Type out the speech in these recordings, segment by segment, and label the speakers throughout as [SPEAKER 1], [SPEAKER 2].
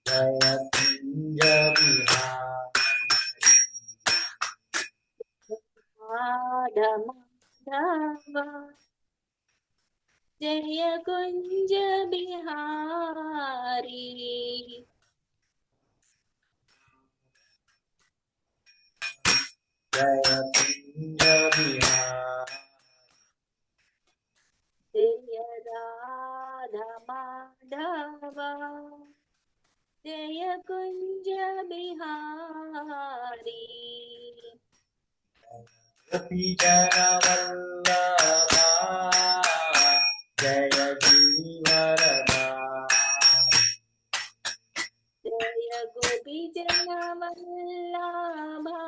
[SPEAKER 1] जय कुंज
[SPEAKER 2] माधव माधव जय कुंज बिहारी
[SPEAKER 1] जय कुंज
[SPEAKER 2] जय राधा माधव जय कुंज बिहारी
[SPEAKER 1] गोपी जन वल्लभा जय गिरिवरधारी
[SPEAKER 2] जय गोपी जन वल्लभा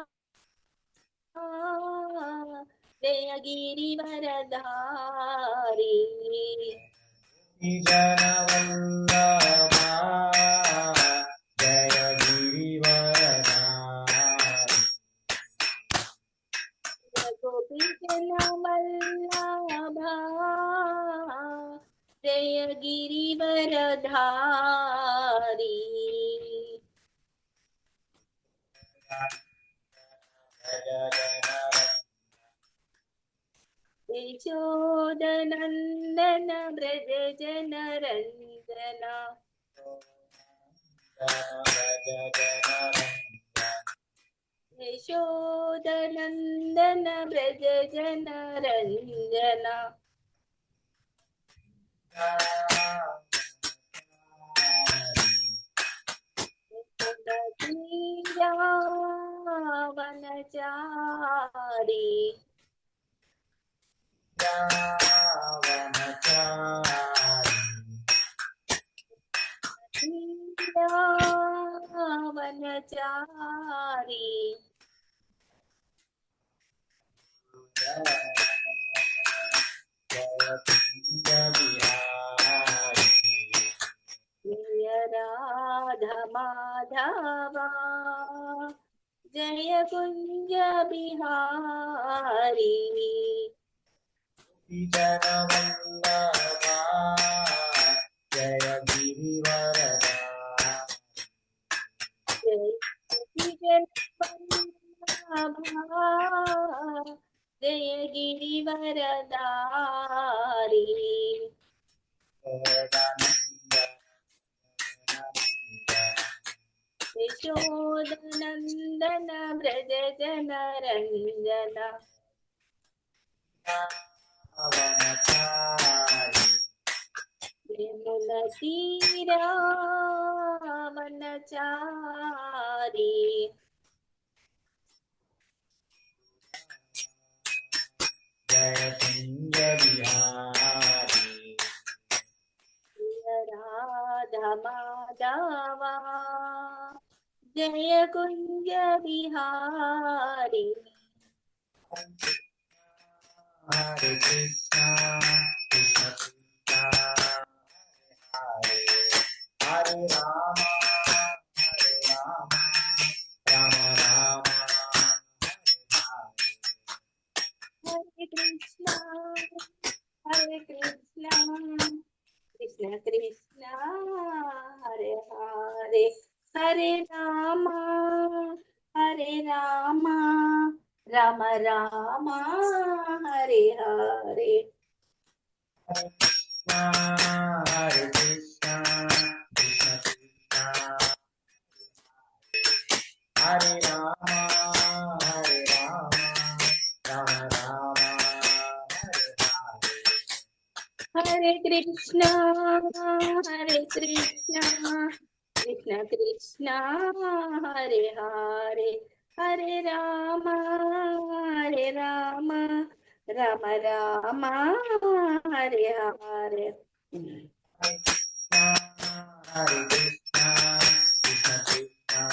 [SPEAKER 2] जय गिरिवरधारी
[SPEAKER 1] जन वल्लभा जय गिरिवरधारी
[SPEAKER 2] गोपी जन वल्लभा जय गिरिवरधारी यशोदनन्दन व्रज जनरञ्जना यशोदनन्दन व्रज जनरञ्जना वनचारी वनचारी जय राधा माधवा जय कुंज बिहारी
[SPEAKER 1] जय गिरिवरधारी
[SPEAKER 2] जय गिरिवरधारी यशोदनन्दन व्रज जनरञ्जना यमुनतीरा वनचारी
[SPEAKER 1] जय कुंज बिहारी
[SPEAKER 2] राधा माधवा जय कुंज बिहारी
[SPEAKER 1] हरे कृष्णा कृष्ण कृष्णा हरे हरे राम राम राम
[SPEAKER 2] हरे कृष्णा कृष्ण कृष्ण हरे हरे हरे राम राम राम हरे हरे
[SPEAKER 1] हरे कृष्णा कृष्ण कृष्णा हरे राम राम राम
[SPEAKER 2] हरे कृष्णा कृष्ण कृष्ण हरे हरे हरे राम राम राम हरे हरे
[SPEAKER 1] हरे कृष्णा कृष्ण कृष्णा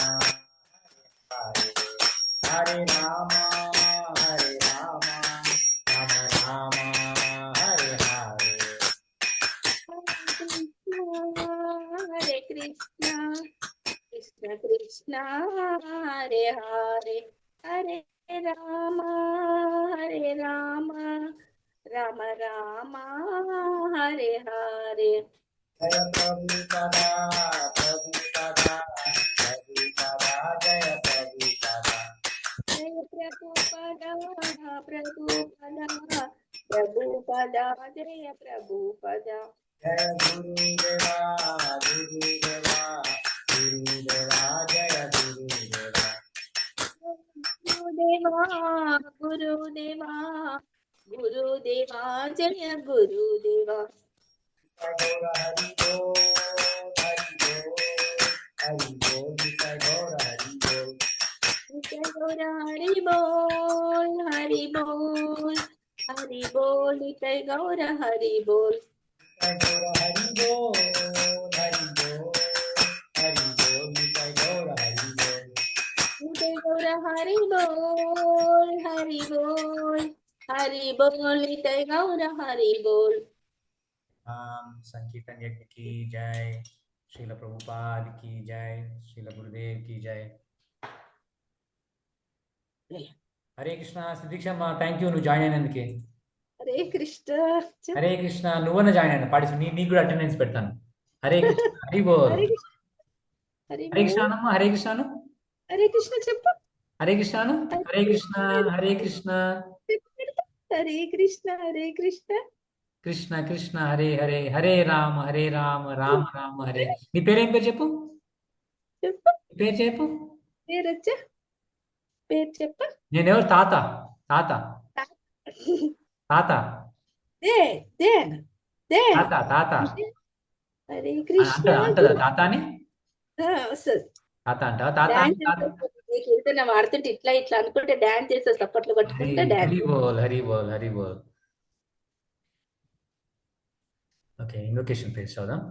[SPEAKER 1] हरे राम राम राम हरे हरे
[SPEAKER 2] हरे कृष्णा कृष्ण कृष्ण हरे हरे हरे राम राम राम हरे हरे
[SPEAKER 1] जय प्रभुपदा प्रभुपदा प्रभुपदा जय प्रभुपदा
[SPEAKER 2] जय प्रभुपदा प्रभुपदा प्रभुपदा जय प्रभुपदा
[SPEAKER 1] जय गुरुदेवा गुरुदेवा गुरुदेवा जय गुरुदेवा
[SPEAKER 2] गुरुदेवा गुरुदेवा गुरुदेवा जय गुरुदेवा
[SPEAKER 1] गौर हरि बोल हरि बोल हरि बोल जय गौर हरि बोल
[SPEAKER 2] जय गौर हरि बोल हरि बोल हरि बोल जय गौर हरि बोल
[SPEAKER 1] जय गौर हरि बोल हरि बोल हरि बोल जय गौर हरि बोल
[SPEAKER 2] जय गौर हरि बोल हरि बोल हरि बोल जय गौर हरि बोल
[SPEAKER 1] संकीर्तन यज्ञ की जय श्रील प्रभुपाद की जय श्रील गुरुदेव की जय హరే కృష్ణ సిద్ధిక్షమ్మ థ్యాంక్ యూ నువ్వు జాయిన్ అయినందుకే
[SPEAKER 2] హరే కృష్ణ
[SPEAKER 1] హరే కృష్ణ నువ్వన్న జాయిన్ అయినా పాటి నీకు కూడా అటెండెన్స్ పెడతాను హరే కృష్ణ హరి బోల్
[SPEAKER 2] హరే కృష్ణ హరి
[SPEAKER 1] హరే కృష్ణ అనమ్మా హరే కృష్ణను
[SPEAKER 2] హరే కృష్ణ చెప్పు
[SPEAKER 1] హరే కృష్ణను హరే కృష్ణ హరే కృష్ణ
[SPEAKER 2] హరే కృష్ణ హరే కృష్ణ
[SPEAKER 1] కృష్ణ కృష్ణ హరే హరే హరే రామ రామ రామ హరే నీ పేరేం పేరు చెప్పు
[SPEAKER 2] చెప్పు
[SPEAKER 1] నీ పేరు చెప్పు
[SPEAKER 2] పేరు వచ్చా పేరు చెప్ప
[SPEAKER 1] నేనెవరు తాత తాత తాత
[SPEAKER 2] దే దే దే
[SPEAKER 1] తాత తాత
[SPEAKER 2] హరే కృష్ణ
[SPEAKER 1] అంటదా తాత అని
[SPEAKER 2] వస్తుంది
[SPEAKER 1] తాత అంటావా తాత
[SPEAKER 2] డాన్స్ కీర్తన వాడుతుంటే ఇట్లా ఇట్లా అనుకుంటే డాన్స్ చేస్తే చప్పట్లు కొట్టుకుంటే
[SPEAKER 1] హరి
[SPEAKER 2] డాన్స్
[SPEAKER 1] బోల్ హరి బోల్ హరి బోల్ ఓకే ఇన్వొకేషన్ పేజ్ చదుదాం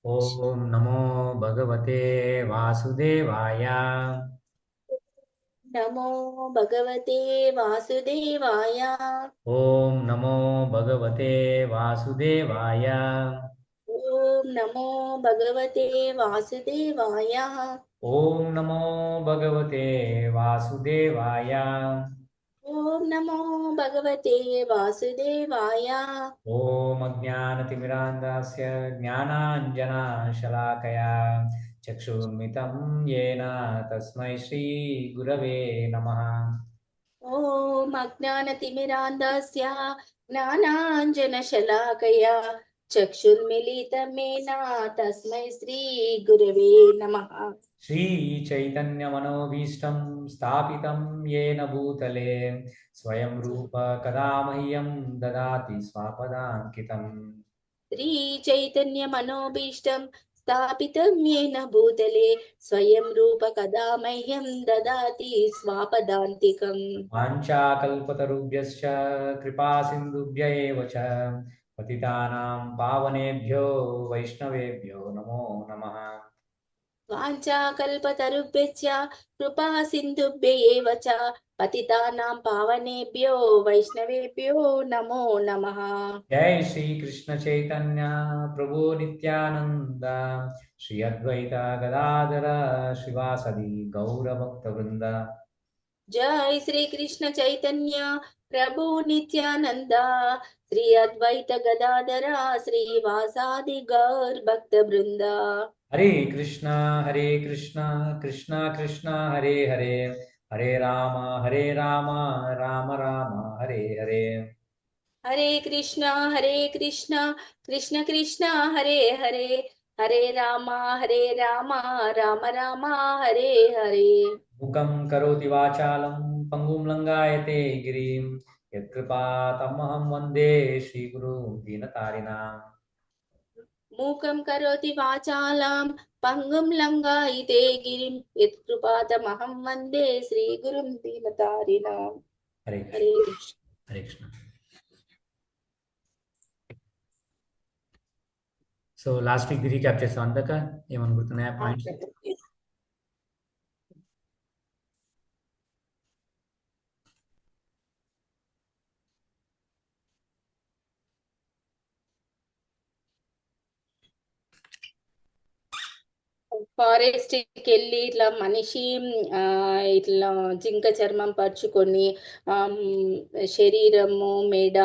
[SPEAKER 1] ఓం నమో భగవతే వాసుదేవాయ
[SPEAKER 2] నమో భగవతే వాసుదేవాయ
[SPEAKER 1] ఓం నమో భగవతే వాసుదేవాయ
[SPEAKER 2] ఓం నమో భగవతే వాసుదేవాయ
[SPEAKER 1] ఓం నమో భగవతే వాసుదేవాయ
[SPEAKER 2] ఓం నమో భగవతే వాసుదేవాయ
[SPEAKER 1] ఓం అజ్ఞానతిమిరాంధస్య జ్ఞానాంజనశలాకయా చక్షుర్మితం యేన తస్మై శ్రీ గురవే నమః
[SPEAKER 2] ఓం అజ్ఞానతిమిరాంధస్య జ్ఞానాంజనశలాకయా చక్షుర్మిలితమేన తస్మై శ్రీ గురవే నమః
[SPEAKER 1] श्रीचैतन्यमनोभीष्टं स्थापितं येन भूतले स्वयं रूप कदा मह्यं ददाति स्वापदाङ्कितम्
[SPEAKER 2] శ్రీ చైతన్య మనోభీష్టం స్థాపితం येन భూతలే స్వయం రూప కదా మహ్యం దదాతి స్వాపదాంతికం
[SPEAKER 1] वाञ्छाकल्पतरुभ्यश्च कृपासिन्धुभ्य एव च पतितानां पावनेभ्यो वैष्णवेभ्यो नमो नमः
[SPEAKER 2] వాంఛాకల్పతరుభ్యశ్చ కృపా సింధుభ్య ఏవ చ పతితానాం పావనేభ్యో వైష్ణవేభ్యో నమో నమః
[SPEAKER 1] जय श्री कृष्ण चैतन्य प्रभु नित्यानंद श्री अद्वैत गदाधर श्रीवासदि गौरभक्तवृंद
[SPEAKER 2] జై శ్రీ కృష్ణ చైతన్య ప్రభు నిత్యానంద శ్రీ అద్వైత గదాధర శ్రీవాసాది గౌర్ భక్త బృంద
[SPEAKER 1] हरे कृष्ण कृष्ण कृष्ण हरे हरे हरे राम राम राम हरे हरे
[SPEAKER 2] హరే కృష్ణ కృష్ణ కృష్ణ హరే హరే హరే రామ రామ రామ హరే హరే
[SPEAKER 1] मुखं करोति वाचालं पङ्गुं लङ्घायते गिरिं यत्कृपातमहं वन्दे श्रीगुरुं दीनतारिणाम्
[SPEAKER 2] మూకం కరోతి వాచాలాం పంగుం లంఘాయితే గిరిం యత్కృపాతమహం వందే శ్రీ గురుం దీనతారిణాం
[SPEAKER 1] Hare
[SPEAKER 2] Hare
[SPEAKER 1] Krishna Hare Krishna so last week recap చేస్తాం అందాక ఏమన్నా గుర్తున్నాయా పాయింట్స్
[SPEAKER 2] ఫారెస్ట్కి వెళ్ళి ఇట్లా మనిషి ఆ, ఇట్లా జింక చర్మం పరుచుకొని శరీరము మెడ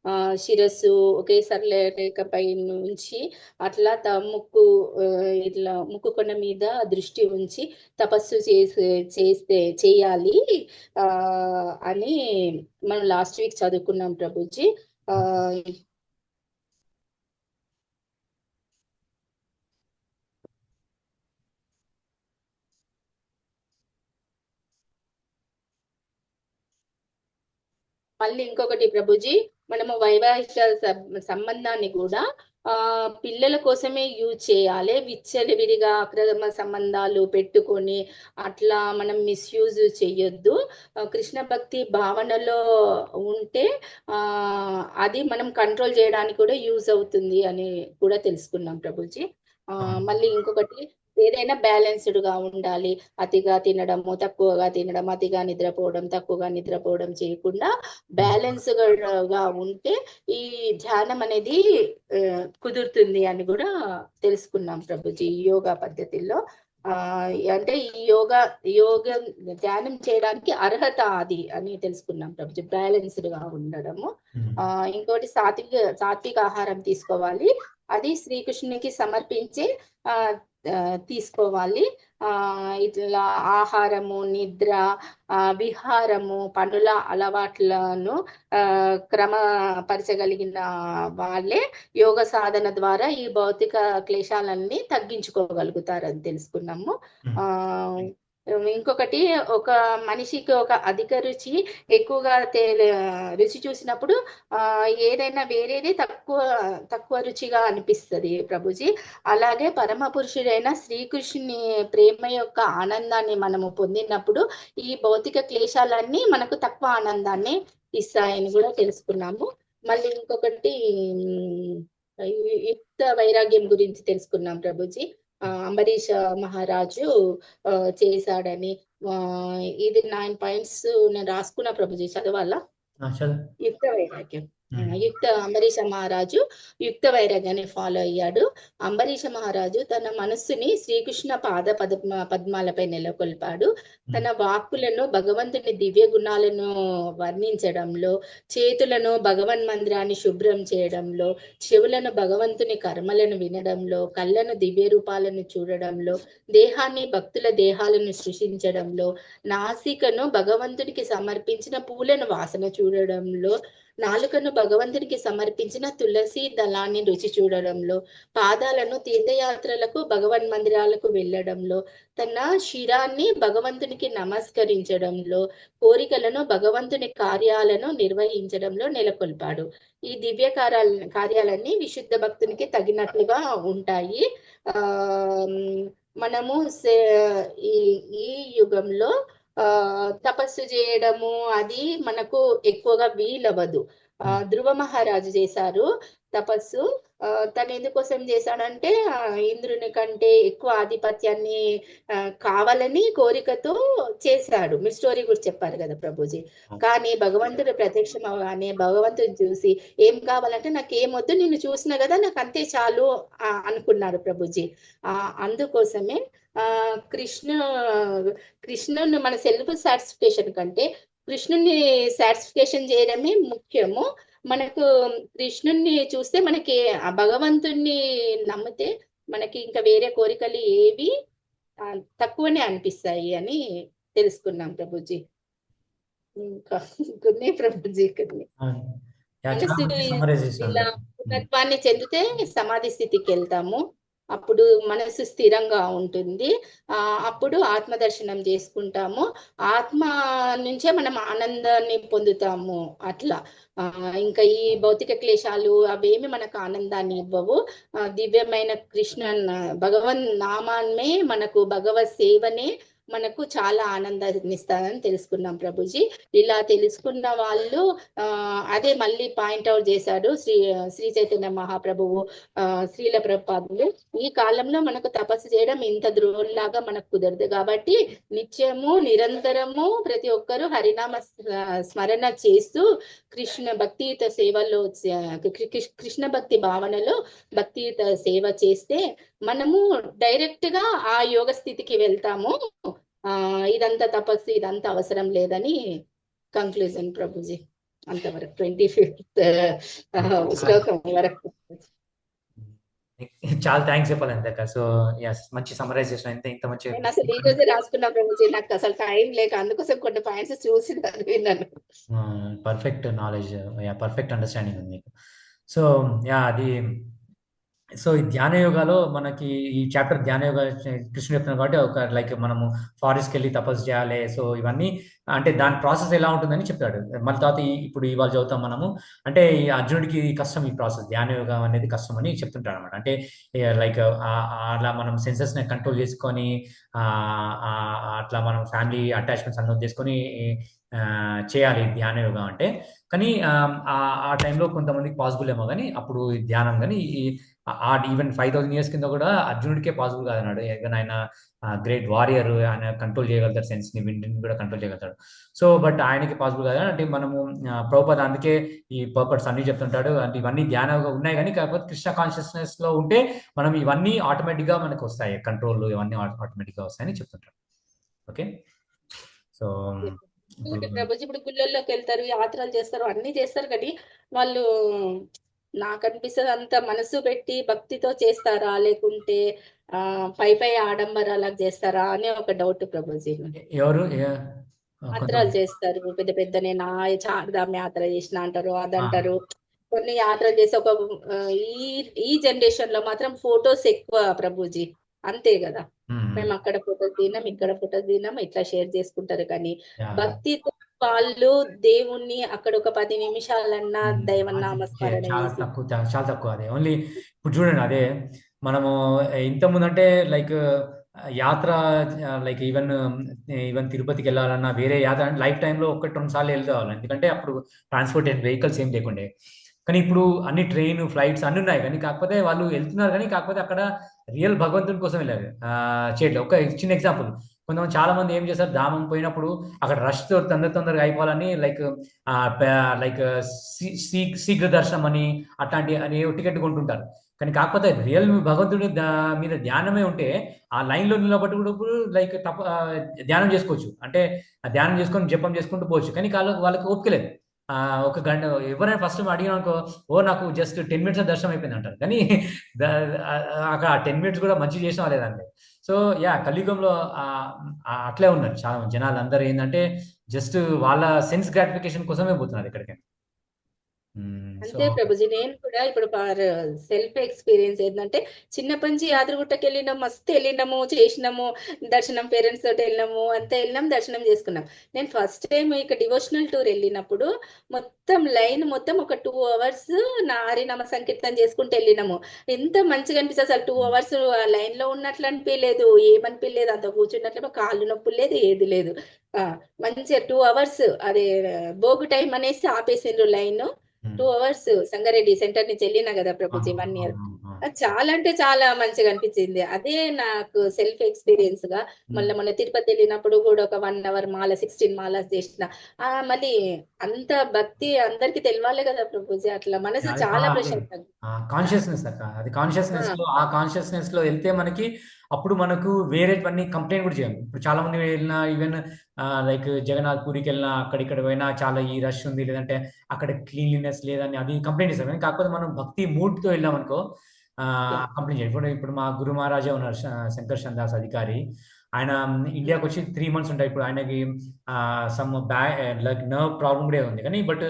[SPEAKER 2] ఆ, శిరస్సు ఒకేసారి రేఖపై నుంచి అట్లా ముక్కు ఇట్లా ముక్కు కొన మీద దృష్టి ఉంచి తపస్సు చేయాలి ఆ అని మనం లాస్ట్ వీక్ చదువుకున్నాం ప్రభుజీ. ఆ మళ్ళీ ఇంకొకటి ప్రభుజీ, మనము వైవాహిక సంబంధాన్ని కూడా ఆ పిల్లల కోసమే యూజ్ చేయాలి. విచ్చలవిడిగా అక్రమ సంబంధాలు పెట్టుకొని అట్లా మనం మిస్యూజ్ చెయ్యొద్దు. కృష్ణ భక్తి భావనలో ఉంటే అది మనం కంట్రోల్ చేయడానికి కూడా యూజ్ అవుతుంది అని కూడా తెలుసుకున్నాం ప్రభుజీ. మళ్ళీ ఇంకొకటి, ఏదైనా బ్యాలెన్స్డ్ గా ఉండాలి. అతిగా తినడము, తక్కువగా తినడం, అతిగా నిద్రపోవడం, తక్కువగా నిద్రపోవడం చేయకుండా బ్యాలెన్స్ గా ఉంటే ఈ ధ్యానం అనేది కుదురుతుంది అని కూడా తెలుసుకున్నాం ప్రభుజీ యోగా పద్ధతిలో. అంటే ఈ యోగ ధ్యానం చేయడానికి అర్హత అది అని తెలుసుకున్నాం ప్రభుజీ, బ్యాలెన్స్డ్ గా ఉండడము. ఇంకోటి సాత్విక ఆహారం తీసుకోవాలి. అది శ్రీకృష్ణునికి సమర్పించి తీసుకోవాలి. ఇట్లా ఆహారము, నిద్ర, విహారము, పనుల అలవాట్లను క్రమపరచగలిగిన వాళ్ళే యోగ సాధన ద్వారా ఈ భౌతిక క్లేశాలన్నీ తగ్గించుకోగలుగుతారని తెలుసుకున్నాము. ఇంకొకటి, ఒక మనిషికి ఒక అధిక రుచి ఎక్కువగా రుచి చూసినప్పుడు ఏదైనా వేరేది తక్కువ రుచిగా అనిపిస్తుంది ప్రభుజీ. అలాగే పరమ పురుషుడైన శ్రీకృష్ణుని ప్రేమ యొక్క ఆనందాన్ని మనము పొందినప్పుడు ఈ భౌతిక క్లేశాలన్నీ మనకు తక్కువ ఆనందాన్ని ఇస్తాయని కూడా తెలుసుకున్నాము. మళ్ళీ ఇంకొకటి యుక్త వైరాగ్యం గురించి తెలుసుకున్నాం ప్రభుజీ. అంబరీష మహారాజు చేశాడని. ఇది 9 పాయింట్స్ నేను రాసుకున్నా ప్రభుజీ, చదవాలా? యుక్త వైరాగ్యం. అంబరీష మహారాజు యుక్త వైరాగ్యాన్ని ఫాలో అయ్యాడు. అంబరీష మహారాజు తన మనస్సుని శ్రీకృష్ణ పద్మాలపై నెలకొల్పాడు. తన వాక్కులను భగవంతుని దివ్య గుణాలను వర్ణించడంలో, చేతులను భగవన్ మందిరాన్ని శుభ్రం చేయడంలో, చెవులను భగవంతుని కర్మలను వినడంలో, కళ్ళను దివ్య రూపాలను చూడడంలో, దేహాన్ని భక్తుల దేహాలను సృష్టించడంలో, నాసికను భగవంతునికి సమర్పించిన పూలను వాసన చూడడంలో, నాలుకను భగవంతునికి సమర్పించిన తులసి దళాన్ని రుచి చూడడంలో, పాదాలను తీర్థయాత్రలకు భగవన్ మందిరాలకు వెళ్ళడంలో, తన శిరాన్ని భగవంతునికి నమస్కరించడంలో, కోరికలను భగవంతుని కార్యాలను నిర్వహించడంలో నెలకొల్పాడు. ఈ దివ్య కార్యాలన్నీ విశుద్ధ భక్తునికి తగినట్లుగా ఉంటాయి. మనము ఈ యుగంలో తపస్సు చేయడము అది మనకు ఎక్కువగా వీలవ్వదు. ధ్రువ మహారాజు చేశారు తపస్సు. తను ఎందుకోసం చేశాడంటే ఇంద్రుని కంటే ఎక్కువ ఆధిపత్యాన్ని కావాలని కోరికతో చేశాడు. మీ స్టోరీ కూడా చెప్పారు కదా ప్రభుజీ. కానీ భగవంతుడు ప్రత్యక్షం అవగానే భగవంతుడు చూసి, ఏం కావాలంటే నాకు ఏమొద్దు, నిన్ను చూసిన కదా నాకు అంతే చాలు అనుకున్నాడు ప్రభుజీ. అందుకోసమే కృష్ణుని మన సెల్ఫ్ సాటిస్ఫికేషన్ కంటే కృష్ణుని సాటిస్ఫికేషన్ చేయడమే ముఖ్యము. మనకు కృష్ణుని చూస్తే మనకి ఆ భగవంతుణ్ణి నమ్మితే మనకి ఇంకా వేరే కోరికలు ఏవి తక్కువనే అనిపిస్తాయి అని తెలుసుకున్నాం ప్రభుజీ. ఇంకా కొన్ని ప్రభుజీ ఇలా పూర్ణత్వాన్ని చెందితే సమాధి స్థితికి వెళ్తాము. అప్పుడు మనసు స్థిరంగా ఉంటుంది. అప్పుడు ఆత్మదర్శనం చేసుకుంటాము. ఆత్మ నుంచే మనం ఆనందాన్ని పొందుతాము. అట్లా ఇంకా ఈ భౌతిక క్లేశాలు అవేమి మనకు ఆనందాన్ని ఇవ్వవు. దివ్యమైన కృష్ణ భగవన్ నామాన్నే మనకు భగవత్ సేవనే మనకు చాలా ఆనందాన్ని ఇస్తారని తెలుసుకున్నాం ప్రభుజీ. ఇలా తెలుసుకున్న వాళ్ళు అదే మళ్ళీ పాయింట్అవుట్ చేశాడు శ్రీ చైతన్య మహాప్రభువు, శ్రీల ప్రభుపాదులు. ఈ కాలంలో మనకు తపస్సు చేయడం ఇంత ద్రోహంలాగా మనకు కుదరదు కాబట్టి నిత్యము నిరంతరము ప్రతి ఒక్కరూ హరినామ స్మరణ చేస్తూ కృష్ణ భక్తియుత సేవలో కృష్ణ భక్తి భావనలో భక్తియుత సేవ చేస్తే మనము డైరెక్ట్ గా ఆ యోగ స్థితికి వెళ్తాము. ఇదంతా తపస్సు ఇదంతా అవసరం లేదని కంక్లూజన్ ప్రభుజీ. అంతవరకు 25th శ్లోకం వరకు.
[SPEAKER 3] చాలా థ్యాంక్స్ చెప్పాలి అంతక. సో ఎస్, మంచి సమరైజేషన్. ఇంత మంచి
[SPEAKER 2] నేను అసలు ఈ రోజే రాసుకున్నా ప్రభుజీ, నాకు అసలు టైం లేక అందుకోసం కొన్ని పాయింట్స్ చూసి విన్నాను.
[SPEAKER 3] పర్ఫెక్ట్ నాలెడ్జ్, పర్ఫెక్ట్ అండర్స్టాండింగ్ ఉంది మీకు. సో అది సో ఈ ధ్యాన యోగాలో మనకి ఈ చాప్టర్ ధ్యాన యోగా కృష్ణుడు చెప్తున్నాడు కాబట్టి ఒక లైక్ మనము ఫారెస్ట్కి వెళ్ళి తపస్సు చేయాలి. సో ఇవన్నీ అంటే దాని ప్రాసెస్ ఎలా ఉంటుందని చెప్తాడు. మళ్ళీ తర్వాత ఇప్పుడు ఇవాళ చదువుతాం మనము. అంటే ఈ అర్జునుడికి కష్టం, ఈ ప్రాసెస్ ధ్యాన యోగం అనేది కష్టం అని చెప్తుంటాడు అనమాట. అంటే లైక్ అలా మనం సెన్సెస్ని కంట్రోల్ చేసుకొని అట్లా మనం ఫ్యామిలీ అటాచ్మెంట్స్ అన్నీ చేసుకొని చేయాలి ధ్యాన యోగం అంటే. కానీ ఆ టైంలో కొంతమందికి పాసిబుల్ ఏమో, కానీ అప్పుడు ధ్యానం కానీ ఈవెన్ 5000 years కింద కూడా అర్జునుడికే పాసిబుల్ కాదన్నాడు. ఈవెన్ ఆయన గ్రేట్ వారియర్, ఆయన కంట్రోల్ చేయగలుగుతాడు, సెన్స్ని విండ్ని కూడా కంట్రోల్ చేయగలుగుతాడు. సో బట్ ఆయనకి పాసిబుల్ కాదు. అంటే మనము ప్రభుపాద అందుకే ఈ పర్పస్ అన్ని చెప్తుంటాడు. అంటే ఇవన్నీ ధ్యానంగా ఉన్నాయి, కానీ కాకపోతే కృష్ణ కాన్షియస్నెస్ లో ఉంటే మనం ఇవన్నీ ఆటోమేటిక్గా మనకు వస్తాయి, కంట్రోల్ ఇవన్నీ ఆటోమేటిక్గా వస్తాయని చెప్తుంటాడు. ఓకే. సో
[SPEAKER 2] ప్రభుజీ ఇప్పుడు గుళ్ళల్లోకి వెళ్తారు, యాత్రలు చేస్తారు, అన్ని చేస్తారు, కానీ వాళ్ళు నాకు అనిపిస్తుంది అంత మనసు పెట్టి భక్తితో చేస్తారా, లేకుంటే పై ఆడంబరాలకు చేస్తారా అనే ఒక డౌట్ ప్రభుజీ.
[SPEAKER 3] ఎవరు
[SPEAKER 2] యాత్రలు చేస్తారు పెద్ద పెద్దనే, నా చార్ధామ్ యాత్ర చేసిన అంటారు, అదంటారు. కొన్ని యాత్రలు చేసి ఒక ఈ జనరేషన్ లో మాత్రం ఫొటోస్ ఎక్కువ ప్రభుజీ, అంతే కదా. మేము అక్కడ ఫొటోస్ దిగినాం, ఇక్కడ ఫొటోస్ దిగినాం, ఇట్లా షేర్ చేసుకుంటారు. కానీ భక్తితో వాళ్ళు దేవుణ్ణి అక్కడ ఒక 10 నిమిషాలన్నా దైవనామస్మరణ
[SPEAKER 3] చాలా తక్కువ. అదే ఓన్లీ ఇప్పుడు చూడండి, అదే మనము ఇంతకుముందు అంటే లైక్ యాత్ర లైక్ ఈవెన్ తిరుపతికి వెళ్ళాలన్నా వేరే యాత్ర అంటే లైఫ్ టైంలో 1-2 సార్లు వెళ్తావాలి, ఎందుకంటే అప్పుడు ట్రాన్స్పోర్ట్ వెహికల్స్ ఏం లేకుండే. కానీ ఇప్పుడు అన్ని ట్రైన్ ఫ్లైట్స్ అన్ని ఉన్నాయి, కానీ కాకపోతే వాళ్ళు వెళ్తున్నారు, కానీ కాకపోతే అక్కడ రియల్ భగవంతుని కోసం వెళ్ళారు చేయట్లేదు. ఒక చిన్న ఎగ్జాంపుల్, కొంతమంది చాలా మంది ఏం చేస్తారు, ధామం పోయినప్పుడు అక్కడ రష్ తొందరగా అయిపోవాలని లైక్ శీఘ్ర దర్శనం అని అట్లాంటి అని టికెట్ కొంటుంటారు. కానీ కాకపోతే రియల్ భగవంతుడి మీద ధ్యానమే ఉంటే ఆ లైన్లో నిలబట్టుకున్నప్పుడు లైక్ ధ్యానం చేసుకోవచ్చు. అంటే ధ్యానం చేసుకొని జపం చేసుకుంటూ పోవచ్చు. కానీ వాళ్ళకి ఓపికలేదు. ఒక గంట ఎవరైనా ఫస్ట్ అడిగిన అనుకో, నాకు జస్ట్ 10 minutes దర్శనం అయిపోయింది అంటారు. కానీ అక్కడ 10 minutes కూడా మంచి చేసిన లేదండి. సో కలియుగంలో అట్లే ఉన్నారు చాలా మంది జనాలు. అందరూ ఏంటంటే జస్ట్ వాళ్ళ సెన్స్ గ్రాటిఫికేషన్ కోసమే పోతున్నారు ఎక్కడికైనా.
[SPEAKER 2] అంతే ప్రభుజీ. నేను కూడా ఇప్పుడు సెల్ఫ్ ఎక్స్పీరియన్స్ ఏంటంటే, చిన్నప్పటి నుంచి యాదగిరిగుట్టకి వెళ్ళినాం, మస్తు వెళ్ళినాము, చేసినాము దర్శనం, పేరెంట్స్ తోటి వెళ్ళినాము, అంతా వెళ్ళినాం, దర్శనం చేసుకున్నాం. నేను ఫస్ట్ టైం ఇక డివోషనల్ టూర్ వెళ్ళినప్పుడు మొత్తం లైన్ మొత్తం ఒక 2 hours హరినామ సంకీర్తన చేసుకుంటూ వెళ్ళినాము. ఎంత మంచిగా అనిపిస్తుంది అసలు. 2 hours లైన్ లో ఉన్నట్లు అనిపించలేదు, ఏమనిపించలేదు, అంత కూర్చున్నట్లు కాళ్ళు నొప్పులు లేదు, ఏది లేదు. మంచిగా 2 hours అదే భోగు టైం అనేసి ఆపేసిండ్రు లైన్. 2 hours సంగారెడ్డి సెంటర్ నుంచి వెళ్ళినా కదా ప్రభుజీ 1 year. చాలా అంటే చాలా మంచిగా అనిపించింది. అదే నాకు సెల్ఫ్ ఎక్స్పీరియన్స్ గా. మళ్ళీ మొన్న తిరుపతి వెళ్ళినప్పుడు కూడా ఒక 1 hour మాల 16 మాలస్ చేసిన. మళ్ళీ అంత భక్తి అందరికి తెలియాలి కదా ప్రభుజీ, అట్లా మనసు చాలా ప్రశాంతంగా.
[SPEAKER 3] కాన్షియస్నెస్ అక్క, అది కాన్షియస్నెస్ లో, ఆ కాన్షియస్నెస్ లో వెళ్తే మనకి అప్పుడు మనకు వేరేవన్నీ కంప్లైంట్ కూడా చేయాలి. ఇప్పుడు చాలా మంది వెళ్ళినా, ఈవెన్ లైక్ జగన్నాథ్ పూరికి వెళ్ళినా, అక్కడిక్కడ పోయినా చాలా ఈ రష్ ఉంది, లేదంటే అక్కడ క్లీన్లీనెస్ లేదని అది కంప్లైంట్ చేస్తారు. కానీ కాకపోతే మనం భక్తి మూడ్తో వెళ్ళాం అనుకో కంప్లైంట్ చేయాలి. ఇప్పుడు మా గురు మహారాజా ఉన్నారు, శంకర్ దాస్ అధికారి. ఆయన ఇండియాకి వచ్చి 3 months ఉంటాయి. ఇప్పుడు ఆయనకి సమ్ లైక్ నర్వ్ ప్రాబ్లం కూడా ఉంది. కానీ బట్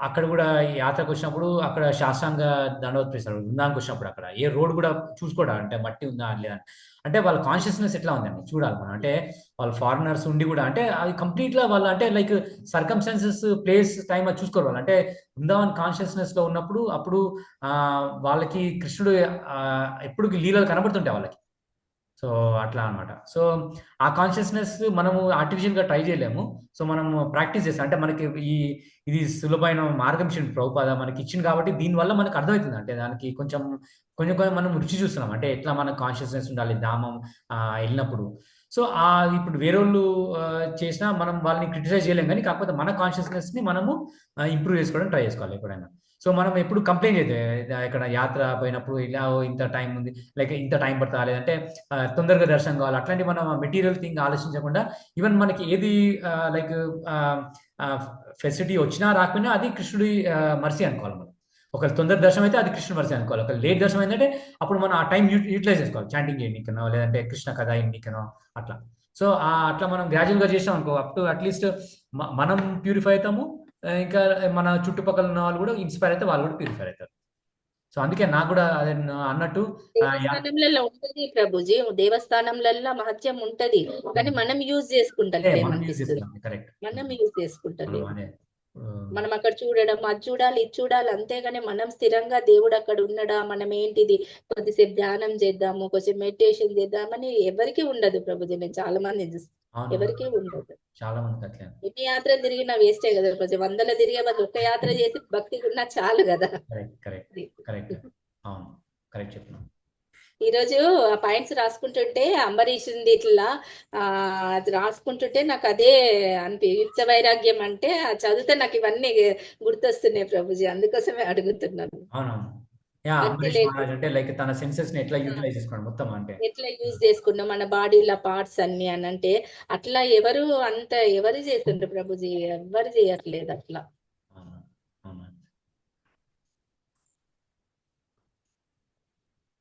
[SPEAKER 3] అక్కడ కూడా యాత్రకు వచ్చినప్పుడు అక్కడ శాస్త్రాంగ దండోత్పిస్తారు. బృందానికి వచ్చినప్పుడు అక్కడ ఏ రోడ్ కూడా చూసుకోవడం, అంటే మట్టి ఉందా లేదా, అంటే వాళ్ళ కాన్షియస్నెస్ ఎట్లా ఉందండి చూడాలి మనం. అంటే వాళ్ళు ఫారినర్స్ ఉండి కూడా అంటే అది కంప్లీట్గా వాళ్ళు అంటే లైక్ సర్కమ్స్టాన్సెస్, ప్లేస్, టైం అది చూసుకోరు వాళ్ళు. అంటే బృందావన్ కాన్షియస్నెస్ లో ఉన్నప్పుడు అప్పుడు వాళ్ళకి కృష్ణుడు ఎప్పుడు లీలలు కనబడుతుంటాయి వాళ్ళకి. సో అట్లా అనమాట. సో ఆ కాన్షియస్నెస్ మనము ఆర్టిఫిషియల్గా ట్రై చేయలేము. సో మనం ప్రాక్టీస్ చేస్తాం. అంటే మనకి ఇది సులభమైన మార్గం ఇచ్చింది ప్రభుపాద మనకి ఇచ్చింది, కాబట్టి దీనివల్ల మనకు అర్థమవుతుంది. అంటే దానికి కొంచెం మనం రుచి చూస్తున్నాం, అంటే ఎట్లా మనకు కాన్షియస్నెస్ ఉండాలి ధామం వెళ్ళినప్పుడు. సో ఇప్పుడు వేరే వాళ్ళు చేసినా మనం వాళ్ళని క్రిటిసైజ్ చేయలేం, కానీ కాకపోతే మన కాన్షియస్నెస్ని మనము ఇంప్రూవ్ చేసుకోవడం ట్రై చేసుకోవాలి ఎప్పుడైనా. సో మనం ఎప్పుడు కంప్లైంట్ చేద్దాం ఇక్కడ యాత్ర పోయినప్పుడు ఇలా ఇంత టైం ఉంది, లైక్ ఇంత టైం పడుతుందా, లేదంటే తొందరగా దర్శనం కావాలి, అట్లాంటి మనం మెటీరియల్ థింగ్ ఆలోచించకుండా ఈవెన్ మనకి ఏది లైక్ ఫెసిలిటీ వచ్చినా రాకపోయినా అది కృష్ణుడి మర్సీ అనుకోవాలి మనం. ఒకవేళ తొందర దర్శనం అయితే అది కృష్ణుడి మర్సీ అనుకోవాలి. ఒకవేళ లేట్ దర్శనం ఏంటంటే అప్పుడు మనం ఆ టైం యూటిలైజ్ చేసుకోవాలి, చాంటింగ్ చేయడానికనో లేదంటే కృష్ణ కథ ఎన్నికనో అట్లా. సో అట్లా మనం గ్రాడ్యువల్గా చేసాం అనుకో, అప్ టు అట్లీస్ట్ మనం ప్యూరిఫై అవుతాము, ఇంకా మన చుట్టుపక్కల ఉన్న వాళ్ళు కూడా ఇన్స్పైర్ అయితే వాళ్ళు కూడా ప్యూరిఫై అవుతారు. సో అందుకే నాకు కూడా అదే అన్నట్టు
[SPEAKER 2] దేవస్థానంలలో ఉంటది ప్రభుజీ, దేవస్థానంలలో మహత్యం ఉంటది, కానీ మనం యూజ్
[SPEAKER 3] మనం యూజ్
[SPEAKER 2] చేసుకుంటలేమనిపిస్తుంది.
[SPEAKER 3] చేస్తున్నాం. కరెక్ట్.
[SPEAKER 2] మనం యూజ్
[SPEAKER 3] మనం
[SPEAKER 2] చేసుకుంటలేము.
[SPEAKER 3] అదే
[SPEAKER 2] మనం అక్కడ చూడడం, అది చూడాలి, ఇది చూడాలి, అంతేగాని మనం స్థిరంగా దేవుడు అక్కడ ఉన్నాడా, మనం ఏంటిది, కొద్దిసేపు ధ్యానం చేద్దాము, కొద్దిసేపు మెడిటేషన్ చేద్దామని ఎవరికి ఉండదు ప్రభుజీ. నేను చాలా మంది చూస్తాను,
[SPEAKER 3] అవును,
[SPEAKER 2] ఎవరికి ఉండదు.
[SPEAKER 3] చాలా మందికి అట్లే.
[SPEAKER 2] ఎన్ని యాత్రలు తిరిగినా వేస్టే కదా ప్రభుజీ. వందల తిరిగే బదులు ఒక్క యాత్ర చేసి భక్తి ఉన్నా చాలు కదా.
[SPEAKER 3] Correct correct correct. అవును, కరెక్ట్ చెప్తున్నాను.
[SPEAKER 2] ఈరోజు ఆ పాయింట్స్ రాసుకుంటుంటే అంబరీషుంది ఇట్లా అది రాసుకుంటుంటే నాకు అదే యుక్త వైరాగ్యం అంటే చదివితే నాకు ఇవన్నీ గుర్తొస్తున్నాయి ప్రభుజీ, అందుకోసమే అడుగుతున్నాను.
[SPEAKER 3] అవునవును. యా,
[SPEAKER 2] భక్తి
[SPEAKER 3] అంబరీష్
[SPEAKER 2] లేకుండా
[SPEAKER 3] మహారాజ్ అంటే లైక్ తన సెన్సెస్ ని ఎట్లా యూటిలైజ్ చేసుకోండి మొత్తం అంటే
[SPEAKER 2] ఎట్లా యూజ్ చేసుకున్నాం మన బాడీలో పార్ట్స్ అన్ని అని అంటే, అట్లా ఎవరు చేస్తుండ్రు ప్రభుజీ, ఎవరు చేయట్లేదు అట్లా.
[SPEAKER 3] అవును, అవును.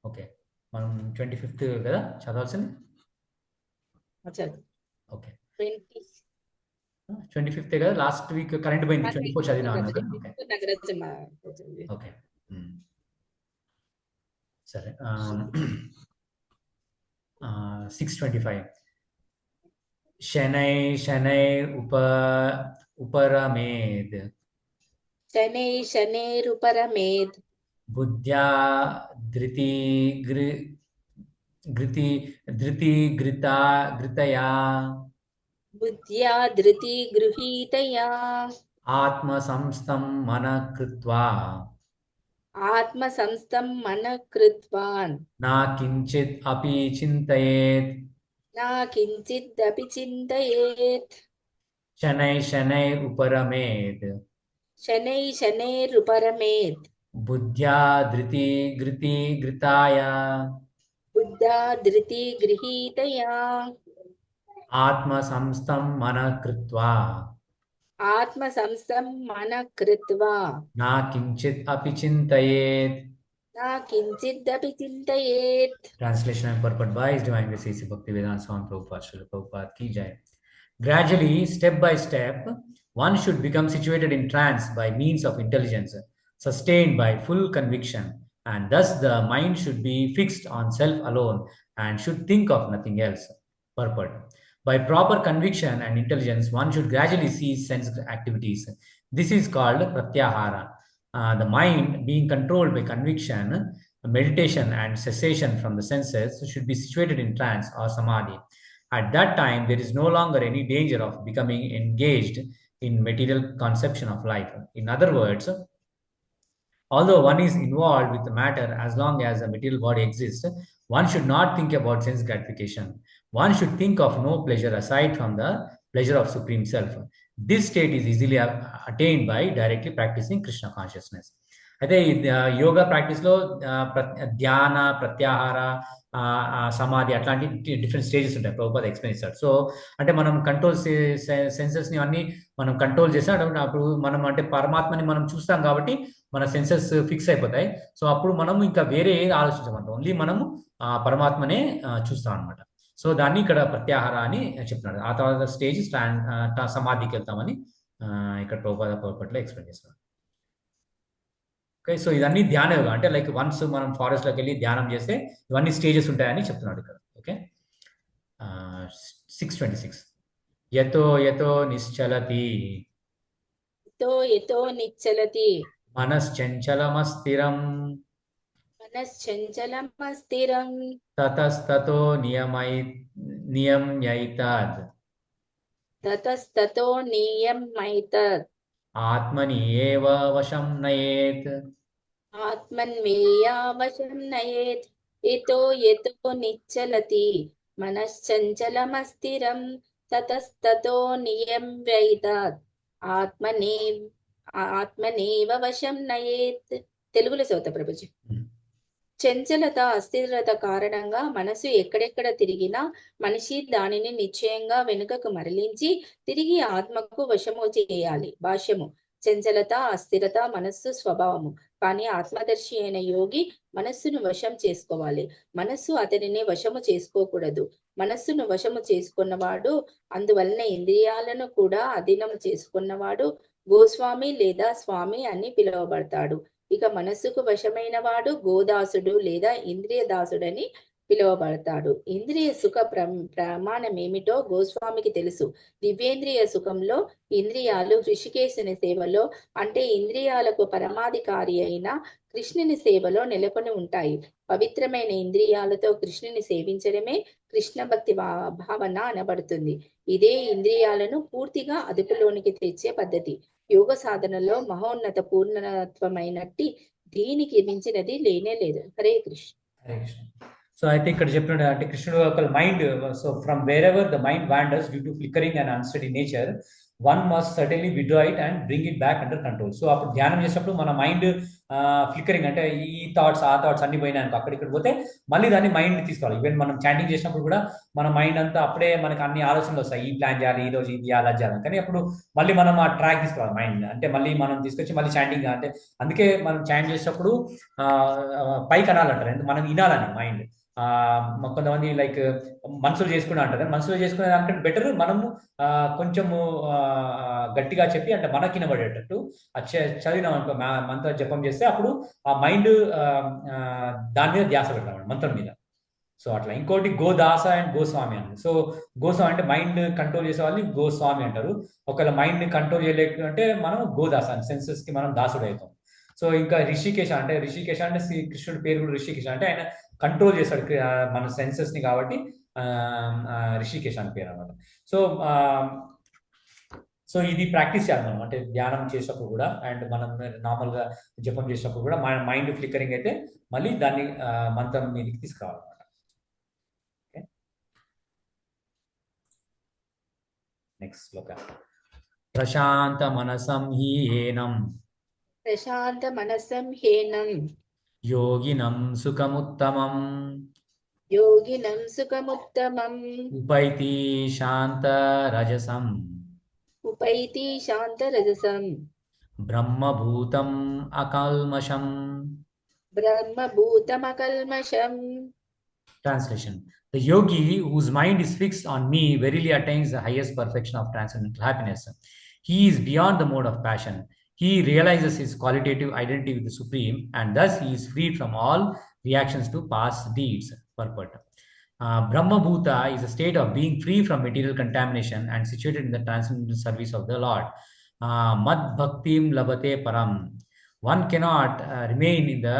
[SPEAKER 3] ఓకే, మనం 25th కదా చదవాల్సింది. ఓకే, 25th కదా. లాస్ట్ వీక్ కరెంట్ పోయింది, 24 చదివినా అన్నారు కదా. ఓకే, సరే. 625 శనై శనై ఉపరమేద్
[SPEAKER 2] శనైరుపరమేద్
[SPEAKER 3] బుద్ధ్యా ధృతిగృతయా
[SPEAKER 2] బుద్ధ్యా ధృతి గృహీతయా
[SPEAKER 3] ఆత్మ సంస్థం మన కృత్వా
[SPEAKER 2] ఆత్మ సంస్థం మన కృత్వాన్
[SPEAKER 3] నా కించిత్ అపి చింతయేత్
[SPEAKER 2] నా కించిదపి చింతయేత్
[SPEAKER 3] శనై శనై ఉపరమేద్
[SPEAKER 2] శనైరుపరమేద్
[SPEAKER 3] బుద్ధ్యా ధృతిగృతాయ
[SPEAKER 2] బుద్ధా ధృతి గృహీతయా
[SPEAKER 3] ఆత్మ సంస్థం మన కృత్వా
[SPEAKER 2] ఆత్మ సంస్థం మన కృత్వా
[SPEAKER 3] నా కించిత్ అపి చింతయేత్.
[SPEAKER 2] నా కించిదపి చింతయేత్.
[SPEAKER 3] Translation and purport by His Divine Grace A.C. Bhaktivedanta Swami Prabhupada, Srila Prabhupada ki jai. Gradually, step by step, one should become situated in trance by means of intelligence, sustained by full conviction, and thus the mind should be fixed on self alone and should think of nothing else. Purport. By proper conviction and intelligence, one should gradually cease sense activities. This is called pratyahara. The mind being controlled by conviction, meditation and cessation from the senses should be situated in trance or samadhi. At that time, there is no longer any danger of becoming engaged in material conception of life. In other words, although one is involved with the matter as long as the material body exists, one should not think about sense gratification. One should think of no pleasure aside from the pleasure of Supreme Self. This state is easily attained by directly practicing Krishna consciousness. అయితే యోగా ప్రాక్టీస్లో ధ్యాన, ప్రత్యాహార, సమాధి అట్లాంటి different stages ఉంటాయి. Prabhupada explain చేస్తాడు. So అంటే మనం control సెన్సెస్ని అన్ని మనం కంట్రోల్ చేస్తాం. అప్పుడు మనం అంటే పరమాత్మని మనం చూస్తాం కాబట్టి మన సెన్సెస్ ఫిక్స్ అయిపోతాయి. సో అప్పుడు మనం ఇంకా వేరే ఏది ఆలోచించమంట, ఓన్లీ మనము పరమాత్మనే చూస్తాం అనమాట. సో దాన్ని ఇక్కడ ప్రత్యాహార అని చెప్తున్నాడు. ఆ తర్వాత స్టేజ్ సమాధికి వెళ్తామని ఇక్కడ ప్రభుపాద పర్పట్లో ఎక్స్ప్లెయిన్ చేస్తున్నాడు. ఓకే, సో ఇవన్నీ ధ్యాన యోగా అంటే లైక్ వన్స్ మనం ఫారెస్ట్లోకి వెళ్ళి ధ్యానం చేస్తే ఇవన్నీ స్టేజెస్ ఉంటాయని చెప్తున్నాడు ఇక్కడ. ఓకే, 626 యతో యతో నిశ్చలతి మనశ్చంచలమస్థిరం తతస్తతో నియమ్యైతద్ ఆత్మని ఏవ వశం నయేత్
[SPEAKER 2] యతో యతో నిశ్చలతి మనశ్చంచలమస్థిరం తతస్తతో నియమ్యైతద్ ఆత్మనేవ వశం నయేత్. తెలుగులో చదువుతా ప్రభుజీ. చంచలత, అస్థిరత కారణంగా మనసు ఎక్కడెక్కడ తిరిగినా మనిషి దానిని నిశ్చయంగా వెనుకకు మరలించి తిరిగి ఆత్మకు వశము చేయాలి. భాష్యము: చంచలత, అస్థిరత మనస్సు స్వభావము. కానీ ఆత్మదర్శి అయిన యోగి మనస్సును వశం చేసుకోవాలి. మనస్సు అతనిని వశము చేసుకోకూడదు. మనస్సును వశము చేసుకున్నవాడు, అందువలన ఇంద్రియాలను కూడా అధీనము చేసుకున్నవాడు గోస్వామి లేదా స్వామి అని పిలువబడతాడు. ఇక మనస్సుకు వశమైన వాడు గోదాసుడు లేదా ఇంద్రియ దాసుడని పిలువబడతాడు. ఇంద్రియ సుఖ ప్రమాణం ఏమిటో గోస్వామికి తెలుసు. దివ్యేంద్రియ సుఖంలో ఇంద్రియాలు ఋషికేశుని సేవలో, అంటే ఇంద్రియాలకు పరమాధికారి అయిన కృష్ణుని సేవలో నెలకొని ఉంటాయి. పవిత్రమైన ఇంద్రియాలతో కృష్ణుని సేవించడమే కృష్ణ భక్తి భావన అనబడుతుంది. ఇదే ఇంద్రియాలను పూర్తిగా అదుపులోనికి తెచ్చే పద్ధతి. యోగ సాధనలో మహోన్నత పూర్ణత్వమైనట్టి దీనికి మించినది లేనే లేదు. హరే కృష్ణ.
[SPEAKER 3] హరే కృష్ణ. సో అయితే ఇక్కడ చెప్పినట్టు అంటే కృష్ణుడు ఒక mind, so from where ever the mind wonders due to flickering and unsteady nature, one must certainly withdraw it and bring it back under control. So అప్పుడు ధ్యానం చేసినప్పుడు మన మైండ్ ఫ్లికరింగ్ అంటే ఈ థాట్స్ ఆ థాట్స్ అన్ని పోయినాయి అక్కడిక్కడ పోతే మళ్ళీ దాన్ని మైండ్ తీసుకోవాలి. ఈవెన్ మనం చాంటింగ్ చేసినప్పుడు కూడా మన మైండ్ అంతా అప్పుడే మనకి అన్ని ఆలోచనలు వస్తాయి, ఈ ప్లాన్ చేయాలి, ఈ రోజు ఇది చేయాలి, చేయాలి. కానీ అప్పుడు మళ్ళీ మనం ఆ ట్రాక్ తీసుకోవాలి మైండ్, అంటే మళ్ళీ మనం తీసుకొచ్చి మళ్ళీ చాంటింగ్, అంటే అందుకే మనం చాంట్ చేసేటప్పుడు పైకి అనాలంటారు, మనం వినాలని మైండ్. కొంతమంది లైక్ మనసులో చేసుకున్నా అంటారు, మనసులో చేసుకునే దానికంటే బెటర్ మనము కొంచెము గట్టిగా చెప్పి అంటే మనకి వినబడేటట్టు చదివినాం అనుకో, మంత్ర జపం చేస్తే అప్పుడు ఆ మైండ్ దాని మీద ధ్యాస పెట్టాలి, మంత్రం మీద. సో అట్లా. ఇంకోటి గోదాస అండ్ గోస్వామి అని. సో గోస్వామి అంటే మైండ్ కంట్రోల్ చేసే వాళ్ళని గోస్వామి అంటారు. ఒకవేళ మైండ్ కంట్రోల్ చేయలేకుంటే మనం గోదాస అని, సెన్సెస్ కి మనం దాసుడు అవుతాం. సో ఇంకా రిషికేశ అంటే కృష్ణుడి పేరు కూడా రిషికేశ, అంటే ఆయన కంట్రోల్ చేస్తాడు మన సెన్సెస్ ని, కాబట్టి రిషికేశ అని పేరు అన్నమాట. సో ఇది ప్రాక్టీస్ చేయాలి మనం, అంటే ధ్యానం చేసేటప్పుడు కూడా అండ్ మనం నార్మల్గా జపం చేసేటప్పుడు కూడా మన మైండ్ ఫ్లికరింగ్ అయితే మళ్ళీ దాన్ని మంత్రం మీదకి తీసుకురావాలన్నమాట. నెక్స్ట్ శ్లోక. ప్రశాంత మనసం హీనం
[SPEAKER 2] ప్రశాంత మనసం హేనం
[SPEAKER 3] యోగినం సుఖముత్తమం
[SPEAKER 2] యోగినం సుఖముత్తమం
[SPEAKER 3] ఉపైతి శాంత రజసం
[SPEAKER 2] ఉపైతి శాంత రజసం
[SPEAKER 3] బ్రహ్మభూతం అకల్మషం
[SPEAKER 2] బ్రహ్మభూతమకల్మషం.
[SPEAKER 3] Translation: The yogi whose mind is fixed on me verily attains the highest perfection of transcendental happiness. He is beyond the mode of passion. He realizes his qualitative identity with the Supreme, and thus he is freed from all reactions to past deeds. Purport. Brahma Bhuta is a state of being free from material contamination and situated in the transcendental service of the Lord. Mad Bhaktim Labate Param. One cannot remain in the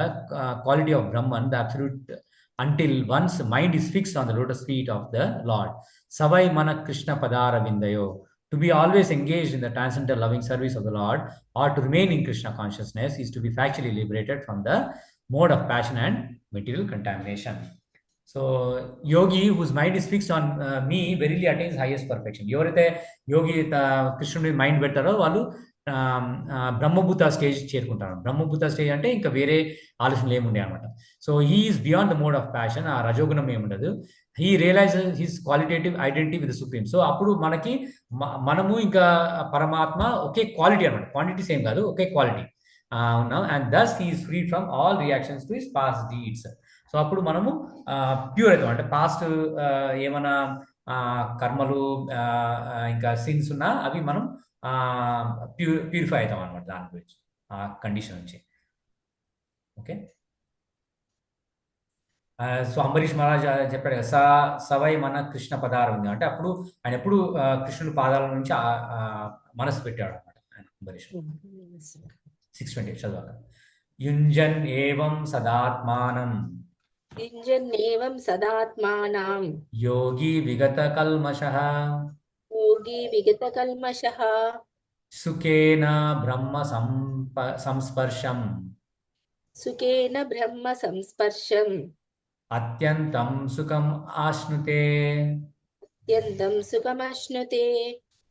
[SPEAKER 3] quality of Brahman, the absolute, until one's mind is fixed on the lotus feet of the Lord. Savai Mana Krishna Padara Vindayo. To be always engaged in the transcendental loving service of the Lord, or to remain in Krishna consciousness, is to be factually liberated from the mode of passion and material contamination. So, yogi whose mind is fixed on me verily attains highest perfection. ఎవరైతే యోగి కృష్ణుడి mind పెట్టారో వాళ్ళు బ్రహ్మభూత stage చేరుకుంటారు. బ్రహ్మభూత stage అంటే ఇంకా వేరే ఆలోచనలు ఏముండే అనమాట. So he is beyond the mode of passion, ఆ రజోగుణం ఏముండదు. He realizes his qualitative identity with supreme. So అప్పుడు మనకి మనము ఇంకా పరమాత్మ ఒకే క్వాలిటీ అనమాట, క్వాంటిటీ సేమ్ కాదు, ఒకే క్వాలిటీ ఉన్నాం. And thus he is free from all reactions to his past deeds. So అప్పుడు మనము ప్యూర్ అవుతాం, అంటే పాస్ట్ ఏమైనా కర్మలు ఇంకా సిన్స్ ఉన్నా అవి మనం ప్యూరిఫై అవుతాం అనమాట, దాని గురించి ఆ కండిషన్ నుంచి. ఓకే. సో అంబరీష్ మహారాజ్ చెప్పాడు కదా, సవై మన కృష్ణ పదారం ఉంది అంటే అప్పుడు ఆయన ఎప్పుడు కృష్ణుడి పాదాల నుంచి మనసు పెట్టాడు అనమాట ఆయన అంబరీష్. 620 చదవాక. యుంజన్ ఏవం సదాత్మానం
[SPEAKER 2] యుంజన్నేవం సదాత్మానం
[SPEAKER 3] యోగి విగత కల్మషః
[SPEAKER 2] యోగి విగత కల్మషః
[SPEAKER 3] సుఖేన బ్రహ్మ సంస్పర్శం
[SPEAKER 2] సుఖేన బ్రహ్మ సంస్పర్శం
[SPEAKER 3] అత్యంతం సుఖం ఆశ్నుతే
[SPEAKER 2] అత్యంతం సుఖమశ్నుతే.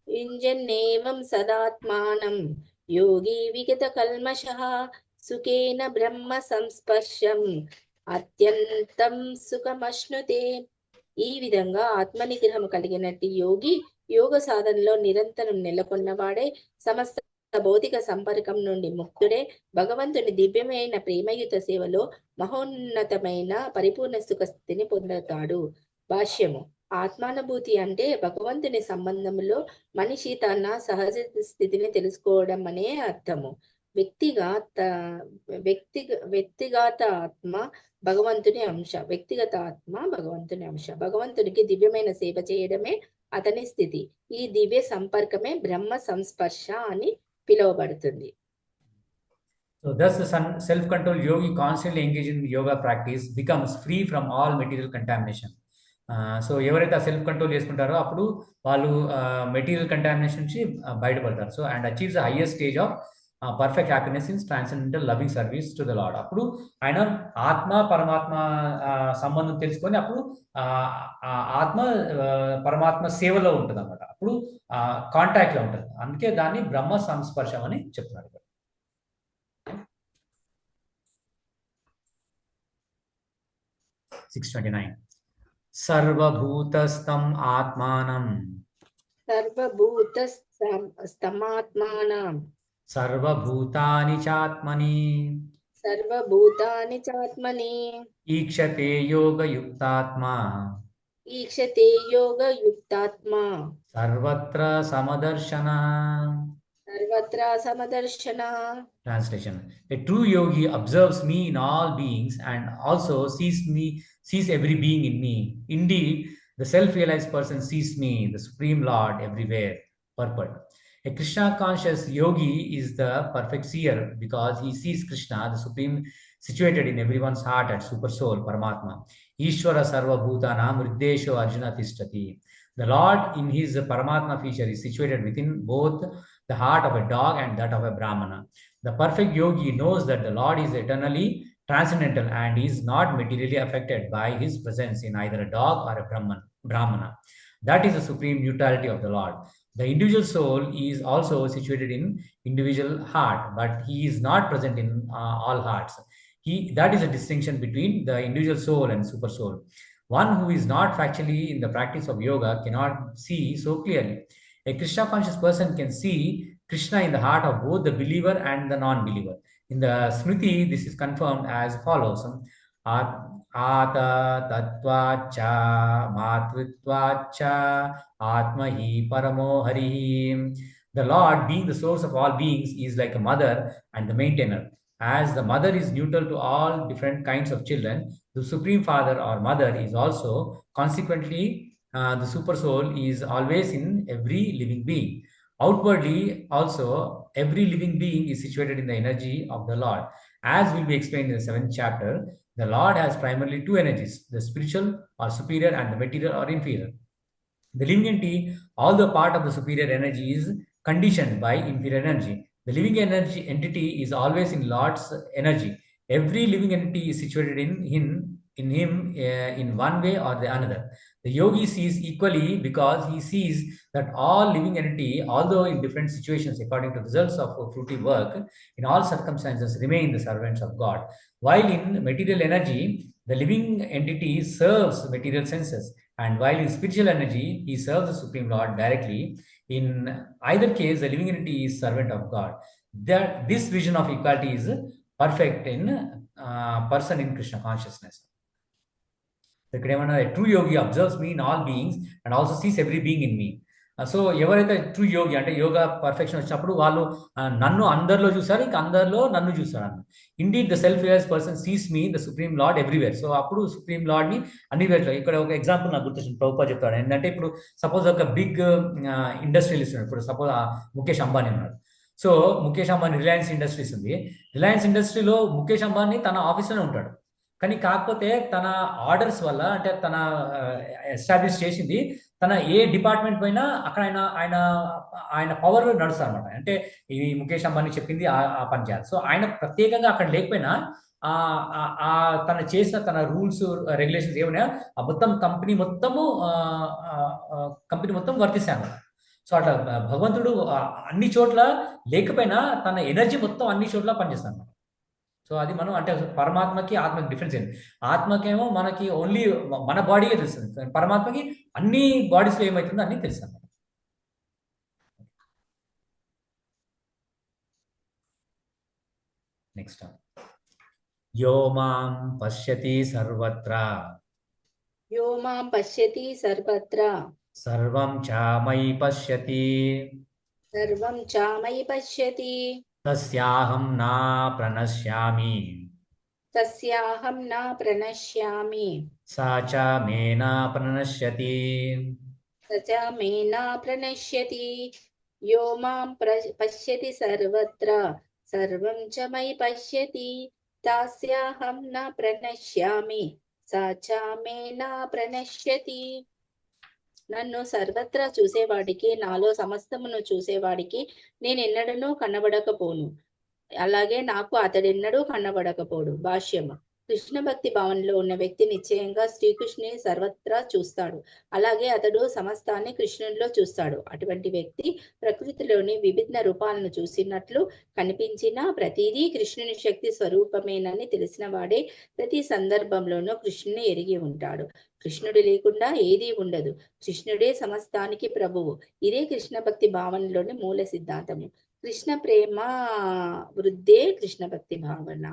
[SPEAKER 2] యుంజన్నేవం సదాత్మానం యోగి విగత కల్మషః సుఖేన బ్రహ్మ సంస్పర్శం అత్యంతం సుఖమశ్నుతే. ఈ విధంగా ఆత్మనిగ్రహం కలిగినట్టి యోగి యోగ సాధనలో నిరంతరం నెలకొన్నవాడే సమస్త భౌతిక సంపర్కం నుండి ముక్తుడే భగవంతుని దివ్యమైన ప్రేమయుత సేవలో మహోన్నతమైన పరిపూర్ణ సుఖ స్థితిని పొందుతాడు. భాష్యము. ఆత్మానుభూతి అంటే భగవంతుని సంబంధంలో మనిషి తన సహజ స్థితిని తెలుసుకోవడం అనే అర్థము. వ్యక్తిగత ఆత్మ భగవంతుని అంశ. భగవంతునికి దివ్యమైన సేవ చేయడమే అతని స్థితి. ఈ దివ్య సంపర్కమే బ్రహ్మ సంస్పర్శ అని పిలువబడుతుంది.
[SPEAKER 3] So thus the self-controlled yogi constantly engaged in yoga practice becomes free from all material contamination. So ఎవరైతే సెల్ఫ్ కంట్రోల్ చేసుకుంటారో అప్పుడు వాళ్ళు మెటీరియల్ కంటామినేషన్ నుంచి బయటపడతారు. So and achieves the highest stage of perfect happiness in transcendental loving service to the lord. అప్పుడు ఆయన ఆత్మ పరమాత్మ సంబంధం తెలుసుకొని అప్పుడు ఆత్మ పరమాత్మ సేవలో ఉంటుంది అన్నమాట. అప్పుడు కాంటాక్ట్ లో ఉంటుంది. అందుకే దాన్ని బ్రహ్మ సంస్పర్శం అని చెప్తున్నారు. 629 సర్వభూతస్థం ఆత్మానం
[SPEAKER 2] సర్వభూతస్థమాత్మానం
[SPEAKER 3] సర్వభూతాని చాత్మని ఈక్షతే యోగయుక్తాత్మా సర్వత్ర సమదర్శన. Translation. A true yogi observes me in all beings and also sees every being in me. Indeed, the self-realized person sees me, the Supreme Lord, everywhere. Purport. A Krishna-conscious yogi is the perfect seer because he sees Krishna, the Supreme, situated in everyone's heart at Super Soul, Paramatma. Ishvara Sarva Bhutanam Riddesho Arjuna Tishtati. The Lord in his Paramatma feature is situated within both the heart of a dog and that of a Brahmana. The perfect yogi knows that the Lord is eternally transcendental and is not materially affected by his presence in either a dog or a Brahmana. That is the supreme neutrality of the Lord. The individual soul is also situated in individual heart, but he is not present in all hearts. That is a distinction between the individual soul and super soul. One who is not factually in the practice of yoga cannot see so clearly. A Krishna conscious person can see Krishna in the heart of both the believer and the non-believer. In the Smriti, this is confirmed as follows. Ata tattvacha matritvacha atmahi paramo harihi. The Lord, being the source of all beings, is like a mother and the maintainer. As the mother is neutral to all different kinds of children, the Supreme Father or Mother is also consequently the super soul is always in every living being. Outwardly also, every living being is situated in the energy of the Lord. As will be explained in the 7th chapter, the Lord has primarily two energies, the spiritual or superior and the material or inferior. The living entity, although part of the superior energy, is conditioned by inferior energy. The living entity is always in Lord's energy. Every living entity is situated in him in one way or the another. The yogi sees equally because he sees that all living entity, although in different situations according to results of fruitive work, in all circumstances remain the servants of God. While in material energy, the living entity serves material senses, and while in spiritual energy, he serves the Supreme Lord directly. In either case, the living entity is servant of God. This vision of equality is perfect in person in Krishna consciousness. ఇక్కడ ఏమన్నా true yogi observes me in all beings and also sees every being in me. So ఎవరైతే true yogi అంటే yoga perfection వచ్చినప్పుడు వాళ్ళు నన్ను అందరిలో చూస్తారు, ఇంకా అందరిలో నన్ను చూస్తారు అన్న. Indeed the self realize person sees me the supreme lord everywhere. So అప్పుడు సుప్రీం లార్డ్ని అన్ని వేర్లో. ఇక్కడ ఒక ఎగ్జాంపుల్ నాకు గుర్తొచ్చింది, ప్రభుత్వ చెప్తాడు ఏంటంటే, ఇప్పుడు సపోజ్ ఒక బిగ్ ఇండస్ట్రియలిస్ట్ ఉన్నాడు. ఇప్పుడు సపోజ్ ముఖేష్ అంబానీ ఉన్నాడు. So Mukesh Ambani Reliance industries ఉంది. రిలయన్స్ ఇండస్ట్రీలో ముఖేష్ అంబానీ తన ఆఫీస్లోనే ఉంటాడు. కానీ కాకపోతే తన ఆర్డర్స్ వల్ల, అంటే తన ఎస్టాబ్లిష్ చేసింది, తన ఏ డిపార్ట్మెంట్ పోయినా అక్కడ ఆయన పవర్ నడుస్తారు అనమాట. అంటే ఇది ముఖేష్ అంబానీ చెప్పింది ఆ పని చేయాలి. సో ఆయన ప్రత్యేకంగా అక్కడ లేకపోయినా తన చేసిన తన రూల్స్ రెగ్యులేషన్స్ ఏమైనా మొత్తం కంపెనీ మొత్తం వర్తిస్తాయి అనమాట. సో అట్లా భగవంతుడు అన్ని చోట్ల లేకపోయినా తన ఎనర్జీ మొత్తం అన్ని చోట్ల పనిచేస్తాడు అన్నమాట. సో అది మనం అంటే పరమాత్మకి ఆత్మకి డిఫరెన్స్ ఏంటి? ఆత్మకేమో మనకి ఓన్లీ మన బాడీయే తెలుస్తుంది, కానీ పరమాత్మకి అన్ని బాడీస్లో ఏమవుతుందో అన్ని తెలుసు అన్నమాట. నెక్స్ట్, యో మాం పశ్యతి సర్వత్ర
[SPEAKER 2] యో మాం పశ్యతి సర్వత్ర
[SPEAKER 3] సర్వం చ మయి పశ్యతి
[SPEAKER 2] సర్వం చ మయి పశ్యతి
[SPEAKER 3] తస్యాహం నా ప్రణశ్యామి
[SPEAKER 2] తస్యాహం న ప్రణశ్యామి
[SPEAKER 3] సా చ మే నా ప్రణశ్యతి.
[SPEAKER 2] స చ మే న ప్రణశ్యతి. యో మాం పశ్యతి సర్వత్ర సర్వం చ మయి పశ్యతి తస్యాహం న ప్రణశ్యామి స చ మే న ప్రణశ్యతి. నన్ను సర్వత్రా చూసేవాడికి, నాలో సమస్తమును చూసేవాడికి నేను ఎన్నడనూ కనబడకపోను, అలాగే నాకు అతడెన్నడూ కనబడకపోడు. భాష్యము: కృష్ణ భక్తి భావనలో ఉన్న వ్యక్తి నిశ్చయంగా శ్రీకృష్ణుని సర్వత్రా చూస్తాడు, అలాగే అతడు సమస్తాన్ని కృష్ణునిలో చూస్తాడు. అటువంటి వ్యక్తి ప్రకృతిలోని విభిన్న రూపాలను చూసినట్లు కనిపించిన ప్రతిదీ కృష్ణుని శక్తి స్వరూపమేనని తెలిసిన వాడే ప్రతి సందర్భంలోనూ కృష్ణుని ఎరిగి ఉంటాడు. కృష్ణుడు లేకుండా ఏదీ ఉండదు. కృష్ణుడే సమస్తానికి ప్రభువు. ఇదే కృష్ణ భక్తి భావనలోని మూల సిద్ధాంతము. కృష్ణ ప్రేమ వృద్ధే కృష్ణ భక్తి భావన.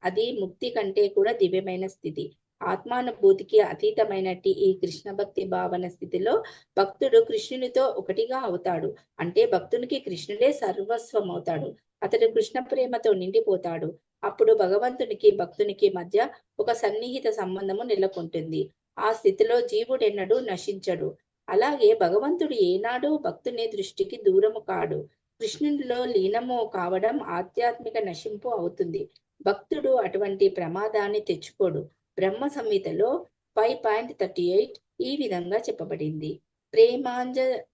[SPEAKER 2] అది ముక్తి కంటే కూడా దివ్యమైన స్థితి. ఆత్మానుభూతికి అతీతమైనట్టి ఈ కృష్ణ భక్తి భావన స్థితిలో భక్తుడు కృష్ణునితో ఒకటిగా అవుతాడు. అంటే భక్తునికి కృష్ణుడే సర్వస్వం అవుతాడు. అతడు కృష్ణ ప్రేమతో నిండిపోతాడు. అప్పుడు భగవంతునికి భక్తునికి మధ్య ఒక సన్నిహిత సంబంధము నెలకొంటుంది. ఆ స్థితిలో జీవుడెన్నడూ నశించడు. అలాగే భగవంతుడు ఏనాడు భక్తుని దృష్టికి దూరము కాడు. కృష్ణునిలో లీనము కావడం ఆధ్యాత్మిక నశింపు అవుతుంది. భక్తుడు అటువంటి ప్రమాదాన్ని తెచ్చుకోడు. బ్రహ్మ సంహితలో 5.38 ఈ విధంగా చెప్పబడింది: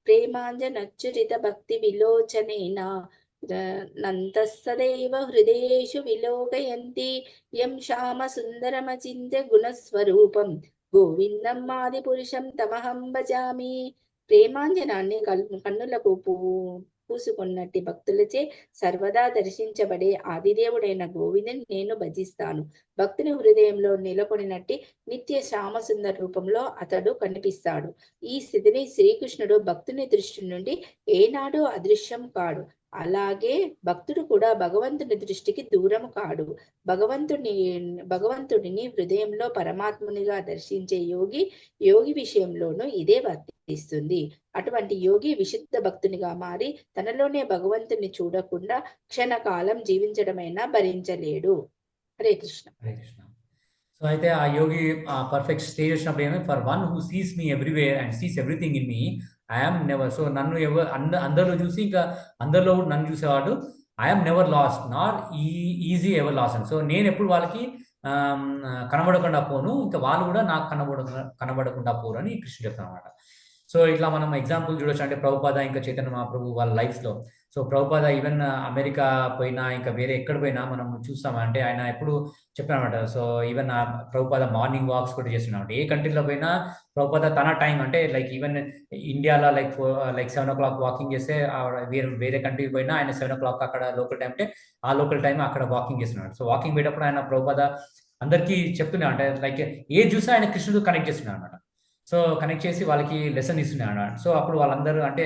[SPEAKER 2] ప్రేమాంజనచ్చురిత భక్తి విలోచనేన నంతస్తదైవ హృదయేషు విలోకయంతి యం శ్యామ సుందరమచింత్య గుణస్వరూపం గోవిందం ఆది పురుషం తమహం భజామి. ప్రేమాంజనాన్ని కన్నులకు పూసుకున్నట్టి భక్తులచే సర్వదా దర్శించబడే ఆదిదేవుడైన గోవిందుని నేను భజిస్తాను. భక్తుని హృదయంలో నెలకొనినట్టి నిత్య శ్యామసుందర రూపంలో అతడు కనిపిస్తాడు. ఈ స్థితిని శ్రీకృష్ణుడు భక్తుని దృష్టి నుండి ఏనాడు అదృశ్యం కాడు. అలాగే భక్తుడు కూడా భగవంతుని దృష్టికి దూరం కాడు. భగవంతుడిని హృదయంలో పరమాత్మునిగా దర్శించే యోగి విషయంలోనూ ఇదే వర్తిస్తుంది. అటువంటి యోగి విశుద్ధ భక్తునిగా మారి తనలోనే భగవంతుని చూడకుండా క్షణకాలం జీవించడమైనా భరించలేడు. హరే కృష్ణ.
[SPEAKER 3] హరే కృష్ణ. సో అయితే ఆ యోగి పర్ఫెక్ట్ స్టేజ్ వచ్చినప్పుడు ఏమి, for one who sees me everywhere and Cs everything in me, I'm never. So నన్ను అందరిలో చూసి ఇంకా అందరిలో కూడా నన్ను చూసేవాడు. I'm never lost Nar easy ever last. So నేను ఎప్పుడు వాళ్ళకి కనబడకుండా పోను, ఇంకా వాళ్ళు కూడా నాకు కనబడకుండా పోరు అని కృష్ణుడు చెప్తాను అనమాట. సో ఇట్లా మనం ఎగ్జాంపుల్ చూడొచ్చు. అంటే ప్రభుపాద ఇంకా చైతన్య మహాప్రభు వాళ్ళ లైఫ్లో. సో ప్రభుపాద ఈవెన్ అమెరికా పోయినా ఇంకా వేరే ఎక్కడ పోయినా మనం చూస్తాం. అంటే ఆయన ఎప్పుడు చెప్పానమాట. So even Prabhupada morning walks కూడా చేస్తున్నాడు. ఏ కంట్రీలో పోయినా ప్రభుపాద తన టైం, అంటే లైక్ ఈవెన్ ఇండియాలో లైక్ 7 o'clock వాకింగ్ చేస్తే వేరే కంట్రీకి పోయినా ఆయన 7 o'clock అక్కడ లోకల్ టైం, అంటే ఆ లోకల్ టైం అక్కడ వాకింగ్ చేస్తున్నాడు. సో వాకింగ్ పోయేటప్పుడు ఆయన ప్రభుపాద అందరికీ చెప్తున్నాడు. అంటే లైక్ ఏ చూసినా ఆయన కృష్ణుడు కనెక్ట్ చేస్తున్నాడు అనమాట. సో కనెక్ట్ చేసి వాళ్ళకి లెసన్ ఇస్తున్నాడు అన్నాడు. సో అప్పుడు వాళ్ళందరూ అంటే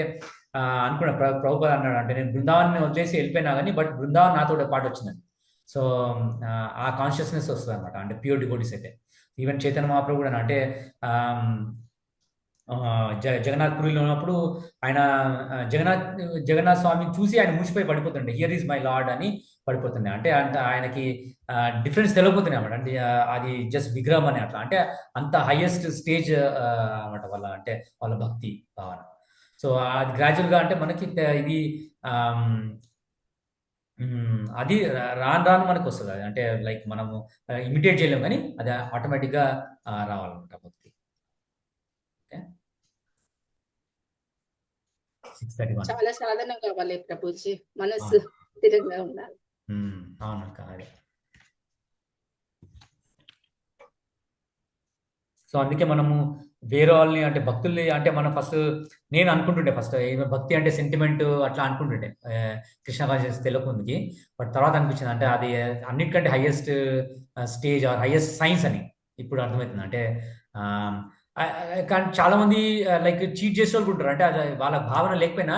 [SPEAKER 3] అనుకున్న ప్రభుపాద అన్నాడు, అంటే నేను బృందావన్ని వదిలేసి వెళ్ళిపోయినా కానీ బట్ బృందావన్ నాతో పాటు వచ్చిందని. సో ఆ కాన్షియస్నెస్ వస్తుంది అనమాట. అంటే ప్యూర్ డివోటీస్ అయితే. ఈవెన్ చైతన్య మహాప్రభు కూడా అంటే జగన్నాథ్ పురిలో ఉన్నప్పుడు ఆయన జగన్నాథ్ స్వామిని చూసి ఆయన ముసిపోయి పడిపోతుండే, హియర్ ఈజ్ మై లార్డ్ అని పడిపోతుండే. అంటే ఆయనకి డిఫరెన్స్ తెలియపోతున్నాయి అన్నమాట. అంటే అది జస్ట్ విగ్రహం అని అట్లా, అంటే అంత హైయెస్ట్ స్టేజ్ అన్నమాట వాళ్ళ, అంటే వాళ్ళ భక్తి భావన. సో అది గ్రాడ్యువల్గా అంటే మనకి ఇది అది రాను మనకు వస్తుంది. అది అంటే లైక్ మనము ఇమిటేట్ చేయలేము, కానీ అది ఆటోమేటిక్గా రావాలన్నమాట భక్తి. 6:31.
[SPEAKER 2] చాలా సాధన కావాలి ప్రభుజీ, మనసు స్థిరంగా ఉండాలి.
[SPEAKER 3] అవును కాదు. సో అందుకే మనము వేరే వాళ్ళని అంటే భక్తుల్ని అంటే మనం ఫస్ట్ నేను అనుకుంటుండే ఫస్ట్ భక్తి అంటే సెంటిమెంట్ అట్లా అనుకుంటుండే కృష్ణ కాన్షియస్ తెలియకుందికి. బట్ తర్వాత అనిపించింది అంటే అది అన్నిటికంటే highest stage or highest science అని ఇప్పుడు అర్థమవుతుంది. అంటే ఆ, కానీ చాలా మంది లైక్ చీట్ చేసే వాళ్ళు ఉంటారు. అంటే అది వాళ్ళ భావన లేకపోయినా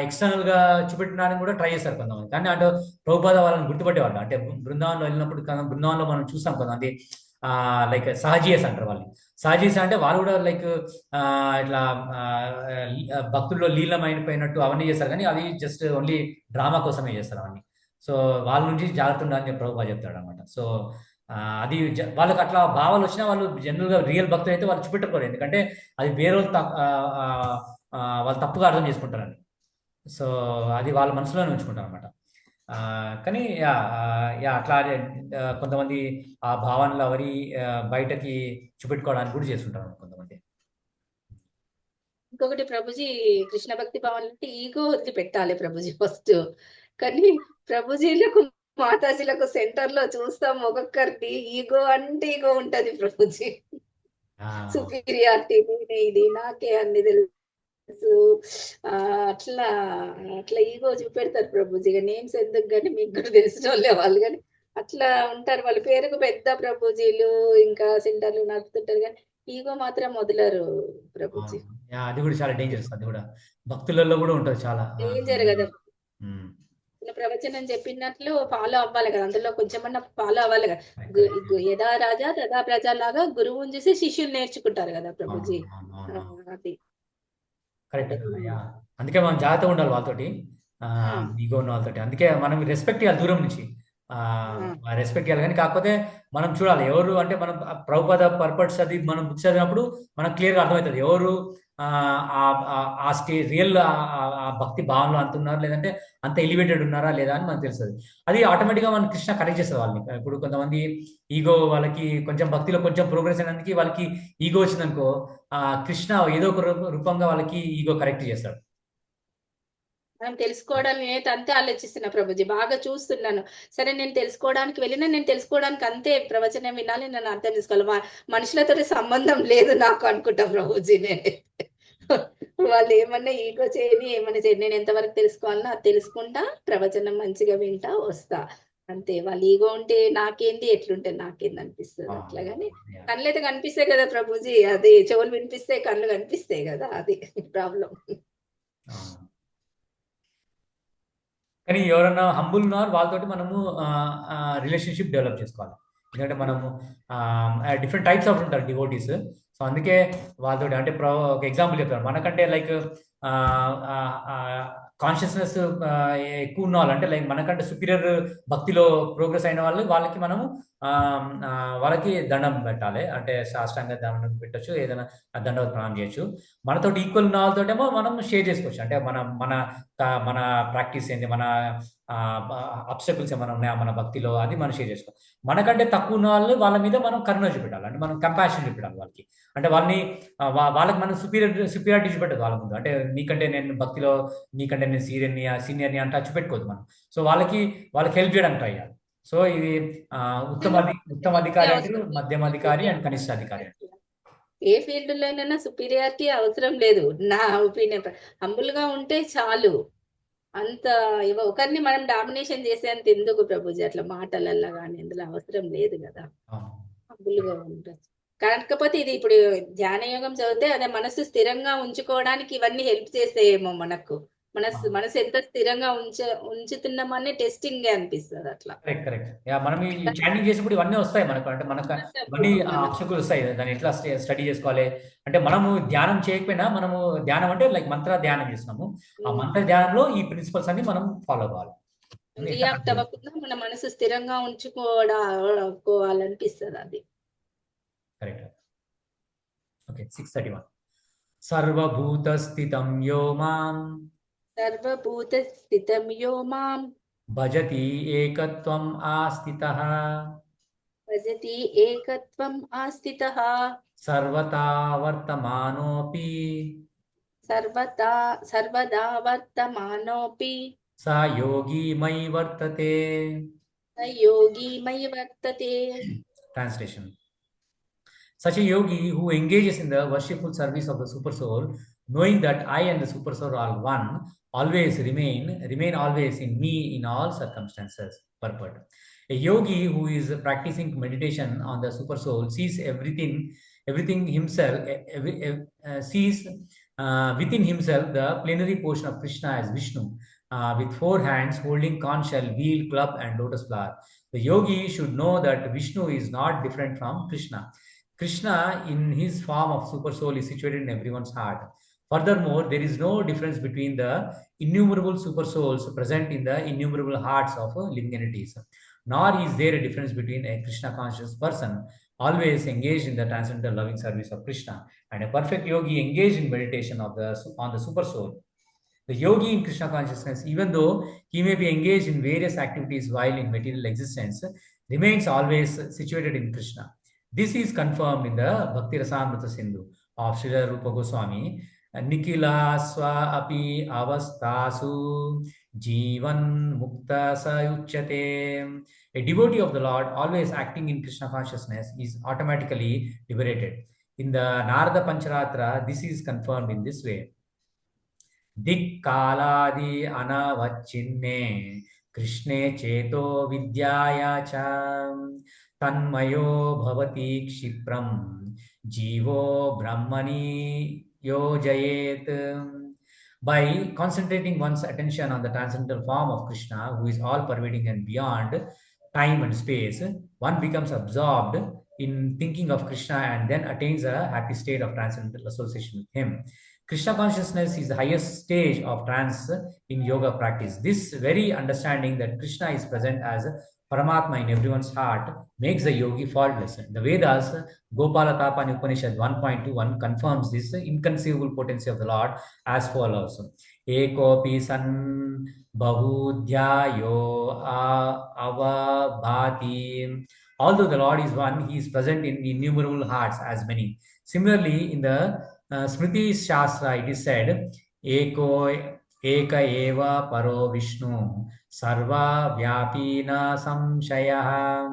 [SPEAKER 3] ఎక్స్టర్నల్ గా చూపెట్టడానికి కూడా ట్రై చేస్తారు కొంతమంది. కానీ అంటే ప్రభుపాద వాళ్ళని గుర్తుపట్టేవాళ్ళు. అంటే బృందావనంలో వెళ్ళినప్పుడు బృందావనంలో మనం చూసాం కొంతమంది లైక్ సహజీయస్ అంటారు వాళ్ళు. సహజీయస్ అంటే వాళ్ళు కూడా లైక్ ఇట్లా భక్తుల్లో లీలమైపోయినట్టు అవన్నీ చేస్తారు. కానీ అవి జస్ట్ ఓన్లీ డ్రామా కోసమే చేస్తారు అవన్నీ. సో వాళ్ళ నుంచి జాగ్రత్త ఉండాలని చెప్పి ప్రభుపాద చెప్తాడు అనమాట. సో అది వాళ్ళకి అట్లా భావాలు వచ్చినా వాళ్ళు జనరల్ గా రియల్ భక్తులు అయితే వాళ్ళు చూపెట్టకూడదు. ఎందుకంటే అది వేరే వాళ్ళు వాళ్ళు తప్పుగా అర్థం చేసుకుంటారని. సో అది వాళ్ళ మనసులోనే ఉంచుకుంటారు అనమాట. కానీ యా అట్లా కొంతమంది ఆ భావనలు అవరి బయటకి చూపెట్టుకోవడానికి కూడా చేస్తుంటారు కొంతమంది.
[SPEAKER 2] ఇంకొకటి ప్రభుజీ, కృష్ణ భక్తి భావనలు అంటే ఈగో వదిలిపెట్టాలి ప్రభుజీ ఫస్ట్. కానీ ప్రభుజీలకు మాతాజీలకు సెంటర్ లో చూస్తాం ఒక్కొక్కరికి ఈగో అంటే ఈగో ఉంటది ప్రభుజీ.
[SPEAKER 3] ఆ,
[SPEAKER 2] సుపీరియారిటీ, నేనే ఇది, నాకే అన్ని తెలుసు, అట్లా అట్లా ఈగో చూపెడతారు ప్రభుజీ. ఇక నేమ్స్ ఎందుకు కానీ మీకు కూడా తెలిసిన వాళ్ళే వాళ్ళు. కానీ అట్లా ఉంటారు, వాళ్ళ పేరుకు పెద్ద ప్రభుజీలు ఇంకా సెంటర్లు నడుపుతుంటారు, కానీ ఈగో మాత్రం వదలరు ప్రభుజీ.
[SPEAKER 3] యా, అది కూడా చాలా డేంజరస్. అది కూడా భక్తులలో కూడా ఉంటుంది చాలా.
[SPEAKER 2] డేంజర్ కదా.
[SPEAKER 3] ఉమ్,
[SPEAKER 2] ప్రవచనం చెప్పినట్లు ఫాలో అవ్వాలి కదా, అందులో కొంచెమన్నా ఫాలో అవ్వాలి కదా.
[SPEAKER 3] correct.
[SPEAKER 2] యథా రాజా తదా ప్రజ లాగా గురువుని చూసి శిష్యులు నేర్చుకుంటారు కదా ప్రభుజీ.
[SPEAKER 3] అవును.
[SPEAKER 2] అది
[SPEAKER 3] కరెక్ట్.
[SPEAKER 2] అది
[SPEAKER 3] యా, అందుకే మనం జాగ్రత్తగా ఉండాలి వాళ్ళతోటి, ఈగో ఉన్న వాళ్ళతోటి. అందుకే మనం రెస్పెక్ట్ ఇవ్వాలి దూరం నుంచి. రెస్పెక్ట్ ఇవ్వాలి. కానీ కాకపోతే మనం చూడాలి ఎవరు అంటే మనం ప్రభుపాద పర్పస్ అది మనం బుక్స్ చదివినప్పుడు మనకు క్లియర్గా అర్థమవుతుంది ఎవరు ఆ స్టేజ్ రియల్ ఆ భక్తి భావనలో అంత ఉన్నారు, లేదంటే అంత ఎలివేటెడ్ ఉన్నారా లేదా అని మనకు తెలుస్తుంది. అది ఆటోమేటిక్గా మన కృష్ణ కరెక్ట్ చేస్తుంది వాళ్ళని. ఇప్పుడు కొంతమంది ఈగో వాళ్ళకి కొంచెం భక్తిలో కొంచెం ప్రోగ్రెస్ అయినందుకు వాళ్ళకి ఈగో వచ్చిందనుకో, కృష్ణ ఏదో ఒక రూపంగా వాళ్ళకి ఈగో కరెక్ట్ చేస్తాడు.
[SPEAKER 2] మనం తెలుసుకోవడానికి నేనైతే అంతే ఆలోచిస్తున్నా ప్రభుజీ, బాగా చూస్తున్నాను. సరే నేను తెలుసుకోవడానికి వెళ్ళినా నేను తెలుసుకోవడానికి అంతే ప్రవచనం వినాలి, నేను అర్థం చేసుకోవాలి. మనుషులతో సంబంధం లేదు నాకు అనుకుంటా ప్రభుజీ. నేను వాళ్ళు ఏమన్నా ఈగో చేయని ఏమన్నా చేయని, నేను ఎంతవరకు తెలుసుకోవాలన్నా అది తెలుసుకుంటా, ప్రవచనం మంచిగా వింటా వస్తా అంతే. వాళ్ళు ఈగో ఉంటే నాకేంది, ఎట్లుంటే నాకేంది అనిపిస్తుంది. అట్లాగాని కళ్ళైతే కనిపిస్తాయి కదా ప్రభుజీ, అది చెవులు వినిపిస్తాయి, కళ్ళు కనిపిస్తాయి కదా, అది ప్రాబ్లం.
[SPEAKER 3] కానీ ఎవరైనా హంబుల్ ఉన్నారు వాళ్ళతోటి మనము రిలేషన్షిప్ డెవలప్ చేసుకోవాలి. ఎందుకంటే మనము డిఫరెంట్ టైప్స్ ఆఫ్ ఉంటారు డివోటీస్. సో అందుకే వాళ్ళతోటి అంటే ఒక ఎగ్జాంపుల్ చెప్తాను. మనకంటే లైక్ కాన్షియస్నెస్ ఎక్కువ ఉన్న వాళ్ళు, అంటే లైక్ మనకంటే సుపీరియర్ భక్తిలో ప్రోగ్రెస్ అయిన వాళ్ళకి మనము వాళ్ళకి దండం పెట్టాలి. అంటే సాష్టాంగ దండం పెట్టచ్చు, ఏదైనా దండవత్ ప్రణామం చేయొచ్చు. మనతోటి ఈక్వల్ ఉన్న వాళ్ళతోటేమో మనం షేర్ చేసుకోవచ్చు. అంటే మన మన ప్రాక్టీస్ ఏంటి, మన అబ్స్టకల్స్ ఏమైనా ఉన్నాయా మన భక్తిలో, అది మనం షేర్ చేసుకోవాలి. మనకంటే తక్కువ ఉన్న వాళ్ళ మీద మనం కరుణ చూపెట్టాలి. అంటే మనం కంపాషన్ చూపెట్టాలి వాళ్ళకి. అంటే వాళ్ళని వాళ్ళకి మనం సుపీరియారిటీ చూపెట్టదు వాళ్ళ ముందు. అంటే నీకంటే నేను భక్తిలో నీకంటే నేను సీనియర్ని అంటే చూపెట్టుకోవద్దు మనం. సో వాళ్ళకి హెల్ప్ చేయడానికి ట్రై చేయాలి. సో ఇది ఉత్తమ అధికారి అంటారు, మధ్యమ అధికారి అండ్ కనిష్ట అధికారి అంటారు.
[SPEAKER 2] ఏ ఫీల్డ్ లోనైనా సుపీరియారిటీ అవసరం లేదు నా ఒపీనియన్. హంబుల్ గా ఉంటే చాలు. అంత ఒకరిని మనం డామినేషన్ చేసేంత ఎందుకు ప్రభుజీ, అట్లా మాటలల్లో కానీ ఇందులో అవసరం లేదు కదా. హంబుల్ గా ఉండొచ్చు. కాకపోతే ఇది ఇప్పుడు ధ్యాన యోగం చదివితే అదే మనసు స్థిరంగా ఉంచుకోవడానికి ఇవన్నీ హెల్ప్ చేస్తాయేమో మనకు. మనసు ఎంత స్థిరంగా ఉంచుతున్నామని టెస్టింగ్ అనిపిస్తుంది అట్లా.
[SPEAKER 3] కరెక్ట్. మనం ఈ చాటింగ్ చేసినప్పుడు ఇవన్నీ వస్తాయి మనకు. అంటే మనకు ఇవన్నీ ఆప్షన్లు వస్తాయి. దాన్ని ఎట్లా స్టడీ చేసుకోవాలి అంటే మనము ధ్యానం చేయకపోయినా, మనము ధ్యానం అంటే లైక్ మంత్ర ధ్యానం చేస్తున్నాము. ఆ మంత్ర ధ్యానంలో ఈ ప్రిన్సిపల్స్ అన్ని మనం ఫాలో కావాలి.
[SPEAKER 2] రియాక్ట్ అవ్వకుండా మన మనసు స్థిరంగా ఉంచుకోవాలనిపిస్తుంది అది.
[SPEAKER 3] కరెక్ట్. ఓకే, 631. సర్వభూత స్థితం యో మాం భజతి ఏకత్వం ఆస్థితః సర్వదా వర్తమానోపి స యోగి మయి వర్తతే. Translation. Such a yogi who engages in the worshipful service of the super soul, knowing that I and the super soul are one, always remain always in me in all circumstances. Purport. A yogi who is practicing meditation on the super soul sees everything himself, sees within himself the plenary portion of Krishna as Vishnu, with 4 hands holding conch shell, wheel, club, and lotus flower. The yogi should know that Vishnu is not different from Krishna. Krishna, in his form of super soul, is situated in everyone's heart. Furthermore, there is no difference between the innumerable super souls present in the innumerable hearts of living entities. Nor is there a difference between a Krishna conscious person always engaged in the transcendental loving service of Krishna and a perfect yogi engaged in meditation on the super soul. The yogi in Krishna consciousness, even though he may be engaged in various activities while in material existence, remains always situated in Krishna. This is confirmed in the Bhakti Rasamrita Sindhu of Srila Rupa Goswami. Nikila swa api avastasu jivan mukta sayuchyate. A devotee of the Lord always acting in Krishna consciousness is automatically liberated. In the Narada Pancharatra, this is confirmed in this way. दिक्कालादि अनवच्छिन्ने कृष्णे चेतो विद्याया च तन्मयो भवति क्षिप्रं जीवो ब्रह्मणि योजयेत्. By concentrating one's attention on the transcendental form of Krishna, who is all pervading and beyond time and space, one becomes absorbed in thinking of Krishna and then attains a happy state of transcendental association with him. Krishna consciousness is the highest stage of trance in yoga practice. This very understanding that Krishna is present as Paramatma in everyone's heart makes the yogi faultless. The Vedas, Gopalatapani Upanishad 1.21 confirms this inconceivable potency of the Lord as follows. Ekopi san bahudhyayo avabhati. Although the Lord is one, he is present in innumerable hearts as many. Similarly, in the Smriti Shastra, it is said, Eka eva paro Vishnu, sarva vyapina samshaya,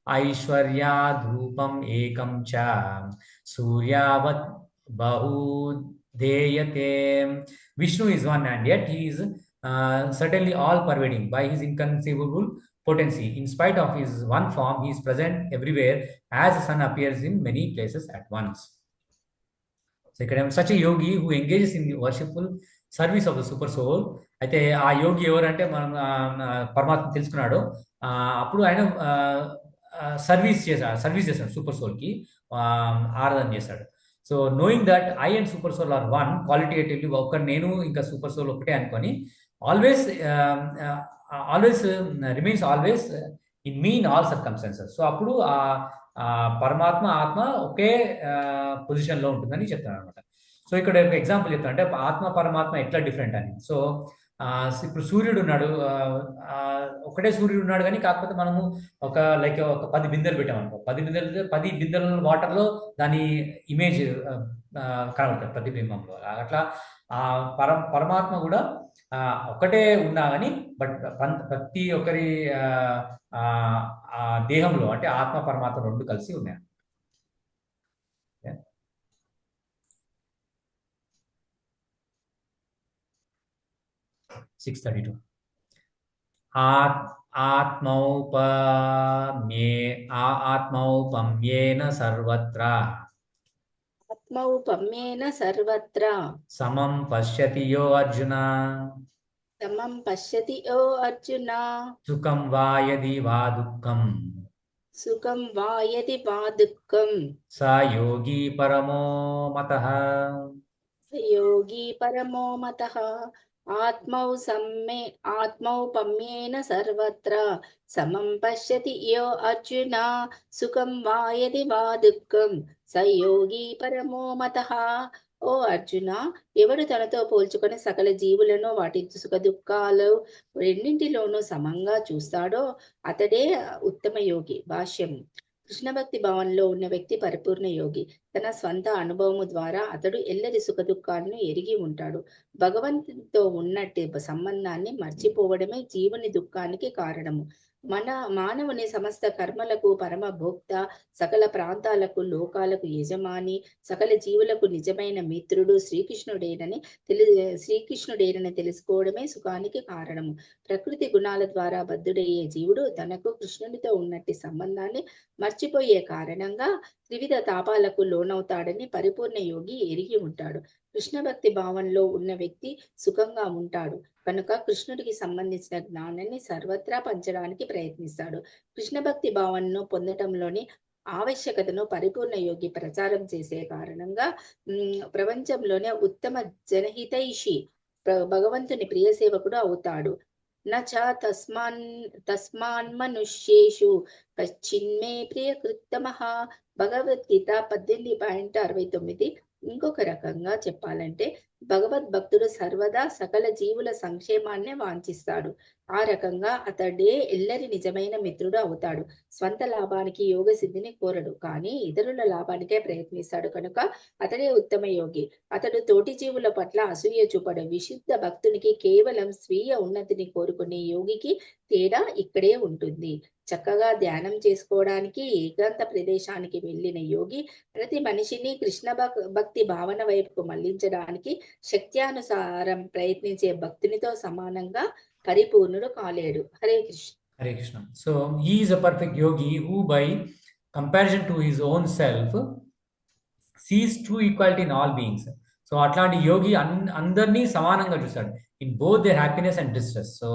[SPEAKER 3] aishwarya dhupam ekam cha, suryavat bahudeyate. Vishnu is one and yet he is certainly all pervading by his inconceivable potency. In spite of his one form, he is present everywhere as the sun appears in many places at once. So such a yogi who engages in the worshipful service of the super soul. అయితే ఆ యోగి ఎవరంటే మనం పరమాత్మ తెలుసుకున్నాడు, అప్పుడు ఆయన service చేస్తాడు super సోల్కి, ఆరాధన చేస్తాడు. So knowing that I and super soul are one, qualitatively ఒక్క నేను ఇంకా సూపర్ సోల్ ఒకటే అనుకొని always remains always in me in all circumstances. So అప్పుడు పరమాత్మ ఆత్మ ఒకే పొజిషన్లో ఉంటుందని చెప్తాను అనమాట. సో ఇక్కడ ఒక ఎగ్జాంపుల్ చెప్తాను, అంటే ఆత్మ పరమాత్మ ఎట్లా డిఫరెంట్ అని. సో ఇప్పుడు సూర్యుడు ఉన్నాడు, ఒకటే సూర్యుడు ఉన్నాడు, కానీ కాకపోతే మనము ఒక 10 బిందెలు పెట్టామనుకో, 10 బిందెల వాటర్లో దాని ఇమేజ్ కనబడుతుంది ప్రతిబింబంలో. అట్లా పరమాత్మ కూడా ఒకటే ఉన్నా కానీ బట్ ప్రతి ఒక్కరి దేహంలో అంటే ఆత్మ పరమాత్మ రెండు కలిసి ఉన్నాయి. 632 ఆత్మౌపమ్యేన సర్వత్ర సమం పశ్యతి యో అర్జున సుఖం వా యది వా దుఃఖం స యోగి పరమో మతః
[SPEAKER 2] ఆత్మౌపమ్యేన సర్వత్ర సమం పశ్యతి యో అర్జున సుఖం వా యది వా దుఃఖం స యోగి పరమో మతః. ఓ అర్జున, ఎవడు తనతో పోల్చుకొని సకల జీవులను వాటి సుఖ దుఃఖాలు రెండింటిలోనూ సమంగా చూస్తాడో అతడే ఉత్తమ యోగి. భాష్యం: కృష్ణ భక్తి భావంలో ఉన్న వ్యక్తి పరిపూర్ణ యోగి. తన స్వంత అనుభవము ద్వారా అతడు ఎల్లరి సుఖ దుఃఖాలను ఎరిగి ఉంటాడు. భగవంతునితో ఉన్నట్టి సంబంధాన్ని మర్చిపోవడమే జీవుని దుఃఖానికి కారణము. మానవుని సమస్త కర్మలకు పరమ భోక్త, సకల ప్రాంతాలకు లోకాలకు యజమాని, సకల జీవులకు నిజమైన మిత్రుడు శ్రీకృష్ణుడేనని తెలుసుకోవడమే సుఖానికి కారణము. ప్రకృతి గుణాల ద్వారా బద్ధుడయ్యే జీవుడు తనకు కృష్ణునితో ఉన్నట్టి సంబంధాన్ని మర్చిపోయే కారణంగా త్రివిధ తాపాలకు లోనవుతాడని పరిపూర్ణ యోగి ఎరిగి ఉంటాడు. కృష్ణ భక్తి భావంలో ఉన్న వ్యక్తి సుఖంగా ఉంటాడు కనుక కృష్ణుడికి సంబంధించిన జ్ఞానాన్ని సర్వత్రా పంచడానికి ప్రయత్నిస్తాడు. కృష్ణ భక్తి భావనను పొందటంలోని ఆవశ్యకతను పరిపూర్ణ యోగి ప్రచారం చేసే కారణంగా ప్రపంచంలోనే ఉత్తమ జనహితైషి భగవంతుని ప్రియ సేవకుడు అవుతాడు. నచ తస్మాన్ మనుష్యేషు కశ్చిన్మే ప్రియకృత్తమః. భగవద్గీత 18.69. ఇంకొక రకంగా చెప్పాలంటే భగవద్భక్తుడు సర్వదా సకల జీవుల సంక్షేమాన్నే వాంఛిస్తాడు. ఆ రకంగా అతడే ఎల్లరి నిజమైన మిత్రుడు అవుతాడు. స్వంత లాభానికి యోగ సిద్ధిని కోరడు, కానీ ఇతరుల లాభానికే ప్రయత్నిస్తాడు కనుక అతడే ఉత్తమ యోగి. అతడు తోటి జీవుల పట్ల అసూయ చూపడు. విశుద్ధ భక్తునికి కేవలం స్వీయ ఉన్నతిని కోరుకునే యోగికి తేడా ఇక్కడే ఉంటుంది. చక్కగా ధ్యానం చేసుకోవడానికి ఏకాంత ప్రదేశానికి వెళ్ళిన యోగి ప్రతి మనిషిని కృష్ణ భక్తి భావన వైపుకు మళ్లించడానికి శక్త్యానుసారం ప్రయత్నించే భక్తునితో సమానంగా పరిపూర్ణుడు కాలేడు. Hare Krishna.
[SPEAKER 3] Hare Krishna. So he is a perfect yogi who, by comparison to his own self, sees true equality in all beings. So అట్లాంటి యోగి అందరినీ సమానంగా చూస్తాడు, in both there happiness and distress. So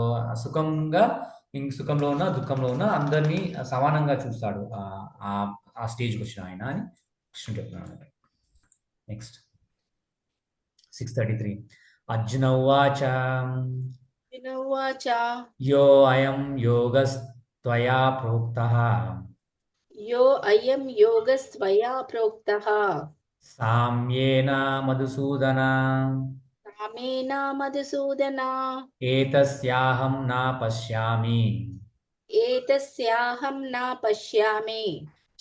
[SPEAKER 3] సుఖంలో ఉన్న దుఃఖంలో ఉన్న అందరినీ సమానంగా చూస్తాడు ఆ స్టేజ్కి వచ్చిన ఆయన అని కృష్ణుడు చెప్తున్నాడు. నెక్స్ట్ 6:33. అర్జున ఉవాచ యో అయం యోగస్త్వయా ప్రోక్తః సామ్యేన మధుసూదన ఏతస్యాహం నా పశ్యామి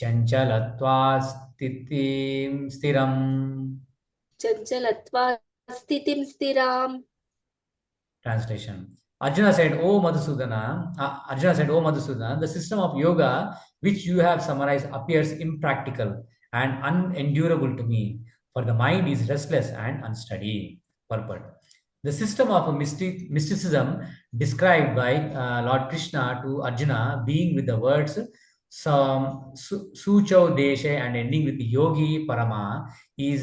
[SPEAKER 3] చంచలత్వా స్థితిం స్థిరాం. Translation. Arjuna said, "O Madhusudana, the system of yoga which you have summarized appears impractical and unendurable to me, for the mind is restless and unsteady." Purport. The system of mysticism described by Lord Krishna to Arjuna, being with the words Suchau Deshe and ending with the Yogi Parama, is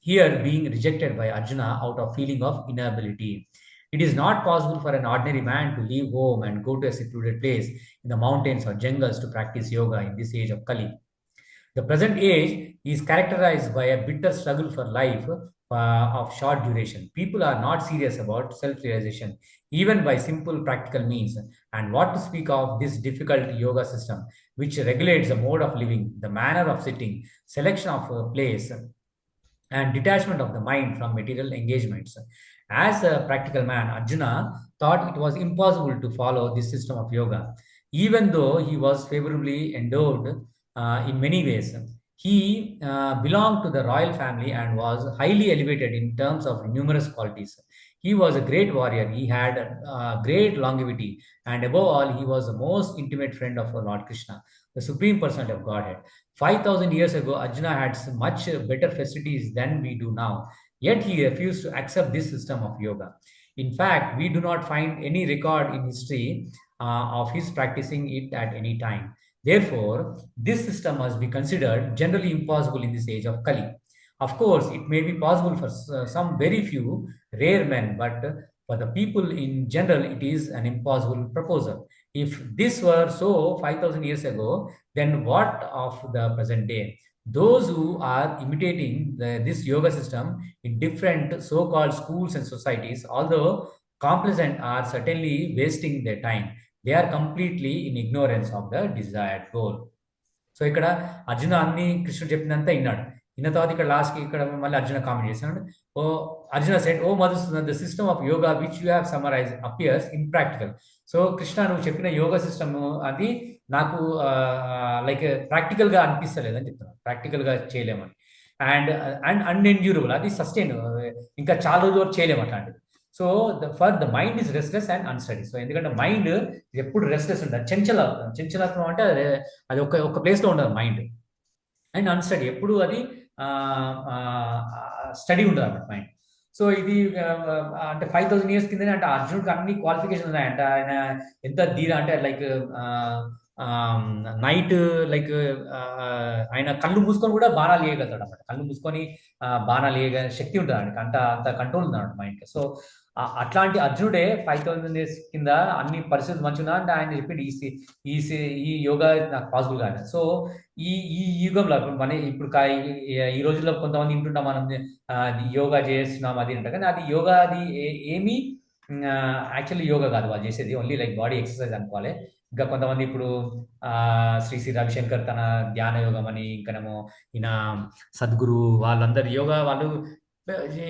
[SPEAKER 3] here being rejected by Arjuna out of feeling of inability. It is not possible for an ordinary man to leave home and go to a secluded place in the mountains or jungles to practice yoga in this age of Kali. The present age is characterized by a bitter struggle for life of short duration. People are not serious about self-realization, even by simple practical means. And what to speak of this difficult yoga system, which regulates the mode of living, the manner of sitting, selection of a place, and detachment of the mind from material engagements. As a practical man, Arjuna thought it was impossible to follow this system of yoga, even though he was favorably endowed in many ways. He belonged to the royal family and was highly elevated in terms of numerous qualities. He was a great warrior. He had great longevity, and above all, he was the most intimate friend of Lord Krishna, the Supreme Personality of Godhead. 5,000 years ago, Arjuna had much better facilities than we do now. Yet he refused to accept this system of yoga. In fact, we do not find any record in history of his practicing it at any time. Therefore, this system must be considered generally impossible in this age of Kali. Of course, it may be possible for some very few rare men, but for the people in general, it is an impossible proposal. If this were so 5,000 years ago, then what of the present day? Those who are imitating this yoga system in different so-called schools and societies, although competent, are certainly wasting their time. They are completely in ignorance of the desired goal. So ఇక్కడ అర్జున అన్ని కృష్ణుడు చెప్పినంత విన్నాడు. విన్న తర్వాత ఇక్కడ లాస్ట్కి ఇక్కడ మళ్ళీ అర్జున కామెంట్ చేస్తున్నాడు. Arjuna said, "O Madhusudana, the system of yoga which you have summarize appears impractical." So Krishna, నువ్వు చెప్పిన యోగా సిస్టమ్ అది నాకు లైక్ ప్రాక్టికల్గా అనిపిస్తలేదని చెప్తున్నాను, ప్రాక్టికల్గా చేయలేమని. అండ్ అండ్ అన్ఎండ్యూరబుల్, అది సస్టైన్, ఇంకా చాలా రోజుల వరకు చేయలేము అట్లాంటిది. So for the mind is restless and unsteady. So ఎందుకంటే మైండ్ ఎప్పుడు రెస్ట్లెస్ ఉంటుంది, చంచలత్వం అంటే అది ఒక ప్లేస్లో ఉండదు మైండ్. అండ్ అన్స్టడీ, ఎప్పుడు అది స్టడీ ఉండదు అన్నమాట మైండ్. సో ఇది అంటే 5000 years కిందనే అంటే అర్జునుడికి అన్ని క్వాలిఫికేషన్ ఉన్నాయి. అంటే ఆయన ఎంత ధీర అంటే లైక్ నైట్ లైక్ ఆయన కళ్ళు మూసుకొని కూడా బాణాలు వేయగలుగుతాడు అనమాట. కళ్ళు మూసుకొని బాణాలు వేయగ శక్తి ఉంటుంది ఆయనకి, అంత కంట్రోల్ ఉంది అనమాట మైండ్కి. సో అట్లాంటి అర్జునుడే 5000 years కింద అన్ని పరిస్థితులు మంచిగా అంటే ఆయన చెప్పింది ఈ యోగా నాకు పాసిబుల్ కాదు. సో ఈ ఈ యుగంలో ఇప్పుడు ఈ రోజుల్లో కొంతమంది వింటుంటాం మనం, యోగా చేస్తున్నాం అది అంటే, కానీ అది యోగా అది ఏమీ యాక్చువల్లీ యోగా కాదు వాళ్ళు చేసేది, ఓన్లీ లైక్ బాడీ ఎక్సర్సైజ్ అనుకోవాలి. ఇంకా కొంతమంది ఇప్పుడు శ్రీ రవిశంకర్ తన ధ్యాన యోగం అని, ఇంకనేమో ఈయన సద్గురు వాళ్ళందరు యోగా వాళ్ళు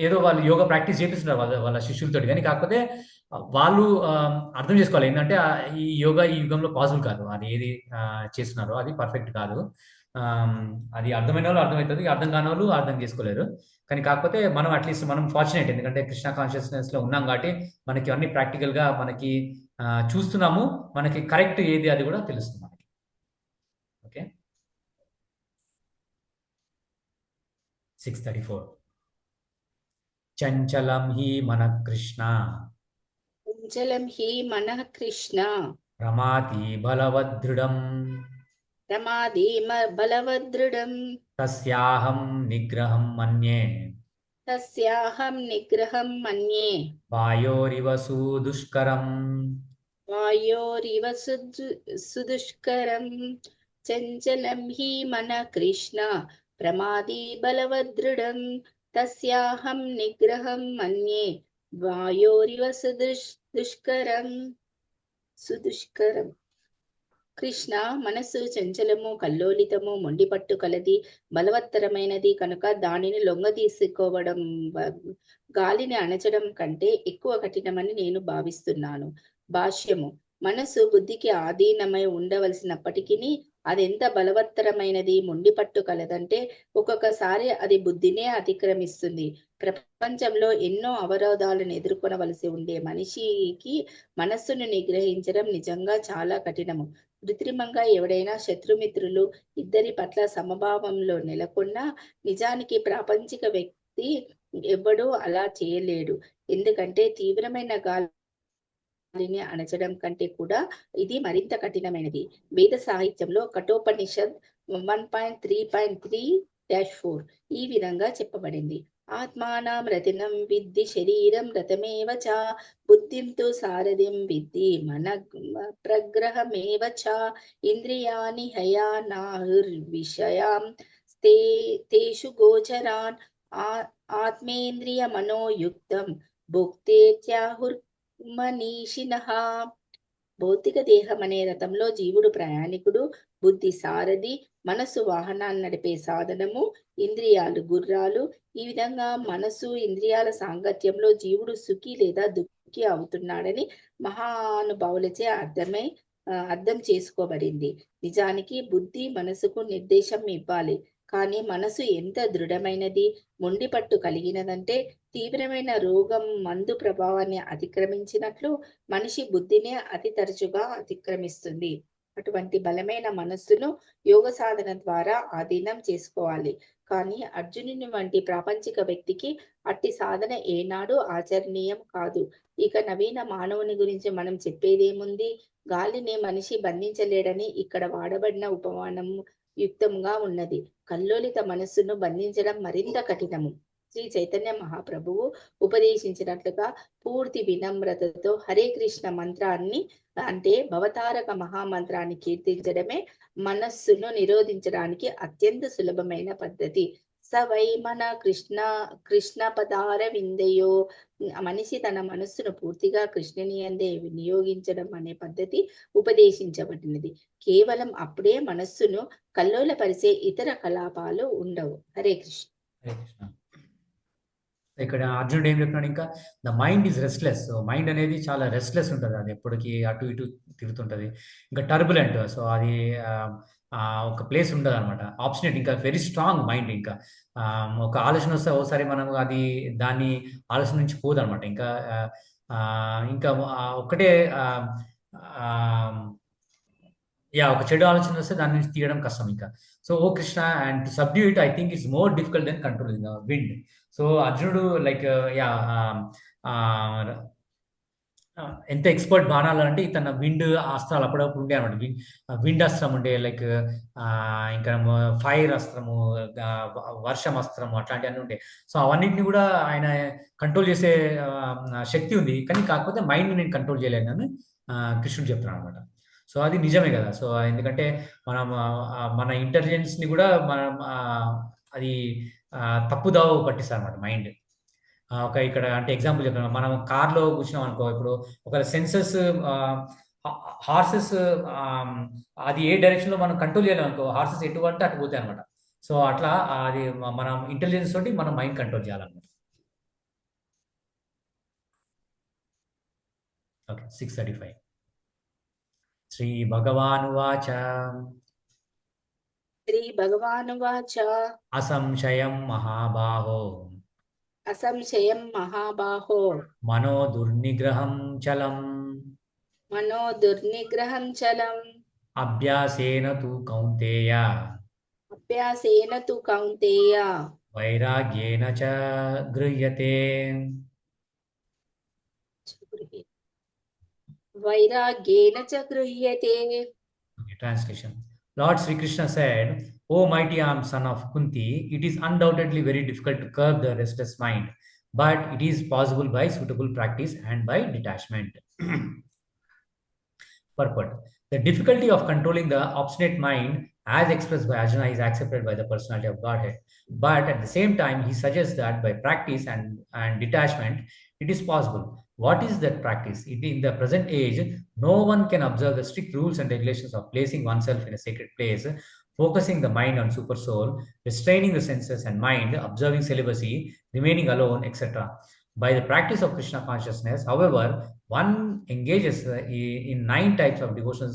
[SPEAKER 3] ఏదో వాళ్ళు యోగా ప్రాక్టీస్ చేపిస్తున్నారు వాళ్ళ శిష్యులతో. కానీ కాకపోతే వాళ్ళు అర్థం చేసుకోవాలి ఏంటంటే ఈ యోగా ఈ యుగంలో పాసిబుల్ కాదు, అది ఏది చేస్తున్నారో అది పర్ఫెక్ట్ కాదు. అది అర్థమైన వాళ్ళు అర్థమవుతుంది, అర్థం కాని వాళ్ళు అర్థం చేసుకోలేరు. కానీ కాకపోతే మనం అట్లీస్ట్ మనం ఫార్చునేట్, ఎందుకంటే కృష్ణ కాన్షియస్నెస్లో ఉన్నాం కాబట్టి మనకి అన్ని ప్రాక్టికల్గా మనకి చూస్తున్నాము, మనకి కరెక్ట్ ఏది అది కూడా తెలుస్తుంది మనకి. ఓకే, 634. చంచలం హి మన కృష్ణ
[SPEAKER 2] చంచలం హి మనః కృష్ణ
[SPEAKER 3] రమాతి బలవదృఢం
[SPEAKER 2] రమాది బలవదృఢం
[SPEAKER 3] తస్యాహం నిగ్రహం మన్యే
[SPEAKER 2] తస్యాహం నిగ్రహం మన్యే
[SPEAKER 3] వాయోరివ సుదుష్కరం
[SPEAKER 2] వాయోరివ సుదుష్కరం చంచలం హి మనః కృష్ణ ప్రమాది బలవదృఢం తస్యాహం నిగ్రహం మన్యే వాయోరివ సుదుష్కరం. కృష్ణ, మనస్సు చంచలము, కల్లోలితము, మొండిపట్టు కలది, బలవత్తరమైనది కనుక దానిని లొంగ తీసుకోవడం గాలిని అణచడం కంటే ఎక్కువ కఠినమని నేను భావిస్తున్నాను. భాష్యము: మనస్సు బుద్ధికి ఆధీనమై ఉండవలసినప్పటికీ అదెంత బలవత్తరమైనది, మొండిపట్టు కలదంటే ఒక్కొక్కసారి అది బుద్ధినే అతిక్రమిస్తుంది. ప్రపంచంలో ఎన్నో అవరోధాలను ఎదుర్కొనవలసి ఉండే మనిషికి మనస్సును నిగ్రహించడం నిజంగా చాలా కఠినము. కృత్రిమంగా ఎవడైనా శత్రుమిత్రులు ఇద్దరి పట్ల సమభావంలో నెలకొన్నా నిజానికి ప్రాపంచిక వ్యక్తి ఎవ్వడూ అలా చేయలేడు. ఎందుకంటే తీవ్రమైన గాలిని అణచడం కంటే కూడా ఇది మరింత కఠినమైనది. వేద సాహిత్యంలో కఠోపనిషద్ 1.3.3-4 ఈ విధంగా చెప్పబడింది: ఆత్మానం రతినం విద్ధి శరీరం రథమేవ చ బుద్ధిం తు సారథిం విద్ధి మన ప్రగ్రహమేవ చ ఇంద్రియాణి హయానాహుర్విషయాం తేషు గోచరాన్ ఆత్మేంద్రియ మనోయుక్తం భుక్తేత్యాహుర్మనీషినః. భౌతిక దేహం అనే రథంలో జీవుడు ప్రయాణికుడు, బుద్ధి సారథి, మనసు వాహనాన్ని నడిపే సాధనము, ఇంద్రియాలు గుర్రాలు. ఈ విధంగా మనసు ఇంద్రియాల సాంగత్యంలో జీవుడు సుఖి లేదా దుఃఖి అవుతున్నాడని మహానుభావులచే అర్థం చేసుకోబడింది. నిజానికి బుద్ధి మనసుకు నిర్దేశం ఇవ్వాలి, కానీ మనసు ఎంత దృఢమైనది, మొండిపట్టు కలిగినదంటే తీవ్రమైన రోగం మందు ప్రభావాన్ని అతిక్రమించినట్లు మనిషి బుద్ధిని అతి తరచుగా అతిక్రమిస్తుంది. అటువంటి బలమైన మనస్సును యోగ సాధన ద్వారా ఆధీనం చేసుకోవాలి. కానీ అర్జునుని వంటి ప్రాపంచిక వ్యక్తికి అట్టి సాధన ఏనాడు ఆచరణీయం కాదు. ఇక నవీన మానవుని గురించి మనం చెప్పేదేముంది? గాలిని మనిషి బంధించలేడని ఇక్కడ వాడబడిన ఉపమానం యుక్తంగా ఉన్నది. కల్లోలిత మనస్సును బంధించడం మరింత కఠినము. శ్రీ చైతన్య మహాప్రభువు ఉపదేశించినట్లుగా పూర్తి వినమ్రతతో హరే కృష్ణ మంత్రాన్ని అంటే భవతారక మహామంత్రాన్ని కీర్తించడమే మనస్సును నిరోధించడానికి అత్యంత సులభమైన పద్ధతి. సవై మన కృష్ణ పదార విందయో. మనిషి తన మనస్సును పూర్తిగా కృష్ణుని యందే వినియోగించడం అనే పద్ధతి ఉపదేశించబడినది. కేవలం అప్పుడే మనస్సును కల్లోలపరిచే ఇతర కలాపాలు ఉండవు. హరే కృష్ణ.
[SPEAKER 3] హరే కృష్ణ. ఇక్కడ అర్జునుడు ఏం చెప్తున్నాడు, ఇంకా the mind is restless. Mind అనేది చాలా రెస్ట్లెస్ ఉంటుంది, అది ఎప్పటికీ అటు ఇటు తిరుగుతుంటది. ఇంకా టర్బులెంట్. సో అది ఒక ప్లేస్ ఉండదు అనమాట. ఆబ్స్టినేట్, ఇంకా వెరీ స్ట్రాంగ్ మైండ్. ఇంకా ఒక ఆలోచన వస్తే ఒకసారి మనం అది దాన్ని ఆలోచన నుంచి పోదనమాట. ఇంకా ఒక్కటే ఒక చెడు ఆలోచన వస్తే దాని నుంచి తీయడం కష్టం ఇంకా. So O Krishna, and to subdue it I think it's more difficult than controlling the wind. So అర్జునుడు లైక్ ఎంత ఎక్స్పర్ట్ బాణాలు అంటే తన విండ్ అస్త్రాలు అప్పుడప్పుడు ఉండే అనమాట. విండ్ అస్త్రం ఉండే, లైక్ ఇంకా ఫైర్ అస్త్రము, వర్షం అస్త్రము, అట్లాంటివన్నీ ఉండే. సో అవన్నింటిని కూడా ఆయన కంట్రోల్ చేసే శక్తి ఉంది, కానీ కాకపోతే మైండ్ నేను కంట్రోల్ చేయలేను అని కృష్ణుడు చెప్తున్నాను అనమాట. సో అది నిజమే కదా. సో ఎందుకంటే మనం మన ఇంటెలిజెన్స్ని కూడా మనం అది తప్పుదావ పట్టిస్తారు అనమాట మైండ్. ఒక ఇక్కడ అంటే ఎగ్జాంపుల్ చెప్తాను. మనం కార్లో కూర్చున్నాం అనుకో, ఇప్పుడు ఒక సెన్సెస్ హార్సెస్ అది ఏ డైరెక్షన్లో మనం కంట్రోల్ చేయలేం అనుకో, హార్సెస్ ఎటు అంటే అటు పోతాయి అనమాట. సో అట్లా అది మనం ఇంటెలిజెన్స్ తోటి మనం మైండ్ కంట్రోల్ చేయాలన్నమాట. ఓకే, 635. శ్రీ భగవానువాచ
[SPEAKER 2] శ్రీ భగవానువాచ
[SPEAKER 3] అసంశయం మహాబాహో
[SPEAKER 2] అసంశయం మహాబాహో
[SPEAKER 3] మనో దుర్నిగ్రహం చలం
[SPEAKER 2] మనో దుర్నిగ్రహం చలం
[SPEAKER 3] అభ్యాసేన తు కౌంతేయ
[SPEAKER 2] అభ్యాసేన తు కౌంతేయ
[SPEAKER 3] వైరాగ్యేన చ గృహ్యతే.
[SPEAKER 2] వైరాగ్యేన చ గృహ్యతే.
[SPEAKER 3] Okay, translation. Lord Sri Krishna said, "O mighty armed son of Kunti, it is undoubtedly very difficult to curb the restless mind, but it is possible by suitable practice and by detachment." Purport. The difficulty of controlling the obstinate mind, as expressed by Arjuna, is accepted by the personality of Godhead. But at the same time, he suggests that by practice and detachment, it is possible. What is that practice? In the present age, no one can observe the strict rules and regulations of placing oneself in a sacred place, focusing the mind on super soul, restraining the senses and mind, observing celibacy, remaining alone, etc. By the practice of Krishna consciousness, however, one engages in 9 types of devotional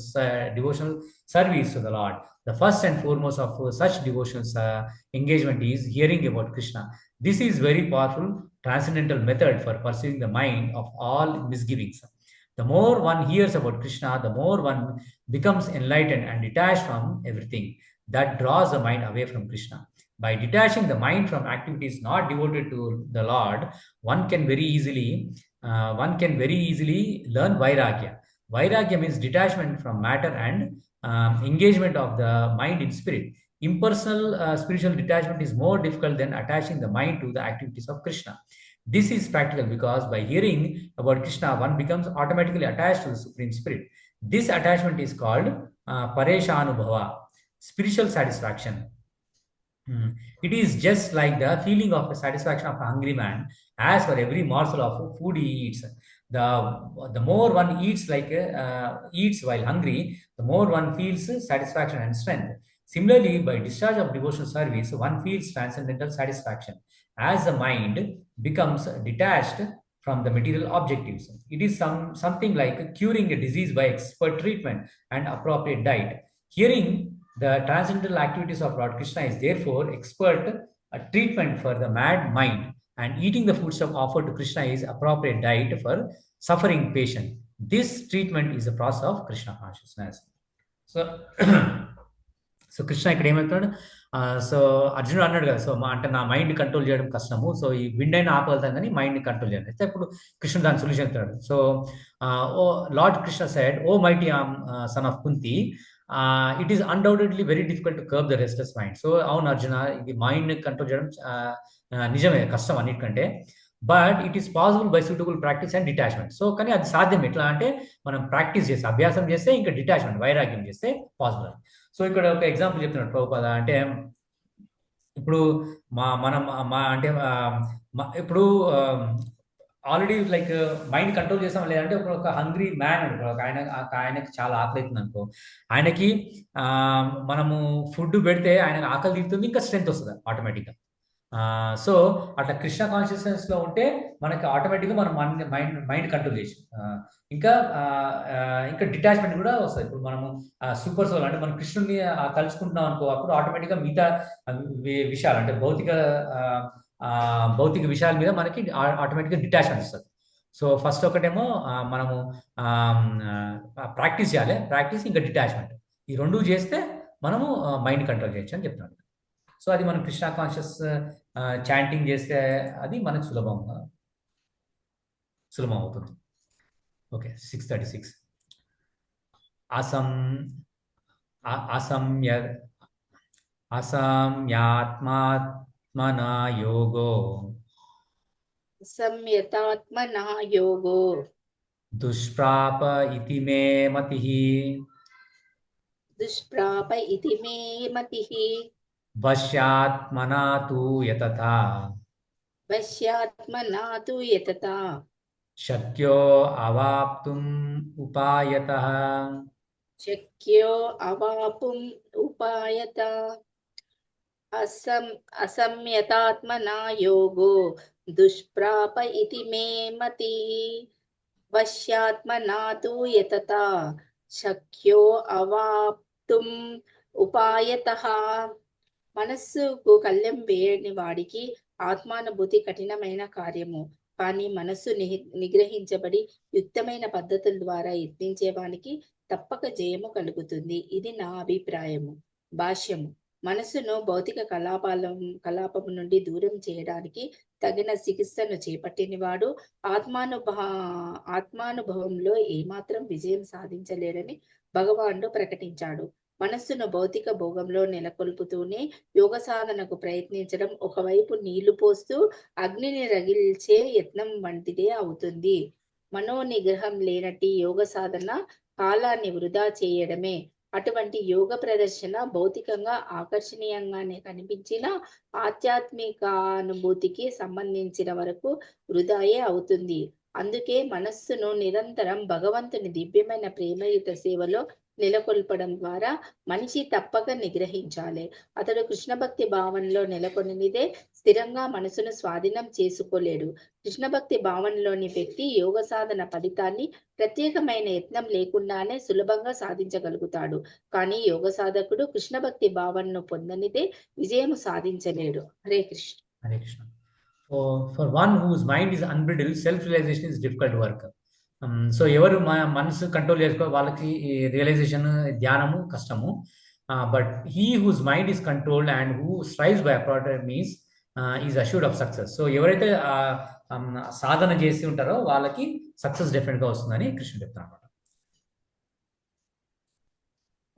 [SPEAKER 3] service to the Lord. The first and foremost of such devotional engagement is hearing about Krishna. This is very powerful transcendental method for pursuing the mind of all misgivings. The more one hears about Krishna, the more one becomes enlightened and detached from everything that draws the mind away from Krishna. By detaching the mind from activities not devoted to the Lord, one can very easily learn vairagya. Vairagya means detachment from matter and engagement of the mind in spirit. Impersonal spiritual detachment is more difficult than attaching the mind to the activities of Krishna. This is practical because by hearing about Krishna, one becomes automatically attached to the Supreme Spirit. This attachment is called Pareshanubhava, spiritual satisfaction. It is just like the feeling of the satisfaction of a hungry man. As for every morsel of food he eats, the more one eats while hungry, the more one feels satisfaction and strength. Similarly, by discharge of devotional service, one feels transcendental satisfaction. As the mind becomes detached from the material objectives, it is something like curing a disease by expert treatment and appropriate diet. Hearing the transcendental activities of Lord Krishna is therefore expert treatment for the mad mind, and eating the foodstuff offered to Krishna is appropriate diet for suffering patient. This treatment is a process of Krishna consciousness. So Krishna ఇక్కడ ఏమవుతాడు, so అర్జునుడు అన్నాడు కదా, so అంటే నా mind control చేయడం కష్టము, so ఈ విండ్ అయినా ఆపగలుగుతాం కానీ మైండ్ని కంట్రోల్ చేయాలి. అయితే ఇప్పుడు కృష్ణుడు దాని సొల్యూషన్ చెప్తాడు. So O Lord Krishna said, O mighty son of Kunti, it is undoubtedly very difficult to curb the restless mind. So అవును అర్జున, ఇది మైండ్ కంట్రోల్ చేయడం నిజమే, కష్టం అన్నిటికంటే. But it is possible by suitable practice and detachment. So కానీ అది సాధ్యం ఎట్లా అంటే మనం ప్రాక్టీస్ చేస్తే, అభ్యాసం చేస్తే, ఇంకా డిటాచ్మెంట్ వైరాగ్యం చేస్తే పాసిబుల్. సో ఇక్కడ ఒక ఎగ్జాంపుల్ చెప్తున్నాడు ప్రభుపాద. అంటే ఇప్పుడు ఇప్పుడు ఆల్రెడీ లైక్ మైండ్ కంట్రోల్ చేస్తాం, లేదంటే ఇప్పుడు ఒక హంగ్రీ మ్యాన్ అనుకో, ఆయనకి చాలా ఆకలి అవుతుంది అనుకో, ఆయనకి మనము ఫుడ్ పెడితే ఆయన ఆకలి తీరుతుంది, ఇంకా స్ట్రెంత్ వస్తుంది ఆటోమేటిక్గా. సో అట్లా కృష్ణ కాన్షియస్నెస్ లో ఉంటే మనకి ఆటోమేటిక్గా మనం మైండ్ కంట్రోల్ చేసి ఇంకా ఇంకా డిటాచ్మెంట్ కూడా వస్తుంది. ఇప్పుడు మనము సూపర్ సోల్ అంటే మనం కృష్ణుడిని తలుచుకుంటున్నాం అనుకో, అప్పుడు ఆటోమేటిక్గా మిగతా విషయాలు అంటే భౌతిక విషయాల మీద మనకి ఆటోమేటిక్గా డిటాచ్మెంట్ వస్తుంది. సో ఫస్ట్ ఒకటేమో మనము ప్రాక్టీస్ చేయాలి, ప్రాక్టీస్ ఇంకా డిటాచ్మెంట్, ఈ రెండు చేస్తే మనము మైండ్ కంట్రోల్ చేయొచ్చు అని చెప్తున్నాను. సో అది మనం కృష్ణ కాన్షియస్ చాంటింగ్ చేస్తే అది మనకు సులభం అవుతుంది. ఓకే, 636. అసంయాత్మనా యోగో
[SPEAKER 2] సంయతాత్మనా యోగో
[SPEAKER 3] దుష్ప్రాప ఇతి మే మతిః
[SPEAKER 2] దుష్ప్రాప ఇతి మే మతిః
[SPEAKER 3] వశ్యాత్మనా తు యతథా
[SPEAKER 2] వశ్యాత్మనా తు యతతా
[SPEAKER 3] శక్యో అవాప్తుం ఉపాయతః
[SPEAKER 2] శక్యో అవాపుం ఉపాయత. అసంయతాత్మనా యోగో దుష్ప్రాప ఇతి మే మతి వశ్యాత్మనా తు యతతా శక్యో అవాప్తుం ఉపాయతః. మనస్సుకు కళ్ళెం వేయని వాడికి ఆత్మానుభూతి కఠినమైన కార్యము, కానీ మనస్సు నిగ్రహించబడి యుక్తమైన పద్ధతుల ద్వారా యత్నించేవానికి తప్పక జయము కలుగుతుంది. ఇది నా అభిప్రాయము. భాష్యము: మనస్సును భౌతిక కలాపము నుండి దూరం చేయడానికి తగిన చికిత్సను చేపట్టినవాడు ఆత్మానుభవంలో ఏమాత్రం విజయం సాధించలేరని భగవానుడు ప్రకటించాడు. మనస్సును భౌతిక భోగంలో నెలకొల్పుతూనే యోగ సాధనకు ప్రయత్నించడం ఒకవైపు నీళ్లు పోస్తూ అగ్నిని రగిల్చే యత్నం వంటిదే అవుతుంది. మనోనిగ్రహం లేనట్టి యోగ సాధన కాలాన్ని వృధా చేయడమే. అటువంటి యోగ ప్రదర్శన భౌతికంగా ఆకర్షణీయంగానే కనిపించిన ఆధ్యాత్మికానుభూతికి సంబంధించిన వరకు వృధాయే అవుతుంది. అందుకే మనస్సును నిరంతరం భగవంతుని దివ్యమైన ప్రేమయుత సేవలో నెలకొల్పడం ద్వారా మనిషి తప్పక నిగ్రహించాలి. అతడు కృష్ణ భక్తి భావనలో నెలకొనిదే స్థిరంగా మనసును స్వాధీనం చేసుకోలేడు. కృష్ణ భక్తి భావనలోని వ్యక్తి యోగ సాధన ఫలితాన్ని ప్రత్యేకమైన యత్నం లేకుండానే సులభంగా సాధించగలుగుతాడు. కానీ యోగ సాధకుడు కృష్ణ భక్తి భావనను పొందనిదే విజయము సాధించలేడు. Hare Krishna.
[SPEAKER 3] Hare Krishna. For one whose mind is unbridled, self-realization is difficult work. So ఎవరు మనసు కంట్రోల్ చేసుకో వాళ్ళకి రియలైజేషన్ ధ్యానము కష్టము. But he whose mind is controlled and who strives by appropriate means is assured of success. So ఎవరైతే సాధన చేసి ఉంటారో వాళ్ళకి సక్సెస్ డెఫినెట్గా వస్తుందని కృష్ణుడు చెప్తారు అన్నమాట.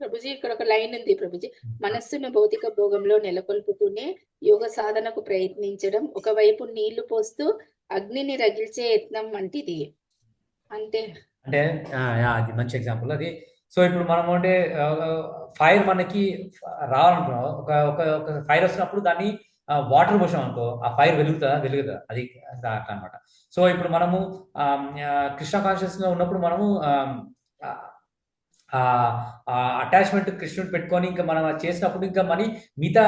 [SPEAKER 2] ప్రభుజీ ఇక్కడ ఒక లైన్ ఉంది ప్రభుజీ. మనస్సును భౌతిక భోగంలో నెలకొల్పుతూనే యోగ సాధనకు ప్రయత్నించడం ఒకవైపు నీళ్లు పోస్తూ అగ్నిని రగిల్చే యత్నం వంటిది. అంటే
[SPEAKER 3] అది మంచి ఎగ్జాంపుల్ అది. సో ఇప్పుడు మనం అంటే ఫైర్ మనకి రావాలనుకున్నాం, ఒక ఫైర్ వస్తున్నప్పుడు దాన్ని వాటర్ పోసాం అనుకో, ఆ ఫైర్ వెలుగుతుందా అది అట్లా అనమాట. సో ఇప్పుడు మనము కృష్ణ కాన్షియస్ లో ఉన్నప్పుడు మనము అటాచ్మెంట్ కృష్ణుడు పెట్టుకొని ఇంకా మనం చేసినప్పుడు ఇంకా మిగతా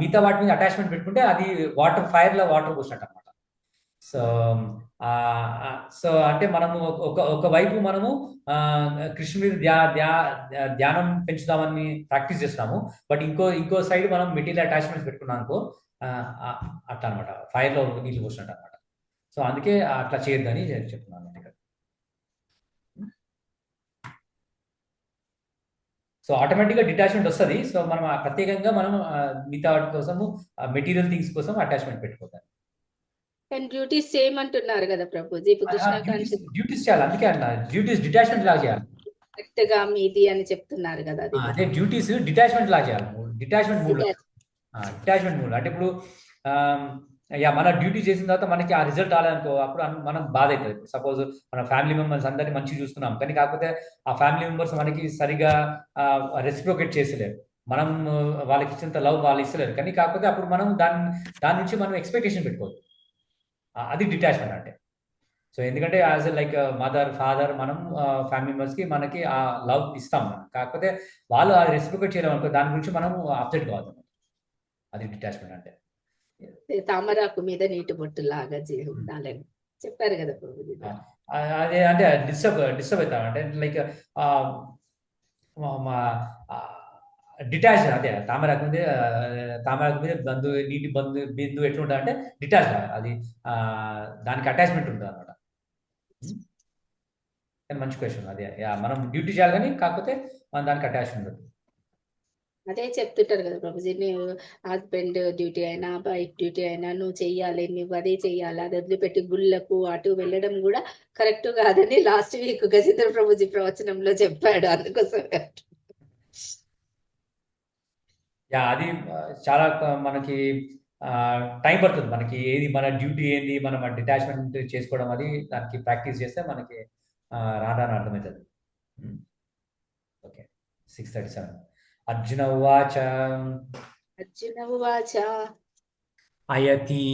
[SPEAKER 3] మిగతా వాటి మీద అటాచ్మెంట్ పెట్టుకుంటే అది ఫైర్ లో వాటర్ పోసినట్టు అనమాట. సో అంటే మనము ఒకవైపు మనము కృష్ణుడి ధ్యానం పెంచుదామని ప్రాక్టీస్ చేస్తున్నాము, బట్ ఇంకో సైడ్ మనం మెటీరియల్ అటాచ్మెంట్స్ పెట్టుకున్నాం అనుకో, అట్లా అనమాట, ఫైర్ లో నీళ్ళు పోసినట్టు అనమాట. సో అందుకే అట్లా చేయొద్దని చెప్తున్నాను ఇక్కడ. సో ఆటోమేటిక్గా డిటాచ్మెంట్ వస్తుంది. సో మనం ప్రత్యేకంగా మనం మిగతా వాటి కోసము మెటీరియల్ థింగ్స్ కోసం అటాచ్మెంట్ పెట్టుకోవాలి.
[SPEAKER 2] డ్యూటీస్ చేయమంటున్నారు కదా ప్రభుజీ.
[SPEAKER 3] డ్యూటీస్ చేయాలి, అందుకే అన్న డ్యూటీస్ డిటాచ్మెంట్ లాగా చేయాలి.
[SPEAKER 2] కరెక్ట్ గా మీది అని చెప్తున్నారు కదా.
[SPEAKER 3] అదే డ్యూటీస్ డిటాచ్మెంట్ లాగా చేయాలి. డిటాచ్మెంట్ మూడ్ అంటే ఇప్పుడు మన డ్యూటీ చేసిన తర్వాత మనకి ఆ రిజల్ట్ రాలేదనుకో, అప్పుడు మనం బాధ అవుతుంది. ఇప్పుడు సపోజ్ మన ఫ్యామిలీ మెంబర్స్ అందరినీ మంచిగా చూస్తున్నాం, కానీ కాకపోతే ఆ ఫ్యామిలీ మెంబర్స్ మనకి సరిగా రెసిప్రోకేట్ చేసలేరు, మనం వాళ్ళకి ఇచ్చినంత లవ్ వాళ్ళు ఇస్తలేరు, కానీ కాకపోతే అప్పుడు మనం దాని నుంచి మనం ఎక్స్పెక్టేషన్ పెట్టుకోవచ్చు. అది డిటాచ్మెంట్ అంటే. సో ఎందుకంటే యాజ్ లైక్ మదర్ ఫాదర్ మనం ఫ్యామిలీ మెంబర్స్కి మనకి ఆ లవ్ ఇస్తాం మనం, కాకపోతే వాళ్ళు అది రెసిప్రోకేట్ చేయలేము అనుకో, దాని గురించి మనం అప్సెట్ కావద్దు. అది డిటాచ్మెంట్ అంటే.
[SPEAKER 2] తామరాకు మీద నీటి బొట్టు లాగా ఉండాలని చెప్పారు కదా ప్రభుజీ.
[SPEAKER 3] అదే అంటే డిస్టర్బ్ అవుతాం అంటే లైక్ డిటాచ్ అదే తామరాకు మీద నీటి బిందు ఎట్లుంటుంది అంటే డిటాచ్ అది దానికి అటాచ్మెంట్ ఉంటుంది అనమాట. మంచి క్వశ్చన్. అదే మనం డ్యూటీ చేయాలి కానీ కాకపోతే మనం దానికి అటాచ్ ఉండదు.
[SPEAKER 2] అదే చెప్తుంటారు కదా ప్రభుజీ, నువ్వు హస్బెండ్ డ్యూటీ అయినా వైఫ్ డ్యూటీ అయినా నువ్వు చెయ్యాలి, నువ్వు అదే చెయ్యాలి, అది వదిలిపెట్టి గుళ్ళకు అటు వెళ్ళడం కూడా కరెక్ట్ కాదని లాస్ట్ వీక్ గజేంద్ర ప్రభుజీ ప్రవచనంలో చెప్పాడు. అందుకోసం
[SPEAKER 3] అది చాలా మనకి టైం పడుతుంది. మనకి ఏది మన డ్యూటీ ఏంది మనం డిటాచ్మెంట్ చేసుకోవడం అది దానికి ప్రాక్టీస్ చేస్తే మనకి రాని అర్థమవుతుంది. ఓకే 6:37 అర్జున ఉవాచ అయతి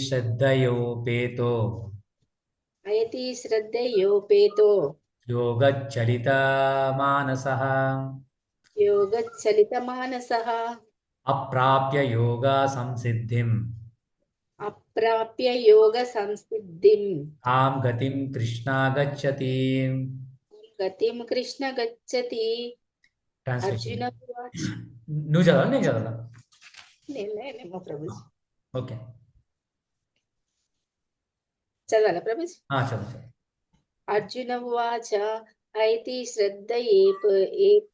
[SPEAKER 3] శ్రద్ధయోపేతో యోగచలిత మానసః అప్రాప్య యోగ సంసిద్ధిం తాం గతిం కృష్ణ గచ్చతి.
[SPEAKER 2] అర్జున
[SPEAKER 3] నువ్వు చదవాలి, నేను చదవాలా?
[SPEAKER 2] నేనేమో ప్రభుజీ
[SPEAKER 3] ఓకే
[SPEAKER 2] చదవాలా ప్రభుజీ?
[SPEAKER 3] చదువు.
[SPEAKER 2] అర్జున ఉవాచ ఐతి శ్రద్ధయోపేతో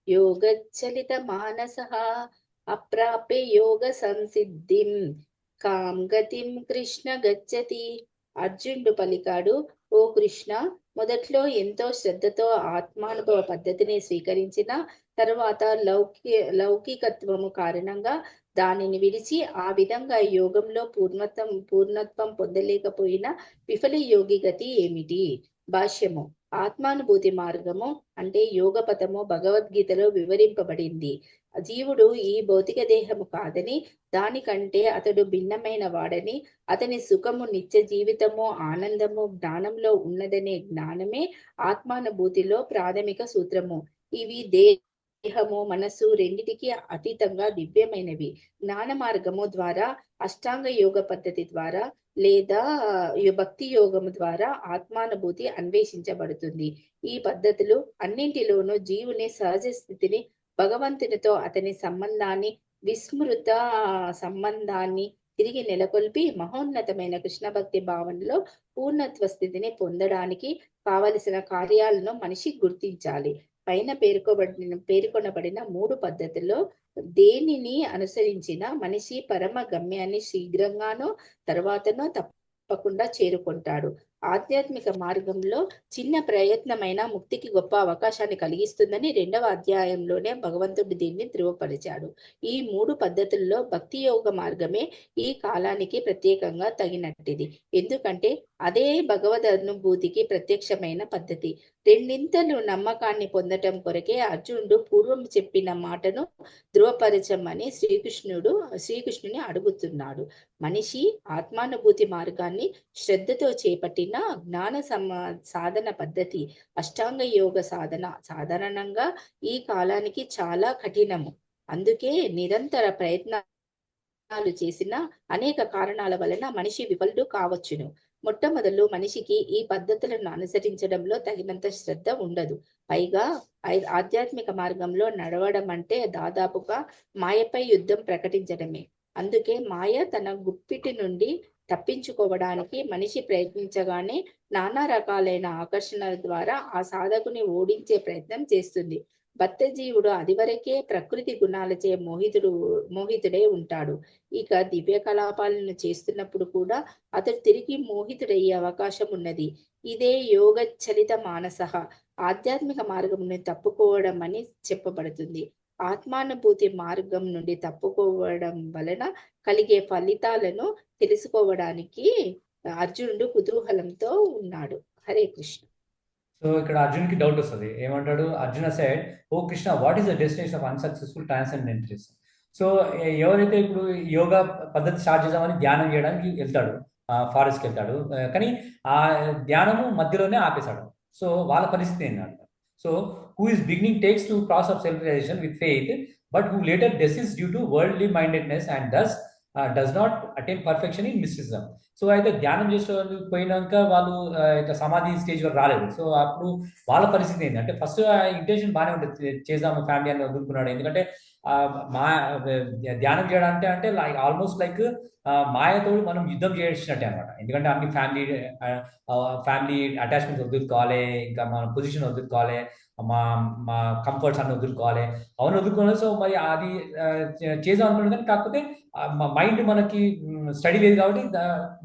[SPEAKER 2] యోగచ్చలిత మానసః అప్రాప్య యోగ సంసిద్ధిం కాం గతిం కృష్ణ గచ్చతి. అర్జునుడు పలికాడు, ఓ కృష్ణ, మొదట్లో ఎంతో శ్రద్ధతో ఆత్మానుభవ పద్ధతిని స్వీకరించిన తరువాత లౌకికత్వము కారణంగా దానిని విడిచి ఆ విధంగా యోగంలో పూర్ణత్వం పొందలేకపోయిన విఫల యోగి గతి ఏమిటి? భాష్యము. ఆత్మానుభూతి మార్గము అంటే యోగపథము భగవద్గీతలో వివరింపబడింది. జీవుడు ఈ భౌతిక దేహము కాదని, దానికంటే అతడు భిన్నమైన వాడని, అతని సుఖము నిత్య జీవితము ఆనందము జ్ఞానంలో ఉన్నదనే జ్ఞానమే ఆత్మానుభూతిలో ప్రాథమిక సూత్రము. ఇవి దేహము మనస్సు రెండిటికి అతీతంగా దివ్యమైనవి. జ్ఞాన మార్గము ద్వారా అష్టాంగ యోగ పద్ధతి ద్వారా లేదా భక్తి యోగము ద్వారా ఆత్మానుభూతి అన్వేషించబడుతుంది. ఈ పద్ధతులు అన్నింటిలోనూ జీవుని సహజ స్థితిని, భగవంతునితో అతని సంబంధాన్ని, విస్మృత సంబంధాన్ని తిరిగి నెలకొల్పి మహోన్నతమైన కృష్ణ భక్తి భావనలో పూర్ణత్వ స్థితిని పొందడానికి కావలసిన కార్యాలను మనిషి గుర్తించాలి. పైన పేర్కొనబడిన 3 పద్ధతుల్లో దేనిని అనుసరించిన మనిషి పరమ గమ్యాన్ని శీఘ్రంగానో తర్వాతనో తప్పకుండా చేరుకుంటాడు. ఆధ్యాత్మిక మార్గంలో చిన్న ప్రయత్నమైన ముక్తికి గొప్ప అవకాశాన్ని కలిగిస్తుందని 2వ అధ్యాయంలోనే భగవంతుడు దీన్ని ధృవపరిచాడు. ఈ 3 పద్ధతుల్లో భక్తి యోగ మార్గమే ఈ కాలానికి ప్రత్యేకంగా తగినట్టిది. ఎందుకంటే అదే భగవద్ అనుభూతికి ప్రత్యక్షమైన పద్ధతి. రెండింతలు నమ్మకాన్ని పొందటం కొరకే అర్జునుడు పూర్వం చెప్పిన మాటను ధృవపరచమని శ్రీకృష్ణుని అడుగుతున్నాడు. మనిషి ఆత్మానుభూతి మార్గాన్ని శ్రద్ధతో చేపట్టిన జ్ఞాన సాధన పద్ధతి అష్టాంగ యోగ సాధన సాధారణంగా ఈ కాలానికి చాలా కఠినము. అందుకే నిరంతర ప్రయత్నాలు చేసిన అనేక కారణాల వలన మనిషి విఫలుడు కావచ్చును. మొట్టమొదలు మనిషికి ఈ పద్ధతులను అనుసరించడంలో తగినంత శ్రద్ధ ఉండదు. పైగా ఆధ్యాత్మిక మార్గంలో నడవడం అంటే దాదాపుగా మాయపై యుద్ధం ప్రకటించడమే. అందుకే మాయ తన గుప్పిటి నుండి తప్పించుకోవడానికి మనిషి ప్రయత్నించగానే నానా రకాలైన ఆకర్షణల ద్వారా ఆ సాధకుని ఓడించే ప్రయత్నం చేస్తుంది. బద్ధజీవుడు అదివరకే ప్రకృతి గుణాలచే మోహితుడై ఉంటాడు. ఇక దివ్య కలాపాలను చేస్తున్నప్పుడు కూడా అతడు తిరిగి మోహితుడయ్యే అవకాశం ఉన్నది. ఇదే యోగచలిత మానసః ఆధ్యాత్మిక మార్గమును తప్పుకోవడం అని చెప్పబడుతుంది. ఆత్మానుభూతి మార్గం నుండి తప్పుకోవడం వలన కలిగే ఫలితాలను తెలుసుకోవడానికి అర్జునుడు కుతూహలంతో ఉన్నాడు. హరే కృష్ణ.
[SPEAKER 3] సో ఇక్కడ అర్జున్కి డౌట్ వస్తుంది. ఏమంటాడు? Arjuna said, O Krishna, what is the destination of unsuccessful transcendentalist? So ఎవరైతే ఇప్పుడు యోగా పద్ధతి స్టార్ట్ చేద్దామని ధ్యానం చేయడానికి వెళ్తాడు, ఫారెస్ట్కి వెళ్తాడు, కానీ ఆ ధ్యానము మధ్యలోనే ఆపేశాడు. సో వాళ్ళ పరిస్థితి ఏంటంటే, so who is beginning takes to process of self realization with faith but who later deceased due to worldly mindedness and thus does not attain perfection in mysticism. So అయితే ధ్యానం చేసే వాళ్ళు పోయినాక వాళ్ళు ఇట్లా సమాధి స్టేజ్ వరకు రాలేదు. సో అప్పుడు వాళ్ళ పరిస్థితి ఏంటి అంటే, ఫస్ట్ ఇంటెన్షన్ బాగానే ఉంటుంది, చేద్దాము ఫ్యామిలీ అని వదులుకున్నాడు. ఎందుకంటే మా ధ్యానం చేయడం అంటే లైక్ ఆల్మోస్ట్ లైక్ మాయతో మనం యుద్ధం చేసినట్టే అనమాట. ఎందుకంటే అన్ని ఫ్యామిలీ అటాచ్మెంట్స్ వదులుకోవాలి, ఇంకా మన పొజిషన్ వదులుకోవాలి, మా మా కంఫర్ట్స్ అన్ని వదులుకోవాలి, అవన్నీ వదులుకోవాలి. సో మరి అది చేద్దాం అనుకున్నాను, కానీ కాకపోతే మా మైండ్ మనకి స్టడీ లేదు కాబట్టి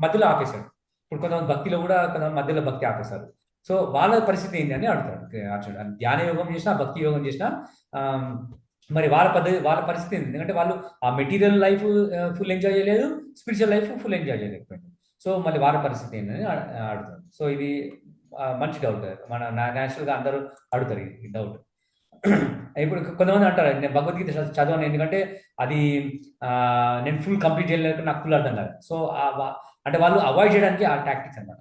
[SPEAKER 3] మధ్యలో ఆపేశాడు. ఇప్పుడు కొంతమంది భక్తిలో కూడా కొంతమంది మధ్యలో భక్తి ఆపేశారు. సో వాళ్ళ పరిస్థితి ఏంటి అని అడుగుతాడు అర్జునుడు. ధ్యాన యోగం చేసినా భక్తి యోగం చేసినా మరి వాళ్ళ పరిస్థితి ఏంటి? ఎందుకంటే వాళ్ళు ఆ మెటీరియల్ లైఫ్ ఫుల్ ఎంజాయ్ చేయలేదు, స్పిరిచువల్ లైఫ్ ఫుల్ ఎంజాయ్ చేయలేకపోయింది. సో మళ్ళీ వాళ్ళ పరిస్థితి ఏంటని అడుగుతాడు. సో ఇది మంచి డౌట్, మన న్యాచురల్గా అందరూ అడుగుతారు ఈ డౌట్. ఇప్పుడు కొంతమంది అంటారు నేను భగవద్గీత చదవను ఎందుకంటే అది నేను ఫుల్ కంప్లీట్ చేయలేక నాకు ఫుల్ అర్థం కాదు. సో అంటే వాళ్ళు అవాయిడ్ చేయడానికి ఆ టాక్టిక్స్ అన్నమాట.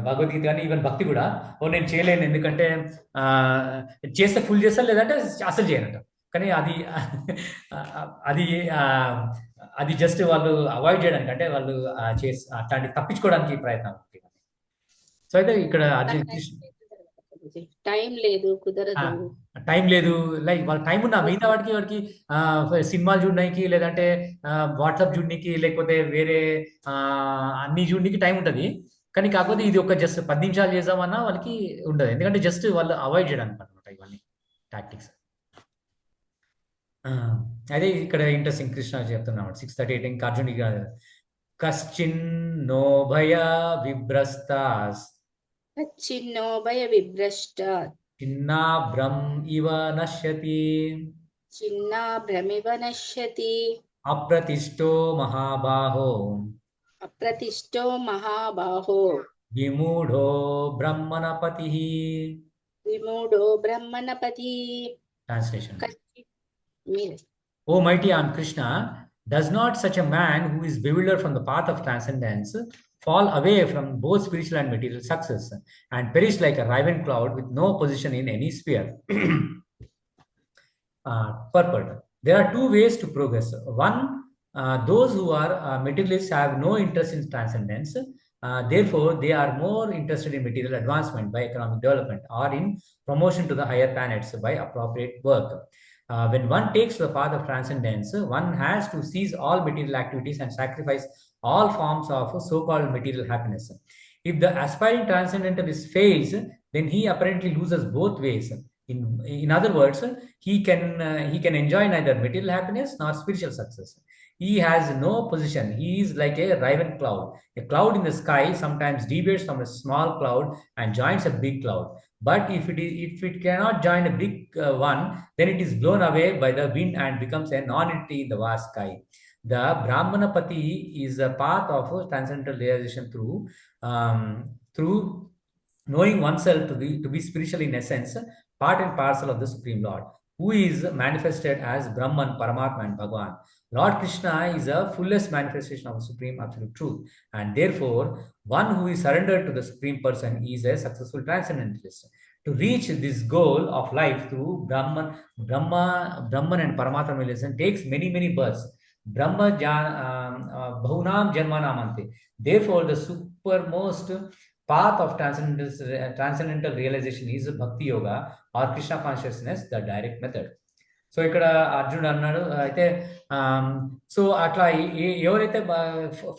[SPEAKER 3] భగవద్గీత కానీ ఈవెన్ భక్తి కూడా నేను చేయలేను ఎందుకంటే చేస్తే ఫుల్ చేస్తా, లేదంటే అసలు చేయనంట. కానీ అది అది అది జస్ట్ వాళ్ళు అవాయిడ్ చేయడానికి, అంటే వాళ్ళు అట్లాంటి తప్పించుకోవడానికి ప్రయత్నం. సో అయితే ఇక్కడ
[SPEAKER 2] టైం లేదు, కుదరదు,
[SPEAKER 3] టైం లేదు, లైక్ వాళ్ళ టైం ఉన్న మిగతా వాడికి సినిమాలు చూడడానికి, లేదంటే వాట్సాప్ చూడడానికి, లేకపోతే వేరే అన్ని చూడడానికి టైం ఉంటుంది. కానీ కాకపోతే ఇది ఒక జస్ట్ 10 నిమిషాలు చేద్దామన్నా వాళ్ళకి ఉండదు, ఎందుకంటే జస్ట్ వాళ్ళు అవాయిడ్ చేయడానికి అనమాట ఇవన్నీ టాక్టిక్స్. అదే ఇక్కడ ఇంట్రెస్టింగ్ కృష్ణ చెప్తున్నాడు 6:38 ఇంకా అర్జునుడికి కశ్చిన్నో భయ విభ్రస్తాస్
[SPEAKER 2] చిన్నో భయ విభ్రష్ట
[SPEAKER 3] చిన్నా భ్రమ్ ఇవ నశ్యతి
[SPEAKER 2] చిన్నా భ్రమివ నశ్యతి
[SPEAKER 3] అప్రతిష్టో మహాబాహో
[SPEAKER 2] అప్రతిష్టో మహాబాహో
[SPEAKER 3] విమూఢో బ్రహ్మణపతి
[SPEAKER 2] విమూఢో బ్రహ్మణపతి.
[SPEAKER 3] Translation.
[SPEAKER 2] O
[SPEAKER 3] mighty Aunt Krishna, does not such a man who is bewildered from the path of transcendence fall away from both spiritual and material success and perish like a raven cloud with no position in any sphere? Purport. There are two ways to progress. One, those who are materialists have no interest in transcendence. Therefore, they are more interested in material advancement by economic development or in promotion to the higher planets by appropriate work. When one takes the path of transcendence, one has to cease all material activities and sacrifice all forms of so-called material happiness. If the aspiring transcendentalist fails, then he apparently loses both ways. In other words, he can enjoy neither material happiness nor spiritual success. He has no position. He is like a raven cloud. A cloud in the sky sometimes deviates from a small cloud and joins a big cloud. But if it cannot join a big one, then it is blown away by the wind and becomes a non-entity in the vast sky. The Brahmanapati is a path of transcendental realization through knowing oneself to be spiritual in essence, part and parcel of the Supreme Lord, who is manifested as Brahman, Paramatma, and Bhagavan. Lord Krishna is a fullest manifestation of Supreme Absolute Truth, and therefore, one who is surrendered to the Supreme Person is a successful transcendentalist. To reach this goal of life through Brahman and Paramatma realization takes many births. Brahma Bahunam Janmanamante. Therefore, the supermost path of transcendental realization is Bhakti Yoga or Krishna consciousness, the direct method. So ఇక్కడ అర్జునుడు అన్నాడు అయితే so అట్లా ఎవరైతే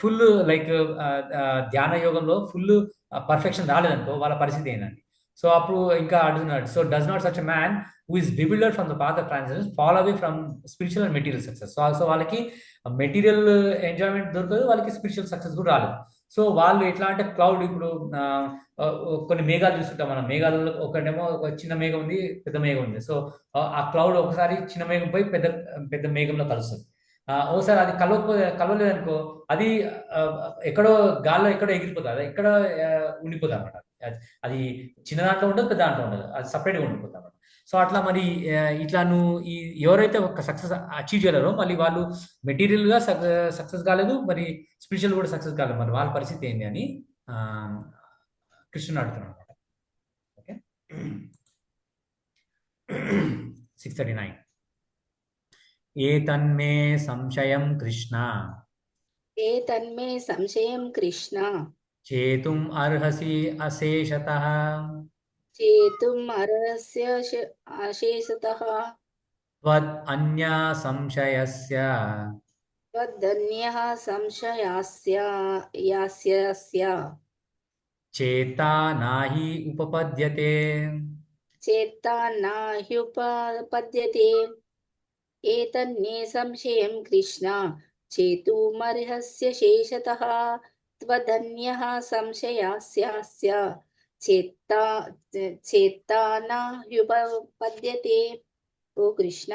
[SPEAKER 3] full like ధ్యాన యోగంలో full perfection రాలేదనుకో వాళ్ళ పరిస్థితి ఏంటండి. సో అప్పుడు ఇంకా అడుగుతున్నాడు, so does not such a man who is bewildered from the path of transcendence fall away from spiritual and material success. So వాళ్ళకి మెటీరియల్ ఎంజాయ్మెంట్ దొరకదు, వాళ్ళకి స్పిరిచువల్ సక్సెస్ కూడా రాలేదు. సో వాళ్ళు ఎట్లా అంటే క్లౌడ్, ఇప్పుడు కొన్ని మేఘాలు చూస్తుంటాం మనం, మేఘాలలో ఒకటేమో ఒక చిన్న మేఘం ఉంది, పెద్ద మేఘం ఉంది. సో ఆ క్లౌడ్ ఒకసారి చిన్న మేఘం పోయి పెద్ద మేఘంలో కలుస్తుంది. ఒకసారి అది కలవలేదనుకో అది ఎక్కడో గాల్లో ఎక్కడో ఎగిరిపోతుంది, అది ఎక్కడ ఉండిపోతుంది అనమాట. అది చిన్న దాంట్లో ఉండదు, పెద్ద దాంట్లో ఉండదు, అది సపరేట్గా ఉండిపోతుంది అనమాట. సో అట్లా మరి ఇట్లా నువ్వు ఎవరైతే ఒక సక్సెస్ అచీవ్ చేయలేరో మళ్ళీ వాళ్ళు మెటీరియల్గా సక్సెస్ కాలేదు, మరి స్పిరిచువల్ కూడా సక్సెస్ కాలేదు, మరి వాళ్ళ పరిస్థితి ఏంటి అని కృష్ణుడు అడుగుతున్నాడు అనమాట. ఓకే, 6:39. ఏతన్మే సంశయం కృష్ణ
[SPEAKER 2] ఏతన్మే సంశయం కృష్ణ
[SPEAKER 3] చేతుం అర్హసి అశేషతః
[SPEAKER 2] చేతుం అర్హస్య అశేషతః
[SPEAKER 3] త్వద్ అన్యా సంశయస్య
[SPEAKER 2] త్వదన్యః సంశయాస్య యాస్యస్య
[SPEAKER 3] చేతా నాహి ఉపపద్యతే.
[SPEAKER 2] చేత్తా నాహ్యుపపద్యతే. ఏతన్నే సంశయం కృష్ణ చేతుమర్హస్య శేషతః త్వదన్యః సంశయాస్య చేత్తా నాహ్యుపపద్యతే. ఓ కృష్ణ,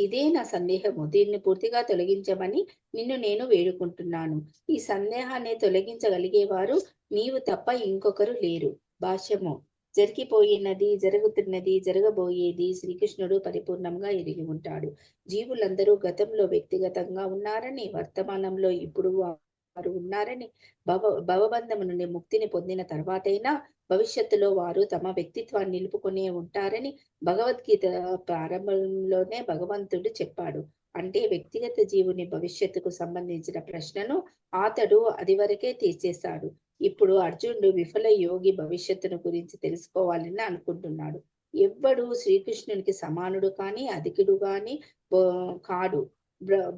[SPEAKER 2] ఇదే నా సందేహము. దీన్ని పూర్తిగా తొలగించమని నిన్ను నేను వేడుకుంటున్నాను. ఈ సందేహాన్ని తొలగించగలిగేవారు నీవు తప్ప ఇంకొకరు లేరు. భాష్యము. జరిగిపోయినది, జరుగుతున్నది, జరగబోయేది శ్రీకృష్ణుడు పరిపూర్ణంగా ఎరిగి ఉంటాడు. జీవులందరూ గతంలో వ్యక్తిగతంగా ఉన్నారని, వర్తమానంలో ఇప్పుడు వారు ఉన్నారని, భవబంధము నుండి ముక్తిని పొందిన తర్వాతైనా భవిష్యత్తులో వారు తమ వ్యక్తిత్వాన్ని నిలుపుకునే ఉంటారని భగవద్గీత ప్రారంభంలోనే భగవంతుడు చెప్పాడు. అంటే వ్యక్తిగత జీవుని భవిష్యత్తుకు సంబంధించిన ప్రశ్నను అతడు అది వరకే తీర్చేశాడు. ఇప్పుడు అర్జునుడు విఫల యోగి భవిష్యత్తును గురించి తెలుసుకోవాలని అనుకుంటున్నాడు. ఎవ్వడు శ్రీకృష్ణునికి సమానుడు కాని అధికుడు కాని కాడు.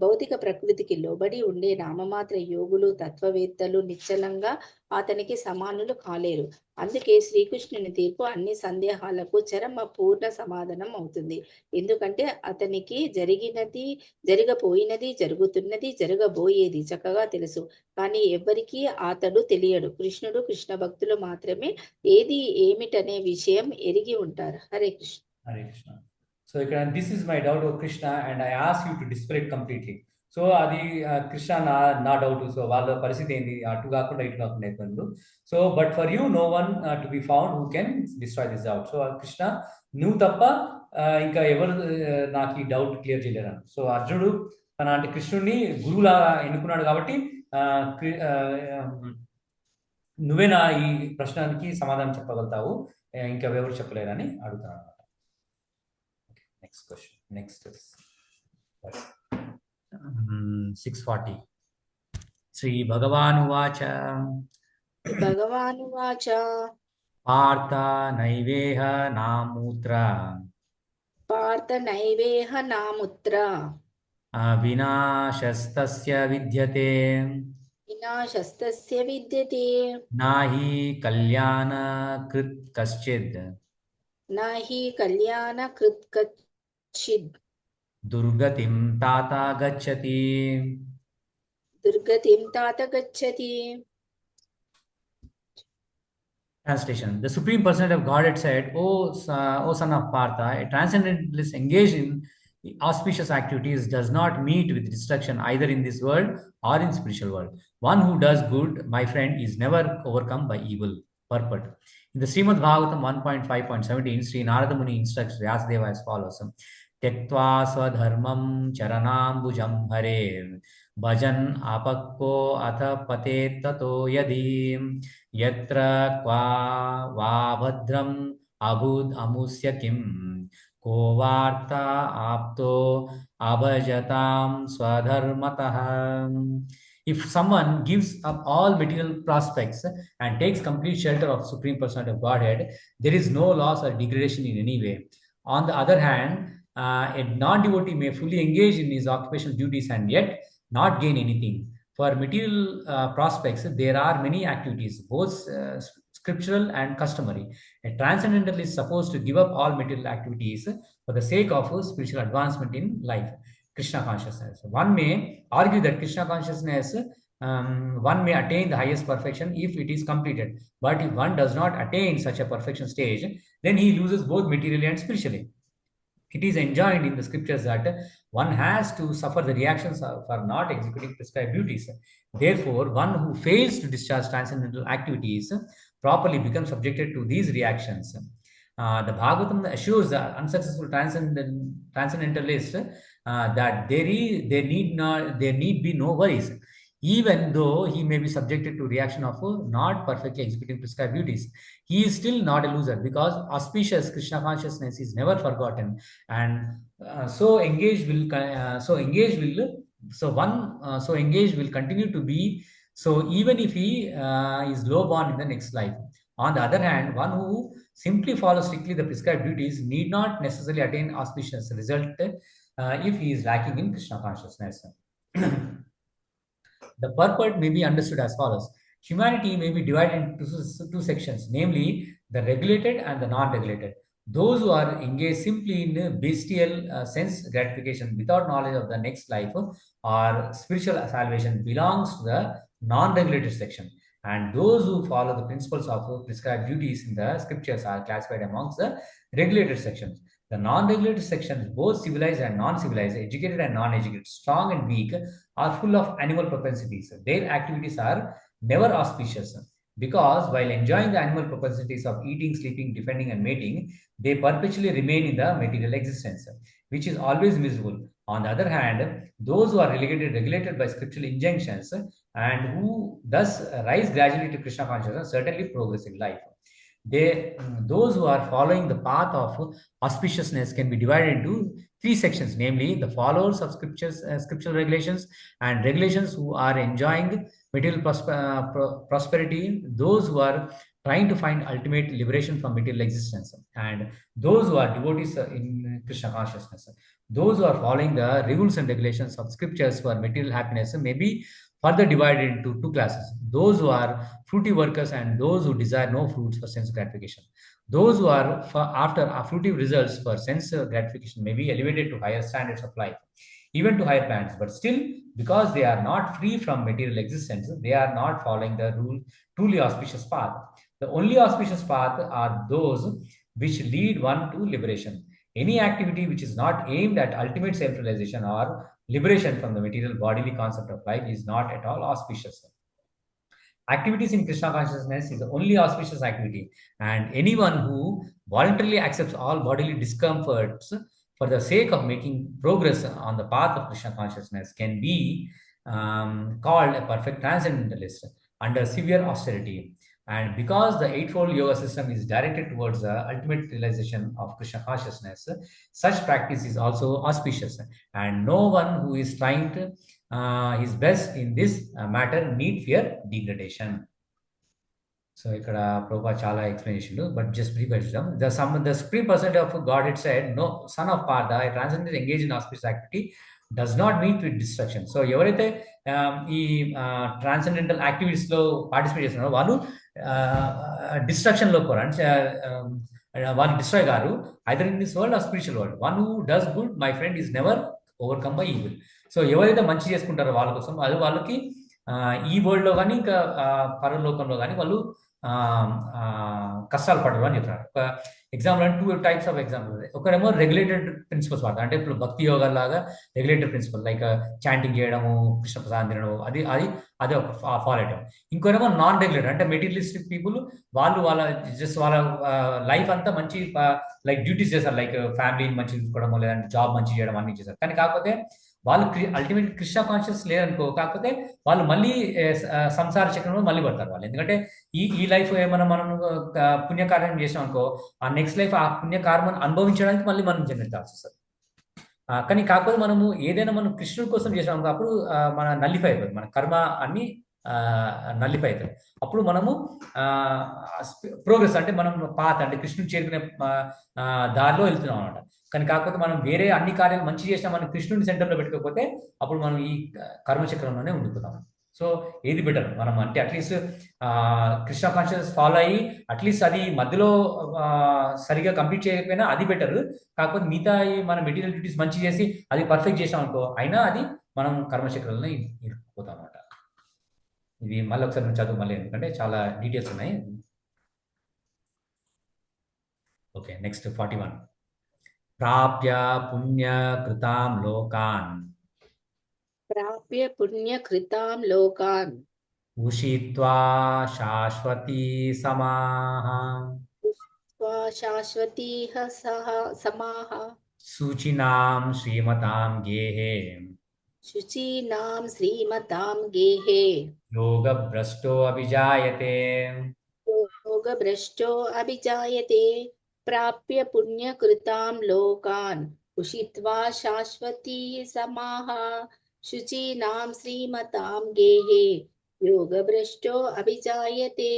[SPEAKER 2] భౌతిక ప్రకృతికి లోబడి ఉండే నామమాత్ర యోగులు, తత్వవేత్తలు నిశ్చలంగా అతనికి సమానులు కాలేరు. అందుకే శ్రీకృష్ణుని తీర్పు అన్ని సందేహాలకు చరమ పూర్ణ సమాధానం అవుతుంది. ఎందుకంటే అతనికి జరిగినది, జరగపోయినది, జరుగుతున్నది, జరగబోయేది చక్కగా తెలుసు. కానీ ఎవ్వరికీ అతడు తెలియడు. కృష్ణుడు, కృష్ణ భక్తులు మాత్రమే ఏది ఏమిటనే విషయం ఎరిగి ఉంటారు. హరే కృష్ణ.
[SPEAKER 3] హరే కృష్ణ. సో ఇక్కడ this is my doubt O Krishna and I ask you to display it completely. So అది కృష్ణ నా డౌట్. సో వాళ్ళ పరిస్థితి ఏంది, అటు కాకుండా ఇటు కాకుండా అయిపోయింది. So but for you know one to be found who can destroy this doubt. So Krishna, నువ్వు తప్ప ఇంకా ఎవరు నాకు ఈ డౌట్ క్లియర్ చేయలేరు. సో అర్జునుడు తన అంటే కృష్ణుడిని గురువులా ఎన్నుకున్నాడు కాబట్టి నువ్వే నా ఈ ప్రశ్నకి సమాధానం చెప్పగలుగుతావు, ఇంకా ఎవరు చెప్పలేరని అడుగుతున్నాను. Next question. Next is 640. Sri Bhagavanuvāca.
[SPEAKER 2] Bhagavanuvāca.
[SPEAKER 3] Partha naiveha namutra.
[SPEAKER 2] Partha naiveha namutra.
[SPEAKER 3] Vinashastasya vidyate.
[SPEAKER 2] Vinashastasya vidyate.
[SPEAKER 3] Nahi kalyana krit kaschid.
[SPEAKER 2] Nahi kalyana krit kaschid.
[SPEAKER 3] Durgatim tata gacchati.
[SPEAKER 2] Durgatim tata gacchati.
[SPEAKER 3] Translation. The Supreme Personality of Godhead said, O son of Partha, a transcendentalist engaged in auspicious activities does not meet with destruction either in this world or in spiritual world. One who does good, my friend, is never overcome by evil. Purport. In the Srimad Bhagavatam 1.5.17, Sri Narada Muni instructs Vyasadeva as follows. Tyaktva swadharmam charanambujam hare bhajan apakko atha pate tato yadi yatra kwa va bhadram abhud amusya kim ko varta apto abhajatam swadharmatah. If someone gives up all material prospects and takes complete shelter of Supreme Personality of Godhead, there is no loss or degradation in any way. On the other hand, a non-devotee may fully engage in his occupational duties and yet not gain anything. For material prospects, there are many activities, both scriptural and customary. A transcendentalist is supposed to give up all material activities for the sake of spiritual advancement in life, Krishna consciousness. One may argue that Krishna consciousness, one may attain the highest perfection if it is completed. But if one does not attain such a perfection stage, then he loses both materially and spiritually. It is enjoined in the scriptures that one has to suffer the reactions for not executing prescribed duties. Therefore, one who fails to discharge transcendental activities properly becomes subjected to these reactions. The Bhagavatam assures the unsuccessful transcendentalist that there need be no worries. even though he may be subjected to reaction of not perfectly executing prescribed duties. He is still not a loser because auspicious Krishna consciousness is never forgotten, and so engaged will continue to be so even if he is low born in the next life. On the other hand, one who simply follows strictly the prescribed duties need not necessarily attain auspicious result if he is lacking in Krishna consciousness. The purport may be understood as follows. Humanity may be divided into two sections, namely the regulated and the non-regulated. Those who are engaged simply in bestial sense gratification without knowledge of the next life or spiritual salvation belongs to the non-regulated section. And those who follow the principles of prescribed duties in the scriptures are classified amongst the regulated sections. The non-regulated sections, both civilized and non-civilized, educated and non-educated, strong and weak, are full of animal propensities. Their activities are never auspicious because while enjoying the animal propensities of eating, sleeping, defending, and mating, they perpetually remain in the material existence, which is always miserable. On the other hand, those who are regulated by scriptural injunctions and who thus rise gradually to Krishna consciousness certainly progress in life. Those who are following the path of auspiciousness can be divided into three sections, namely the followers of scriptural regulations and regulations who are enjoying material prosperity, those who are trying to find ultimate liberation from material existence, and those who are devotees in Krishna consciousness. Those who are following the rules and regulations of scriptures for material happiness may be further divided into two classes: those who are fruity workers and those who desire no fruits for sense gratification. Those who are after fruitive results for sense gratification may be elevated to higher standards of life, even to higher planets, but still, because they are not free from material existence, they are not following the truly auspicious path. The only auspicious path are those which lead one to liberation. Any activity which is not aimed at ultimate self-realization or liberation from the material bodily concept of life is not at all auspicious. Activities in Krishna consciousness is the only auspicious activity, and anyone who voluntarily accepts all bodily discomforts for the sake of making progress on the path of Krishna consciousness can be called a perfect transcendentalist under severe austerity. And because the Eightfold Yoga system is directed towards the ultimate realization of Krishna consciousness, such practice is also auspicious. And no one who is trying to his best in this matter need fear degradation. So ikkada Prabhupada chala explain cheshindu, but just brief చూద్దాం. The Supreme Personality of Godhead said, "No, son of Partha, a transcendental engaged in auspicious activity does not meet with destruction." So ఎవరైతే ఈ transcendental activities లో participate చేస్తున్నారో వాళ్ళు destruction లో పోరు అంటే వాళ్ళు డిస్ట్రాయ్ గారు either in this world or spiritual world. One who does good my friend is never overcome by evil. So ఎవరైతే మంచి చేసుకుంటారో వాళ్ళ కోసం అది వాళ్ళకి ఈ వరల్డ్ లో కానీ ఇంకా పరలోకంలో కానీ వాళ్ళు కష్టాలు పడరు అని చెప్తున్నారు. ఒక ఎగ్జాంపుల్ అంటే 2 types ఆఫ్ ఎగ్జాంపుల్. ఒకరేమో రెగ్యులేటెడ్ ప్రిన్సిపల్స్ వాడతారు, అంటే ఇప్పుడు భక్తి యోగా లాగా రెగ్యులేటెడ్ ప్రిన్సిపల్ లైక్ చాంటింగ్ చేయడము, కృష్ణ ప్రసాదం తినడం, అది ఒక ఫాలో అవడం. ఇంకోరేమో నాన్ రెగ్యులేటెడ్ అంటే మెటీరియలిస్టిక్ పీపుల్, వాళ్ళ జస్ట్ వాళ్ళ లైఫ్ అంతా మంచి లైక్ డ్యూటీస్ చేస్తారు, లైక్ ఫ్యామిలీని మంచి చూసుకోవడము లేదంటే జాబ్ మంచి చేయడం అన్ని చేస్తారు. కానీ కాకపోతే వాళ్ళు అల్టిమేట్ కృష్ణ కాన్షియస్ లేదనుకో, కాకపోతే వాళ్ళు మళ్ళీ సంసార చక్రంలో మళ్ళీ పడతారు వాళ్ళు. ఎందుకంటే ఈ లైఫ్ ఏమైనా మనం పుణ్యకార్యం చేసాం అనుకో, ఆ నెక్స్ట్ లైఫ్ ఆ పుణ్యకార్యం అనుభవించడానికి మళ్ళీ మనం జన్మించాల్సి వస్తుంది. కానీ కాకపోతే మనము ఏదైనా మనం కృష్ణుడి కోసం చేసాం అనుకో, అప్పుడు మన నల్లిఫై అయిపోతుంది, మన కర్మ అన్ని నల్లిఫై అవుతుంది. అప్పుడు మనము ప్రోగ్రెస్ అంటే మనం పాత అంటే కృష్ణుడు చేరుకునే దారిలో వెళ్తున్నాం అనమాట. కానీ కాకపోతే మనం వేరే అన్ని కార్యాలు మంచి చేసినా మనం కృష్ణుడిని సెంటర్లో పెట్టుకోకపోతే అప్పుడు మనం ఈ కర్మచక్రంలోనే ఉండిపోతాం. సో ఏది బెటర్ మనం అంటే అట్లీస్ట్ కృష్ణ కాన్షియస్ ఫాలో అయ్యి అట్లీస్ట్ అది మధ్యలో సరిగా కంప్లీట్ చేయకపోయినా అది బెటర్. కాకపోతే మిగతా మన మెటీరియల్ డ్యూటీస్ మంచి చేసి అది పర్ఫెక్ట్ చేసాం అనుకో, అయినా అది మనం కర్మచక్రంలో ఇరుక్కుపోతాం అనమాట. ఇది మళ్ళీ ఒకసారి నేను చదువు మళ్ళీ, ఎందుకంటే చాలా డీటెయిల్స్ ఉన్నాయి. Okay, next 41. ప్రాప్య పుణ్యకృతాం లోకాన్ ఉషిత్వా శాశ్వతీ సమాః శుచినాం శ్రీమతాం గేహే
[SPEAKER 2] शुचीनां श्रीमतां गेहे
[SPEAKER 3] योगभ्रष्टो अभिजायते
[SPEAKER 2] योगभ्रष्टो अभिजायते प्राप्य पुण्यकृतां लोकान् उषित्वा शाश्वती समाः शुचीनां श्रीमतां गेहे योगभ्रष्टो अभिजायते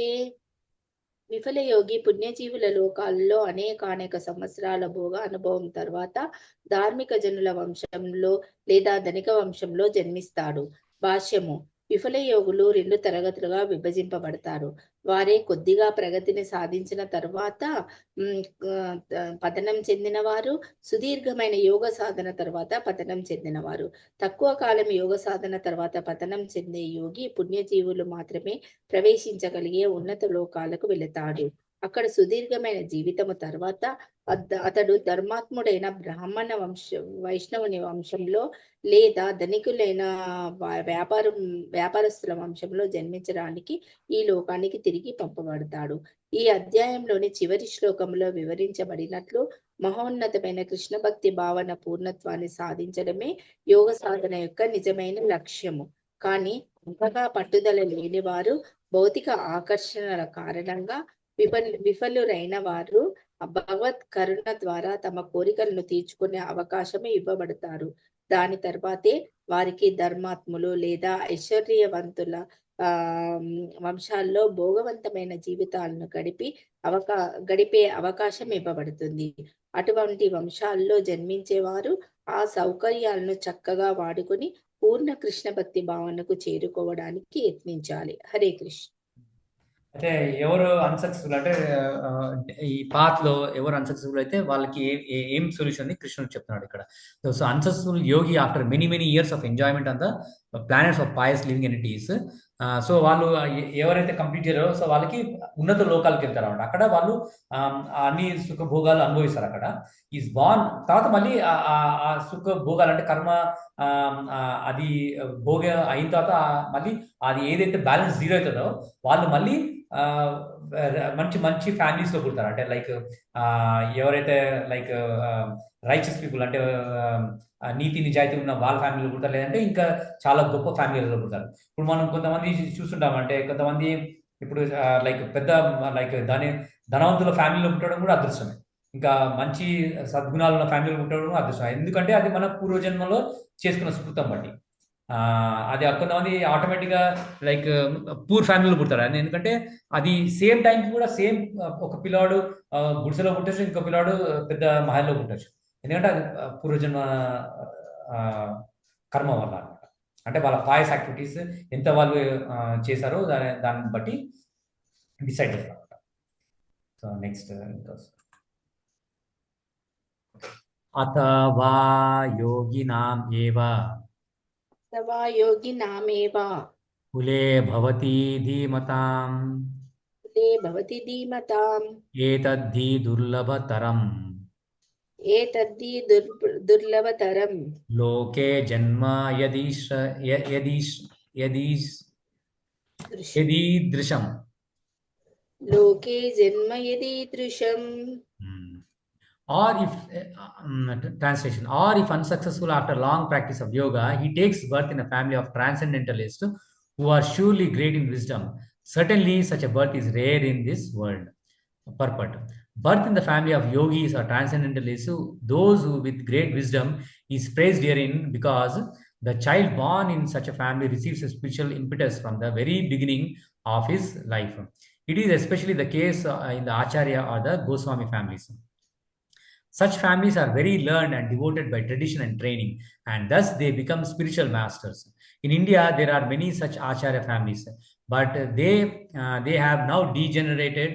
[SPEAKER 2] విఫలయోగి పుణ్యజీవుల లోకాల్లో అనేక సంవత్సరాల భోగ అనుభవం తర్వాత ధార్మిక జనుల వంశంలో లేదా ధనిక వంశంలో జన్మిస్తాడు. భాష్యము: విఫలయోగులు 2 తరగతులుగా విభజింపబడతారు. వారే కొద్దిగా ప్రగతిని సాధించిన తర్వాత పతనం చెందినవారు, సుదీర్ఘమైన యోగ సాధన తర్వాత పతనం చెందినవారు. తక్కువ కాలం యోగ సాధన తర్వాత పతనం చెందే యోగి పుణ్యజీవులు మాత్రమే ప్రవేశించగలిగే ఉన్నత లోకాలకు వెళతాడు. అక్కడ సుదీర్ఘమైన జీవితము తర్వాత అతడు ధర్మాత్ముడైన బ్రాహ్మణ వైష్ణవుని వంశంలో లేదా ధనికులైన వ్యాపారస్తుల వంశంలో జన్మించడానికి ఈ లోకానికి తిరిగి పంపబడతాడు. ఈ అధ్యాయంలోని చివరి శ్లోకంలో వివరించబడినట్లు మహోన్నతమైన కృష్ణ భక్తి భావన పూర్ణత్వాన్ని సాధించడమే యోగ సాధన యొక్క నిజమైన లక్ష్యము. కానీ అంతగా పట్టుదల లేని వారు భౌతిక ఆకర్షణల కారణంగా విఫలురైన వారు భగవత్ కరుణ ద్వారా తమ కోరికలను తీర్చుకునే అవకాశమే ఇవ్వబడతారు. దాని తర్వాతే వారికి ధర్మాత్ములు లేదా ఐశ్వర్యవంతుల వంశాల్లో భోగవంతమైన జీవితాలను గడిపే అవకాశం ఇవ్వబడుతుంది. అటువంటి వంశాల్లో జన్మించేవారు ఆ సౌకర్యాలను చక్కగా వాడుకొని పూర్ణ కృష్ణ భక్తి భావనకు చేరుకోవడానికి యత్నించాలి. హరే కృష్ణ.
[SPEAKER 3] అయితే ఎవరు అన్సక్సెస్ఫుల్ అంటే ఈ పాత్ లో ఎవరు అన్సక్సెస్ఫుల్ అయితే వాళ్ళకి ఏం సొల్యూషన్ అని కృష్ణుడు చెప్తున్నాడు ఇక్కడ. So unsuccessful Yogi after many years of enjoyment on the planets of pious living entities, so వాళ్ళు ఎవరైతే కంప్లీట్ చేయారో సో వాళ్ళకి ఉన్నత లోకాలకు వెళ్తారు అన్నమాట. అక్కడ వాళ్ళు అన్ని సుఖ భోగాలు అనుభవిస్తారు. అక్కడ ఈజ్ బార్న్ తర్వాత మళ్ళీ ఆ సుఖ భోగాలు అంటే కర్మ అది భోగ అయిన తర్వాత మళ్ళీ అది ఏదైతే బ్యాలెన్స్ జీరో అవుతుందో వాళ్ళు మళ్ళీ మంచి మంచి ఫ్యామిలీస్ లో పుడతారు. అంటే లైక్ ఎవరైతే లైక్ రైచస్ పీపుల్ అంటే నీతి నిజాయితీ ఉన్న వాళ్ళ ఫ్యామిలీలో పుడతారు, లేదంటే ఇంకా చాలా గొప్ప ఫ్యామిలీలో పుడతారు. ఇప్పుడు మనం కొంతమంది చూస్తుంటాం, అంటే కొంతమంది ఇప్పుడు లైక్ పెద్ద లైక్ ధనవంతుల ఫ్యామిలీలో పుట్టడం కూడా అదృష్టమే, ఇంకా మంచి సద్గుణాలు ఉన్న ఫ్యామిలీలో పుట్టడం కూడా అదృష్టం. ఎందుకంటే అది మన పూర్వజన్మలో చేసుకున్న సుకృతం బట్టి. అది కొంతమంది ఆటోమేటిక్గా లైక్ పూర్ ఫ్యామిలీలో పుడతారు. అది ఎందుకంటే అది సేమ్ టైంకి కూడా సేమ్ ఒక పిల్లాడు గుడిసెలో పుట్టచ్చు, ఇంకో పిల్లాడు పెద్ద మహల్లో పుట్టచ్చు. ఎందుకంటే అది పూర్వజన్మ కర్మ వల్ల అనమాట. అంటే వాళ్ళ పాయస్ యాక్టివిటీస్ ఎంత వాళ్ళు చేశారో దాన్ని బట్టి డిసైడ్ చేస్తారు అనమాట. సో నెక్స్ట్ అథవా యోగినామేవ కులే భవతి ధీమతాం ఏతద్ధి దుర్లభతరం లోకే జన్మ యదీదృశం. Or if translation, or if unsuccessful after long practice of yoga, he takes birth in a family of transcendentalists who are surely great in wisdom. Certainly such a birth is rare in this world. Purport: birth in the family of yogis or transcendentalists, those who with great wisdom, is praised herein because the child born in such a family receives a spiritual impetus from the very beginning of his life. It is especially the case in the Acharya or the Goswami families. Such families are very learned and devoted by tradition and training, and thus they become spiritual masters. In India, there are many such Acharya families, but they have now degenerated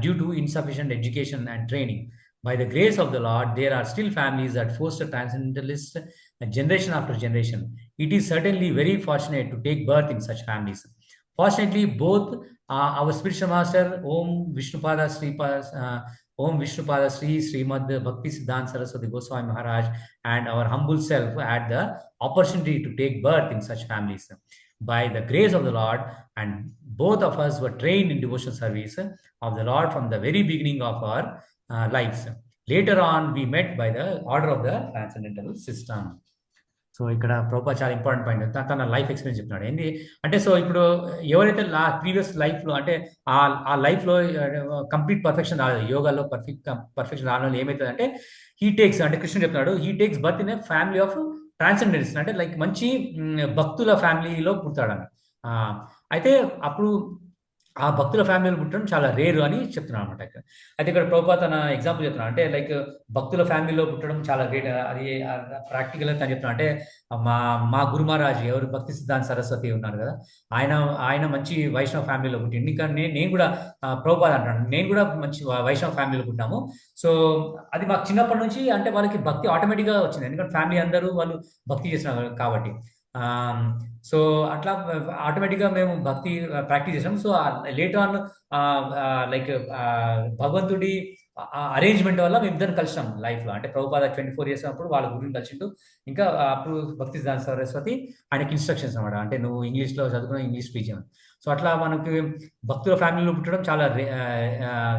[SPEAKER 3] due to insufficient education and training. By the grace of the Lord, there are still families that foster transcendentalists generation after generation. It is certainly very fortunate to take birth in such families. Fortunately, both our spiritual master, Om Vishnupada Sri Srimad Bhakti Siddhanta Saraswati Goswami Maharaj, and our humble self had the opportunity to take birth in such families. By the grace of the Lord, and both of us were trained in devotional service of the Lord from the very beginning of our lives. Later on, we met by the order of the transcendental system. So ఇక్కడ ప్రభుపాద చాలా important point తన life experience చెప్తున్నాడు ఏంటి అంటే so ఇప్పుడు ఎవరైతే previous లైఫ్లో అంటే ఆ లైఫ్లో కంప్లీట్ పర్ఫెక్షన్ రాలేదు యోగాలో పర్ఫెక్షన్ రాని వాళ్ళు ఏమవుతుంది అంటే అంటే కృష్ణుడు చెప్తున్నాడు he takes birth in a family of transcendence అంటే లైక్ మంచి భక్తుల ఫ్యామిలీలో పుడతాడని అయితే అప్పుడు ఆ భక్తుల ఫ్యామిలీలో పుట్టడం చాలా రేరు అని చెప్తున్నాను అనమాట ఇక్కడ అయితే ఇక్కడ ప్రభుపాద తన ఎగ్జాంపుల్ చెప్తున్నాను అంటే లైక్ భక్తుల ఫ్యామిలీలో పుట్టడం చాలా గ్రేట్ అది ప్రాక్టికల్గా తను చెప్తున్నాను అంటే మా గురు మహారాజ్ ఎవరు భక్తి సిద్ధాంత సరస్వతి ఉన్నారు కదా ఆయన మంచి వైష్ణవ ఫ్యామిలీలో పుట్టింది ఇంకా నేను కూడా ప్రభుపాద అంటాను నేను కూడా మంచి వైష్ణవ ఫ్యామిలీలో పుట్టాము సో అది మాకు చిన్నప్పటి నుంచి అంటే వాళ్ళకి భక్తి ఆటోమేటిక్గా వచ్చింది ఎందుకంటే ఫ్యామిలీ అందరూ వాళ్ళు భక్తి చేసినారు కాబట్టి సో అట్లా ఆటోమేటిక్గా మేము భక్తి ప్రాక్టీస్ చేసాం సో లేటర్ ఆన్ లైక్ భగవంతుడి అరేంజ్మెంట్ వల్ల మేము ఇద్దరు కలిసాం లైఫ్లో అంటే ప్రభుపాద 24 years అప్పుడు వాళ్ళ గురువుని కలిసిండు ఇంకా అప్పుడు భక్తి సిద్ధాంత సరస్వతి ఆయనకి ఇన్స్ట్రక్షన్స్ అనమాట అంటే నువ్వు ఇంగ్లీష్లో చదువుకున్న ఇంగ్లీష్ స్పీచ్ చేయమని సో అట్లా మనకి భక్తుల ఫ్యామిలీలో పుట్టడం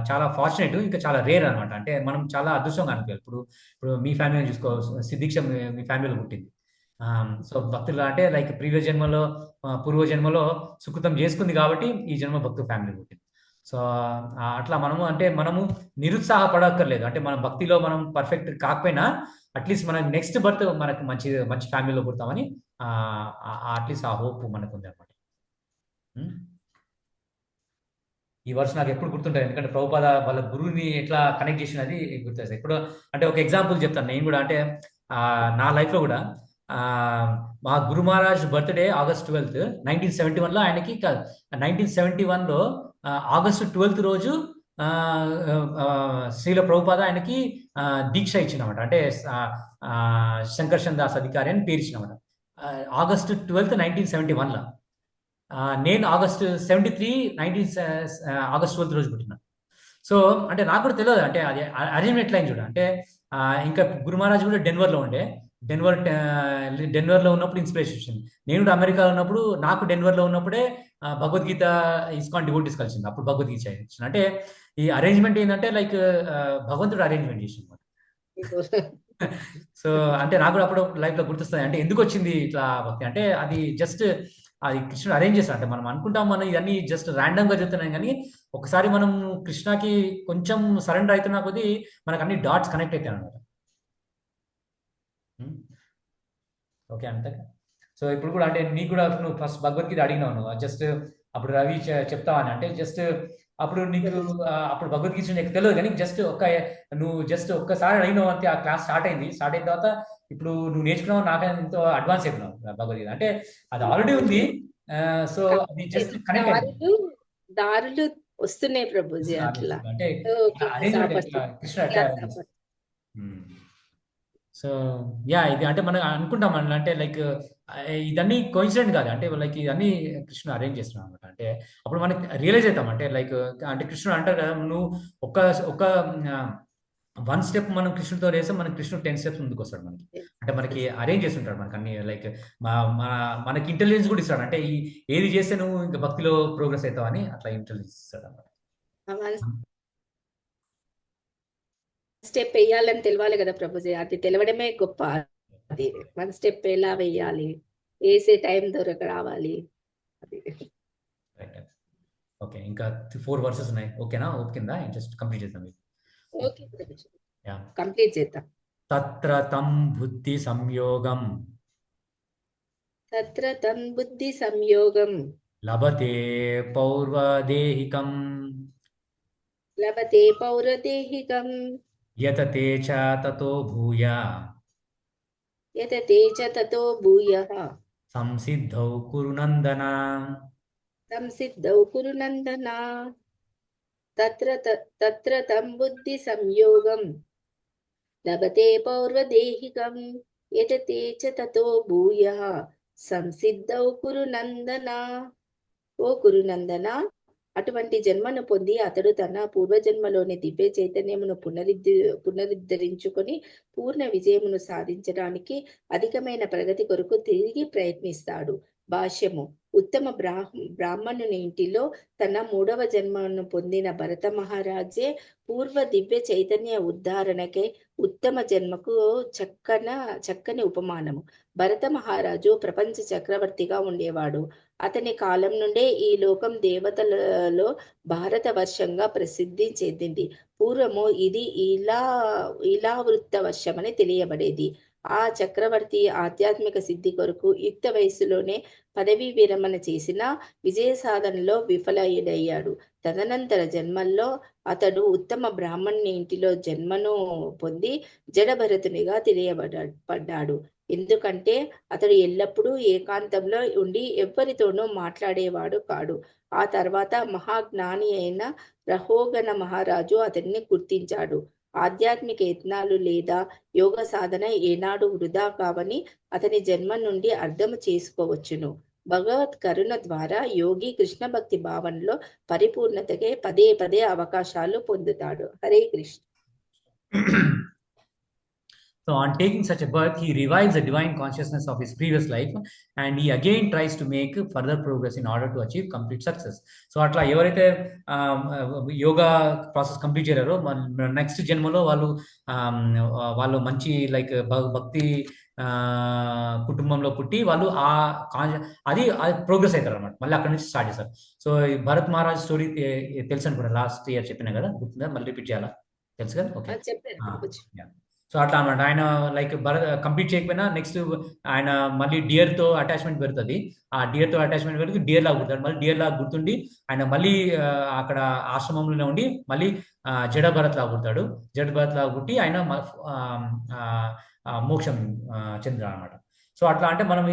[SPEAKER 3] చాలా ఫార్చునేట్ ఇంకా చాలా రేర్ అనమాట అంటే మనం చాలా అదృష్టంగా అనిపించాలి ఇప్పుడు మీ ఫ్యామిలీని చూసుకో సిద్ధీక్ష మీ ఫ్యామిలీలో పుట్టింది సో భక్తులు అంటే లైక్ ప్రీవియస్ జన్మలో పూర్వ జన్మలో సుకృతం చేసుకుంది కాబట్టి ఈ జన్మ భక్తు ఫ్యామిలీ పుట్టింది సో అట్లా మనము నిరుత్సాహపడక్కర్లేదు అంటే మన భక్తిలో మనం పర్ఫెక్ట్ కాకపోయినా అట్లీస్ట్ మన నెక్స్ట్ బర్త్ మనకు మంచి ఫ్యామిలీలో పుడతామని అట్లీస్ట్ ఆ హోప్ మనకు ఉంది అనమాట ఈ వర్షం నాకు ఎప్పుడు గుర్తుంటుంది ఎందుకంటే ప్రభుపాద వాళ్ళ గురువుని ఎట్లా కనెక్ట్ చేసినది గుర్తుంది ఇప్పుడు అంటే ఒక ఎగ్జాంపుల్ చెప్తాను నేను కూడా అంటే నా లైఫ్లో కూడా మా గురు మహారాజ్ బర్త్డే August 12th 1971లో ఆయనకి 1971లో August 12th రోజు శ్రీల ప్రభుపాద ఆయనకి దీక్ష ఇచ్చినమాట అంటే శంకర్షన్ దాస్ అధికారి అని పేరు ఇచ్చినమాట August 12th 1971లో నేను August 73 August 12th రోజు పుట్టిన సో అంటే నాకు కూడా తెలియదు అంటే అది అరేంజ్మెంట్ లైన్ చూడ అంటే ఇంకా గురు మహారాజ్ కూడా డెన్వర్లో ఉండే డెన్వర్లో ఉన్నప్పుడు ఇన్స్పిరేషన్ వచ్చింది నేను కూడా అమెరికాలో ఉన్నప్పుడు నాకు డెన్వర్లో ఉన్నప్పుడే భగవద్గీత ఇస్కాన్ డివోటీస్ కలిసింది అప్పుడు భగవద్గీత ఇచ్చిన అంటే ఈ అరేంజ్మెంట్ ఏంటంటే లైక్ భగవంతుడు అరేంజ్మెంట్ చేసింది సో అంటే నాకు కూడా అప్పుడు లైఫ్లో గుర్తొస్తుంది అంటే ఎందుకు వచ్చింది ఇట్లా భక్తి అంటే అది జస్ట్ అది కృష్ణుడు అరేంజ్ చేస్తాడు అంటే మనం అనుకుంటాం మనం ఇవన్నీ జస్ట్ ర్యాండమ్గా చెప్తున్నాం కానీ ఒకసారి మనం కృష్ణకి కొంచెం సరెండర్ అవుతున్నా కొద్దీ మనకు అన్ని డాట్స్ కనెక్ట్ అవుతాయి అనమాట ఓకే అంతే సో ఇప్పుడు కూడా అంటే నీకు కూడా నువ్వు ఫస్ట్ భగవద్గీత అడిగినావు నువ్వు జస్ట్ అప్పుడు రవి చెప్తావని అంటే జస్ట్ అప్పుడు నీకు అప్పుడు భగవద్గీత నీకు తెలియదు కానీ నువ్వు జస్ట్ ఒక్కసారి అడిగినావు అంతే ఆ క్లాస్ స్టార్ట్ అయిన తర్వాత ఇప్పుడు నువ్వు నేర్చుకున్నావు నాకైనా ఎంతో అడ్వాన్స్ అయిపోయినావు భగవద్గీత అంటే అది ఆల్రెడీ ఉంది సో అది జస్ట్ కనెక్ట్
[SPEAKER 2] దారులు వస్తున్నాయి ప్రభుజీ అట్లా
[SPEAKER 3] అంటే కృష్ణ సో ఇది అంటే మనం అనుకుంటాం అంటే లైక్ ఇదన్నీ కోయిన్సిడెంట్ కాదు అంటే లైక్ ఇదన్నీ కృష్ణుడు అరేంజ్ చేస్తున్నాం అనమాట అంటే అప్పుడు మనకి రియలైజ్ అవుతాం అంటే లైక్ అంటే కృష్ణుడు అంటారు కదా నువ్వు ఒక 1 step మనం కృష్ణుడితో వేస్తే మనకి కృష్ణుడు 10 steps ముందుకు వస్తాడు మనకి అంటే మనకి అరేంజ్ చేస్తుంటాడు మనకి అన్ని లైక్ మనకి ఇంటెలిజెన్స్ కూడా ఇస్తాడు అంటే ఏది చేస్తే నువ్వు ఇంకా భక్తిలో ప్రోగ్రెస్ అవుతావు అని అట్లా ఇంటెలిజెన్స్ ఇస్తాడు అనమాట
[SPEAKER 2] స్టెప్ వేయాలని తెలియాలి కదా ప్రభుజీ అది తెలవడమే గొప్ప అది 1 step ఎలా వేయాలి వేసే టైం దొరక రావాలి అది
[SPEAKER 3] ఓకే ఇంకా 4 verses ఉన్నాయి ఓకేనా ఓకేనా జస్ట్ కంప్లీట్ చేద్దాం
[SPEAKER 2] ఓకే ప్రభుజీ కంప్లీట్ చేద్దాం
[SPEAKER 3] తత్ర తం బుద్ధి సంయోగం లభతే పౌర్వదేహికం యతతే చ తతో భూయః సంసిద్ధౌ కురు నందన
[SPEAKER 2] తత్ర తం బుద్ధి సంయోగం లభతే పౌర్వదేహికం యతతే చ తతో భూయః సంసిద్ధౌ కురు నందన ఓ కురునందన అటువంటి జన్మను పొంది అతడు తన పూర్వజన్మలోని దివ్య చైతన్యమును పునరుద్ధరించుకొని పూర్ణ విజయమును సాధించడానికి అధికమైన ప్రగతి కొరకు తిరిగి ప్రయత్నిస్తాడు. భాష్యము: ఉత్తమ బ్రాహ్మణుని ఇంటిలో తన 3వ జన్మను పొందిన భరత మహారాజే పూర్వ దివ్య చైతన్య ఉద్ధారణకై ఉత్తమ జన్మకు చక్కని ఉపమానము. భరత మహారాజు ప్రపంచ చక్రవర్తిగా ఉండేవాడు. అతని కాలం నుండే ఈ లోకం దేవతలలో భారతవర్షంగా ప్రసిద్ధి చెందింది. పూర్వము ఇది ఇలావృత్త వర్షమని తెలియబడేది. ఆ చక్రవర్తి ఆధ్యాత్మిక సిద్ధి కొరకు యుక్త వయస్సులోనే పదవీ విరమణ చేసిన విజయ సాధనలో విఫలయ్యాడు. తదనంతర జన్మల్లో అతడు ఉత్తమ బ్రాహ్మణుని ఇంటిలో జన్మను పొంది జడభరతునిగా తెలియబడ్డాడు. ఎందుకంటే అతడు ఎల్లప్పుడూ ఏకాంతంలో ఉండి ఎవ్వరితోనూ మాట్లాడేవాడు కాడు. ఆ తర్వాత మహాజ్ఞాని అయిన రహోగణ మహారాజు అతన్ని గుర్తించాడు. ఆధ్యాత్మిక యత్నాలు లేదా యోగ సాధన ఏనాడు వృధా కావని అతని జన్మ నుండి అర్థం చేసుకోవచ్చును. భగవత్ కరుణ ద్వారా యోగి కృష్ణ భక్తి భావనలో పరిపూర్ణతకే పదే పదే అవకాశాలు పొందుతాడు. Hare Krishna.
[SPEAKER 3] So on taking such a birth, he revives the divine consciousness of his previous life and he again tries to make further progress in order to achieve complete success. So అట్లా ఎవరైతే యోగా ప్రాసెస్ కంప్లీట్ చేయారో నెక్స్ట్ జన్మలో వాళ్ళు మంచి like భక్తి కుటుంబంలో పుట్టి వాళ్ళు అది ప్రోగ్రెస్ అవుతారు అనమాట. మళ్ళీ అక్కడ నుంచి స్టార్ట్ చేస్తారు. సో ఈ భరత్ మహారాజ్ స్టోరీ తెలుసు అనుకుంటా, లాస్ట్ ఇయర్ చెప్పిన కదా, గుర్తుందా? మళ్ళీ రిపీట్ చేయాలా? తెలుసు కదా? ఓకే. సో అట్లా అనమాట. ఆయన లైక్ కంప్లీట్ చేయకపోయినా నెక్స్ట్ ఆయన మళ్ళీ డియర్తో అటాచ్మెంట్ పెడుతుంది. ఆ డియర్తో అటాచ్మెంట్ పెడితే డియర్ లాగా గుర్తాడు. మళ్ళీ డియర్ లాగా గుర్తుండి ఆయన మళ్ళీ అక్కడ ఆశ్రమంలోనే ఉండి మళ్ళీ జడభరత్ లాగా గుర్తాడు. జడభరత్ లాగా గుట్టి ఆయన మోక్షం చెందుతాడు అనమాట. సో అట్లా అంటే మనం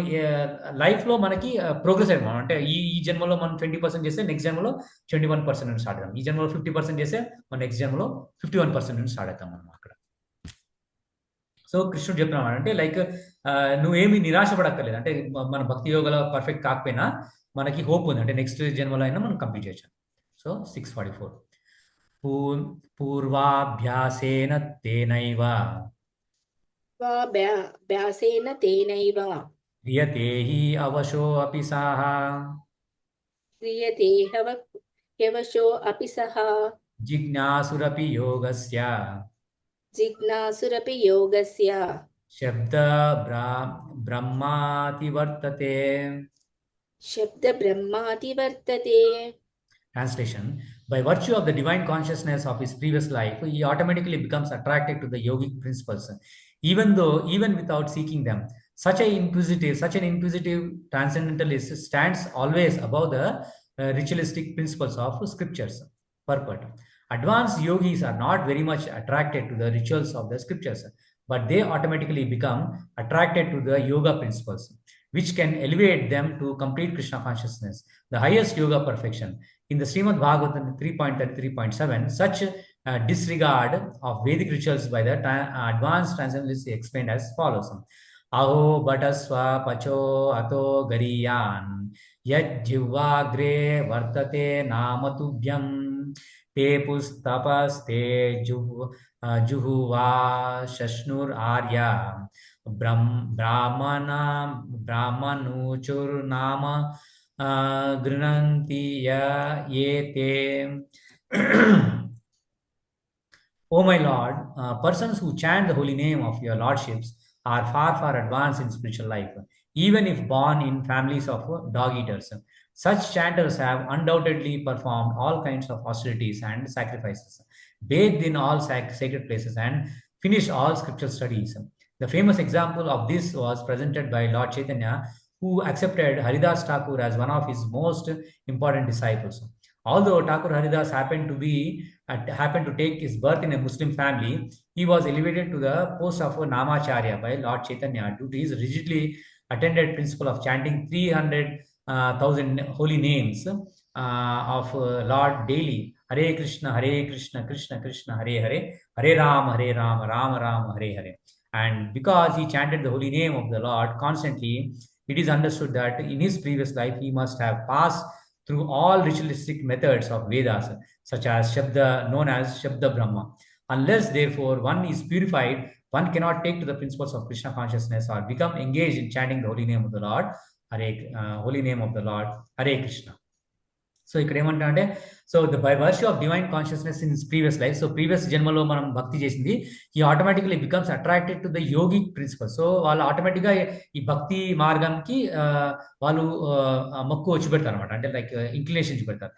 [SPEAKER 3] లైఫ్లో మనకి ప్రోగ్రెస్ అయ్యాం. అంటే ఈ జన్మలో మనం 20% చేస్తే నెక్స్ట్ జన్మలో 21% నుండి స్టార్ట్ అవుతాం. ఈ జన్మలో 50% చేస్తే మన నెక్స్ట్ జన్మలో 51% నుండి స్టార్ట్ అవుతాం మనం అక్కడ. సో కృష్ణుడు చెప్తున్నాడు అంటే లైక్ నువ్వేమి నిరాశపడక్కర్లేదు. అంటే మన భక్తి యోగలో పర్ఫెక్ట్ కాకపోయినా మనకి హోప్ ఉంది. అంటే నెక్స్ట్ జన్మలో అయినా మనం కంప్లీట్ చేయొచ్చు. సో 644 పూర్వాభ్యాసేన తేనైవ క్రియతే హి అవశో అపి సహ జిజ్ఞాసురపి యోగస్య శబ్ద బ్రహ్మాతి వర్తతే. Translation: by virtue of the divine consciousness of his previous life, he automatically becomes attracted to the yogic principles, even without seeking them. Such an inquisitive transcendentalist stands always above the ritualistic principles of scriptures. Purport: advanced yogis are not very much attracted to the rituals of the scriptures, but they automatically become attracted to the yoga principles, which can elevate them to complete Krishna consciousness, the highest yoga perfection. In the Srimad Bhagavatam 3.33.7, such disregard of Vedic rituals by the advanced transcendentalists is explained as follows: Aho bhatasva pacho ato gariyan yad jivagre vartate namatubhyam te pustapaste juhuva shashnur arya brahmanuchur nama grinanti yete. O my Lord, persons who chant the holy name of your lordships are far advanced in spiritual life, even if born in families of dog eaters. Such chanters have undoubtedly performed all kinds of austerities and sacrifices, bathed in all sacred places, and finished all scriptural studies. The famous example of this was presented by Lord Chaitanya, who accepted Haridas Thakur as one of his most important disciples. Although Thakur Haridas happened to take his birth in a Muslim family, he was elevated to the post of Namacharya by Lord Chaitanya due to his rigidly attended principle of chanting 300,000 holy names of Lord daily. Hare Krishna, Krishna Krishna, Hare Hare, Hare Rama, Rama Rama, Hare Hare. And because he chanted the holy name of the Lord constantly, it is understood that in his previous life he must have passed through all ritualistic methods of Vedas, such as Shabda, known as Shabda Brahma. Unless, therefore, one is purified, one cannot take to the principles of Krishna consciousness or become engaged in chanting the holy name of the Lord holy name of the Lord, Hare Krishna. So ఇక్కడ ఏమంటారంటే, so by worship of divine consciousness in previous life, so previous జన్మలో మనం భక్తి చేసింది, ఈ automatically becomes attracted to the yogic principle. So వాళ్ళు ఆటోమేటిక్గా ఈ భక్తి మార్గంకి వాళ్ళు మక్కువ వచ్చి పెడతారు అనమాట, అంటే లైక్ ఇంక్లినేషన్ చూపెడతారు,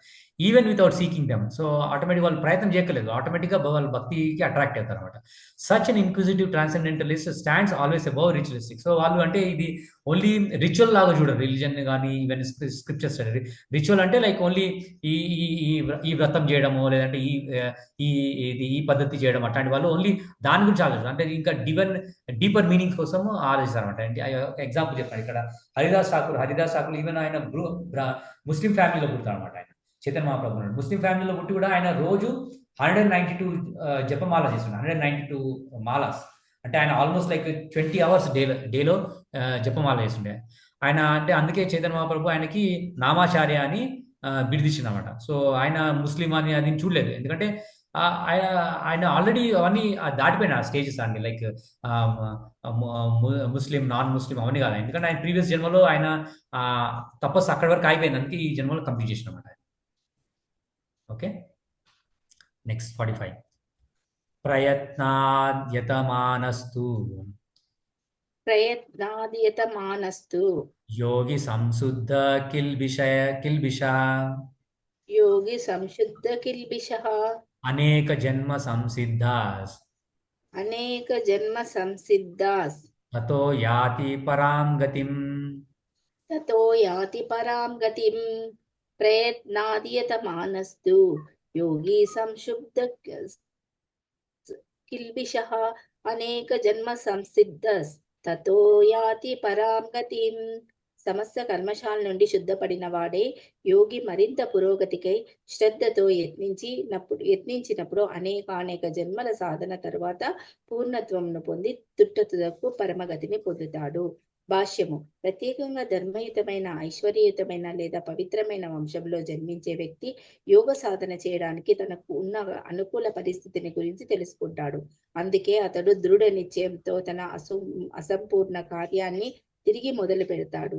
[SPEAKER 3] even without seeking them. So automatic వాళ్ళు ప్రయత్నం చేయలేదు, ఆటోమేటిక్గా వాళ్ళు భక్తికి అట్రాక్ట్ అవుతారు అనమాట. Such an inquisitive transcendentalist stands always above ritualistic. So వాళ్ళు అంటే ఇది ఓన్లీ రిచువల్ లాగా చూడరు, రిలీజన్ కానీ ఈవెన్ స్క్రిప్చర్స్ స్టడీ. రిచువల్ అంటే లైక్ ఓన్లీ ఈ ఈ వ్రతం చేయడము, లేదంటే ఈ పద్ధతి చేయడం, అట్లాంటి వాళ్ళు ఓన్లీ దాని గురించి ఆలోచన, అంటే ఇంకా డీపర్ మీనింగ్ కోసం ఆలోచిస్తారు అనమాట. అంటే ఎగ్జాంపుల్ చెప్పాను ఇక్కడ, హరిదాస్ ఠాకూర్ ఈవెన్ ఆయన ముస్లిం ఫ్యామిలీలో పుడతాడు అనమాట. ఆయన చైతన్య మహాప్రభు ముస్లిం ఫ్యామిలీలో పుట్టి కూడా ఆయన రోజు 192 జపమాల చేస్తున్నాడు, 192 మాలాస్. అంటే ఆయన ఆల్మోస్ట్ లైక్ 20 hours డేలో జపమాల చేస్తుండే ఆయన. అంటే అందుకే చైతన్య మహాప్రభు ఆయనకి నామాచార్య అని బిరుదిచ్చింది అనమాట. సో ఆయన ముస్లిం అని అది చూడలేదు, ఎందుకంటే ఆయన ఆల్రెడీ అవన్నీ దాటిపోయిన స్టేజెస్ అండి, లైక్ ముస్లిం, నాన్ ముస్లిం అవన్నీ కాదు. ఎందుకంటే ఆయన ప్రీవియస్ జన్మలో ఆయన తపస్సు అక్కడి వరకు అయిపోయింది, అందుకే ఈ జన్మలో కంప్లీట్ చేసిన అనమాట. Okay, next 45. ప్రయత్నాద్యతమానస్తు యోగి సంశుద్ధ కిల్బిష అనేక జన్మ సంసిద్ధాస్ తతో యాతి పరాం గతిం.
[SPEAKER 2] ప్రయత్నాద్యతమానస్తు యోగి సంశుద్ధ కిల్బిషః అనేక జన్మ సంసిద్ధస్ తతో యాతి పరాం గతిం. సమస్త కర్మశాల నుండి శుద్ధపడిన వాడే యోగి మరింత పురోగతికై శ్రద్ధతో యత్నించినప్పుడు అనేక జన్మల సాధన తరువాత పూర్ణత్వంను పొంది తుట్టతుదకు పరమగతిని పొందుతాడు. భాష్యము. ప్రత్యేకంగా ధర్మయుతమైన, ఐశ్వర్యయుతమైన లేదా పవిత్రమైన వంశంలో జన్మించే వ్యక్తి యోగ సాధన చేయడానికి తనకు ఉన్న అనుకూల పరిస్థితిని గురించి తెలుసుకుంటాడు. అందుకే అతడు దృఢ నిశ్చయంతో తన అసంపూర్ణ కార్యాన్ని తిరిగి మొదలు పెడతాడు.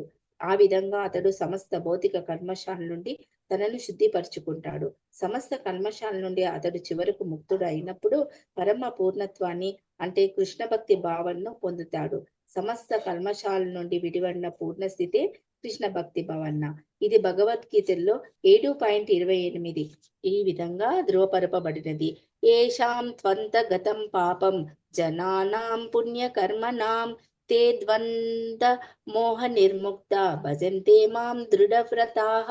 [SPEAKER 2] ఆ విధంగా అతడు సమస్త భౌతిక కర్మశాల నుండి తనను శుద్ధిపరుచుకుంటాడు. సమస్త కర్మశాల నుండి అతడు చివరకు ముక్తుడు అయినప్పుడు పరమ పూర్ణత్వాన్ని, అంటే కృష్ణ భక్తి భావనను పొందుతాడు. సమస్త కల్మశాల నుండి విడివడిన పూర్ణస్థితే కృష్ణ భక్తి భావన. ఇది భగవద్గీతలో 7.28 ఈ విధంగా ధృవపరపబడినది. ఏషాం త్వంత గతం పాపం జనానాం పుణ్యకర్మణాం తే ద్వంద్వ మోహ నిర్ముక్త భజంతే మాం దృఢవ్రతాః.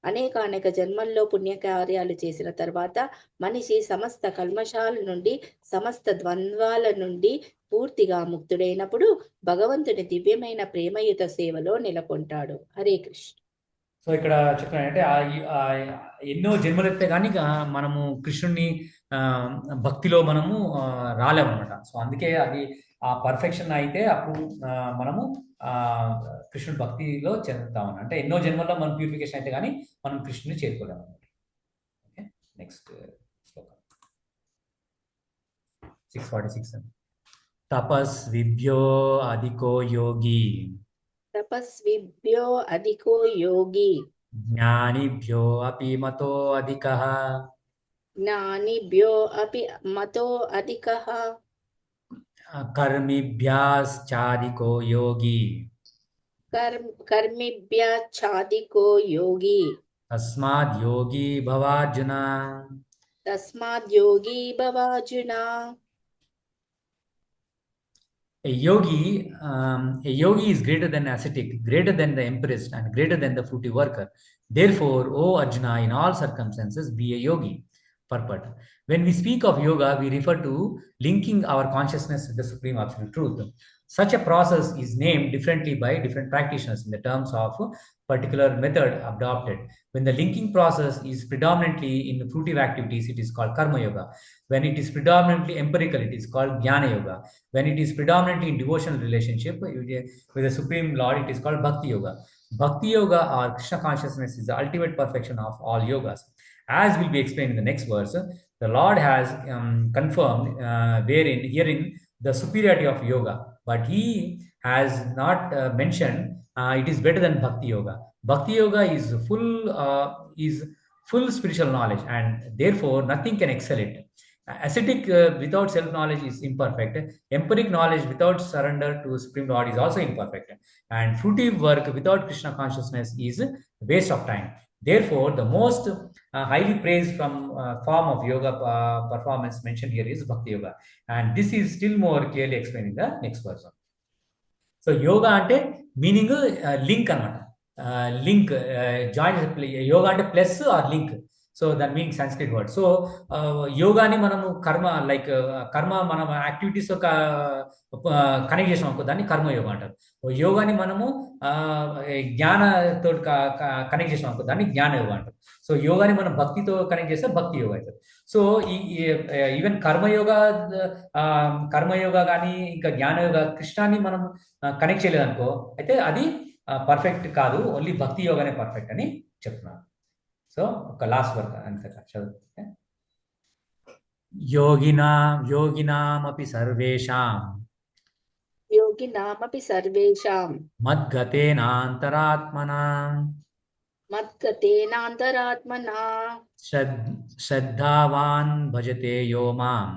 [SPEAKER 2] అనేక జన్మల్లో పుణ్యకార్యాలు చేసిన తర్వాత మనిషి సమస్త కల్మశాల నుండి, సమస్త ద్వంద్వాల నుండి పూర్తిగా ముక్తుడైనప్పుడు భగవంతుని దివ్యమైన ప్రేమయుత సేవలో నెలకొంటాడు. హరే కృష్ణ.
[SPEAKER 3] సో ఇక్కడ చెప్తున్నానంటే ఎన్నో జన్మలెత్తే కానీ మనము కృష్ణుని భక్తిలో మనము రాలేమన్నమాట. సో అందుకే అది ఆ పర్ఫెక్షన్ అయితే అప్పుడు మనము కృష్ణుడి భక్తిలో చెందుతామని, అంటే ఎన్నో జన్మల్లో మనం ప్యూరిఫికేషన్ అయితే కానీ మనం కృష్ణుని చేరుకోలేము. ఓకే, నెక్స్ట్ శ్లోకం 646. తపస్విభ్యో అధికో యోగి జ్ఞానిభ్యో అపి మతో అధికః కర్మిభ్యాశ్చాధికో యోగి తస్మాద్ యోగి భవార్జున. A yogi is greater than ascetic, greater than the empress, and greater than the fruity worker. Therefore, O Arjuna, in all circumstances, be a yogi. Purport. When we speak of yoga, we refer to linking our consciousness with the supreme absolute truth. Such a process is named differently by different practitioners in the terms of particular method adopted. When the linking process is predominantly in fruitive activities, it is called karma yoga. When it is predominantly empirical, it is called jnana yoga. When it is predominantly in devotional relationship with the Supreme Lord, it is called bhakti yoga. Bhakti yoga or Krishna consciousness is the ultimate perfection of all yogas. As will be explained in the next verse, the Lord has confirmed herein the superiority of yoga, but he has not mentioned it is better than bhakti yoga. Bhakti yoga is full spiritual knowledge, and therefore nothing can excel it. Ascetic without self knowledge is imperfect. Empiric knowledge without surrender to supreme lord is also imperfect, and fruitive work without krishna consciousness is waste of time. Therefore the most highly praised from form of yoga performance mentioned here is bhakti yoga, and this is still more clearly explained in the next verse. So yoga అంటే meaning link అనమాట. Link join, yoga అంటే plus are link. So దాని meaning Sanskrit word. So యోగాని మనము కర్మ మనం activities connect చేసాం అనుకో, దాన్ని కర్మయోగా అంటారు. యోగాని మనము జ్ఞానతో కనెక్ట్ చేసాం అనుకో, దాన్ని జ్ఞాన యోగా అంటారు. సో యోగాని మనం భక్తితో కనెక్ట్ చేస్తే భక్తి యోగా అవుతుంది. సో ఈవెన్ కర్మయోగా కానీ ఇంకా జ్ఞానయోగా కృష్ణాన్ని మనం కనెక్ట్ చేయలేదు అనుకో, అయితే అది పర్ఫెక్ట్ కాదు, ఓన్లీ భక్తి యోగానే పర్ఫెక్ట్ అని చెప్తున్నాను. సో ఒక లాస్ట్ వర్క్ అంతే చదువు. యోగినామపి సర్వేషాం మద్గతేనాంతరాత్మనా శ్రద్ధావాన్ భజతే యో మాం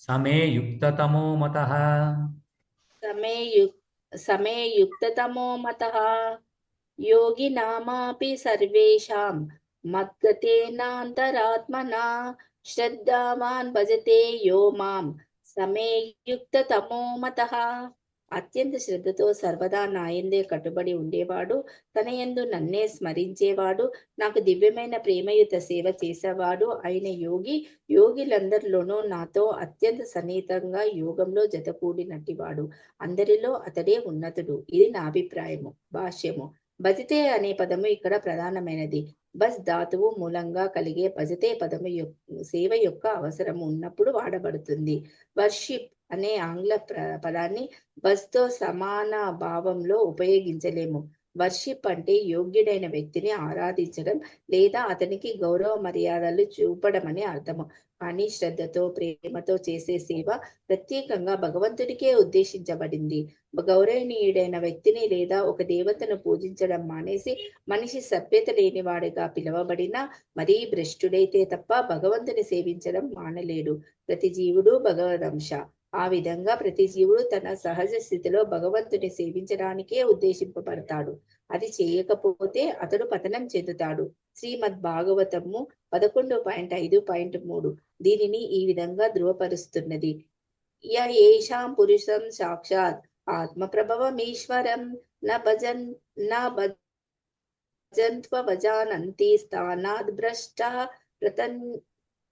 [SPEAKER 3] సమే యుక్తతమో మతః
[SPEAKER 2] యోగినామాపి సర్వేషాం మద్గతేనాంతరాత్మనా శ్రద్ధావాన్ భజతే యో మాం సమే యుక్తతమో మతః. అత్యంత శ్రద్ధతో సర్వదా నాయందే కట్టుబడి ఉండేవాడు, తన యందు నన్నే స్మరించేవాడు, నాకు దివ్యమైన ప్రేమయుత సేవ చేసేవాడు అయిన యోగిలందరిలోనూ నాతో అత్యంత సన్నిహితంగా యోగంలో జతకూడినట్టివాడు. అందరిలో అతడే ఉన్నతుడు. ఇది నా అభిప్రాయము. భాష్యము. భజతే అనే పదము ఇక్కడ ప్రధానమైనది. బస్ ధాతువు మూలంగా కలిగే భజతే పదము సేవ యొక్క అవసరం ఉన్నప్పుడు వాడబడుతుంది. వర్షిప్ అనే ఆంగ్ల పదాన్ని బస్ తో సమాన భావంలో ఉపయోగించలేము. వర్షిప్ అంటే యోగ్యుడైన వ్యక్తిని ఆరాధించడం లేదా అతనికి గౌరవ మర్యాదలు చూపడం అని అర్థము. కానీ శ్రద్ధతో ప్రేమతో చేసే సేవ ప్రత్యేకంగా భగవంతుడికే ఉద్దేశించబడింది. గౌరవనీయుడైన వ్యక్తిని లేదా ఒక దేవతను పూజించడం మానేసి మనిషి సభ్యత లేనివాడిగా పిలువబడినా మరీ భ్రష్టుడైతే తప్ప భగవంతుని సేవించడం మానలేడు. ప్రతి జీవుడు భగవదంశ. ఆ విధంగా ప్రతి జీవుడు తన సహజ స్థితిలో భగవంతుని సేవించడానికే ఉద్దేశింపబడతాడు. అది చేయకపోతే అతడు పతనం చెందుతాడు. శ్రీమద్ భాగవతము 11.5.3 దీనిని ఈ విధంగా ధృవపరుస్తున్నది. ఏషాం పురుషం సాక్షాత్ ఆత్మ ప్రభవమీశ్వరం భజంత్వజానంతి స్థానాద్ భ్రష్ట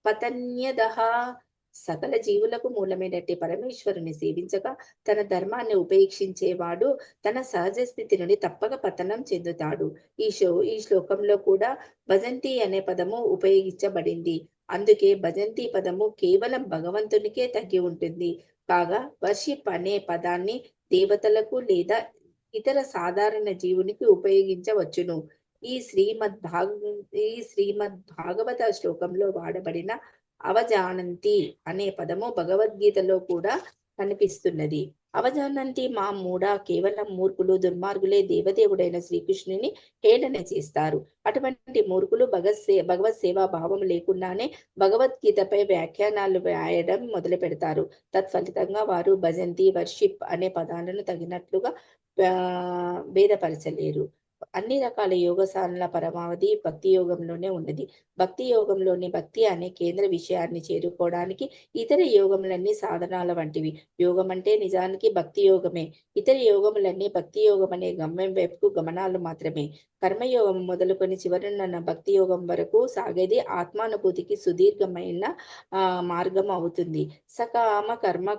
[SPEAKER 2] పతన్యదః. సకల జీవులకు మూలమైనట్టి పరమేశ్వరుని సేవించగా తన ధర్మాన్ని ఉపేక్షించేవాడు తన సహజ స్థితి నుండి తప్పక పతనం చెందుతాడు. ఈ శ్లోకంలో కూడా భజంతి అనే పదము ఉపయోగించబడింది. అందుకే భజంతి పదము కేవలం భగవంతునికే తగ్గి ఉంటుంది. కాగా వర్షిప్ అనే పదాన్ని దేవతలకు లేదా ఇతర సాధారణ జీవునికి ఉపయోగించవచ్చును. ఈ శ్రీమద్ భాగవత శ్లోకంలో వాడబడిన అవజానంతి అనే పదము భగవద్గీతలో కూడా కనిపిస్తున్నది. అవజానంతి మా మూఢ, కేవలం మూర్ఖులు దుర్మార్గులే దేవదేవుడైన శ్రీకృష్ణుని హేళన చేస్తారు. అటువంటి మూర్ఖులు భగవత్ సేవా భావం లేకుండానే భగవద్గీతపై వ్యాఖ్యానాలు వ్రాయడం మొదలు పెడతారు. తత్ఫలితంగా వారు భజంతి, వర్షిప్ అనే పదాలను తగినట్లుగా భేదపరచలేరు. అన్ని రకాల యోగ సాధనల పరమావధి భక్తి యోగంలోనే ఉన్నది. భక్తి యోగంలోని భక్తి అనే కేంద్ర విషయాన్ని చేరుకోవడానికి ఇతర యోగములన్నీ సాధనాల వంటివి. యోగం అంటే నిజానికి భక్తి యోగమే. ఇతర యోగములన్నీ భక్తి యోగం అనే గమ్యం వైపుకు గమనాలు మాత్రమే. కర్మయోగం మొదలుకొని చివరన్న భక్తి యోగం వరకు సాగేది ఆత్మానుభూతికి సుదీర్ఘమైన మార్గం అవుతుంది. సకామ కర్మ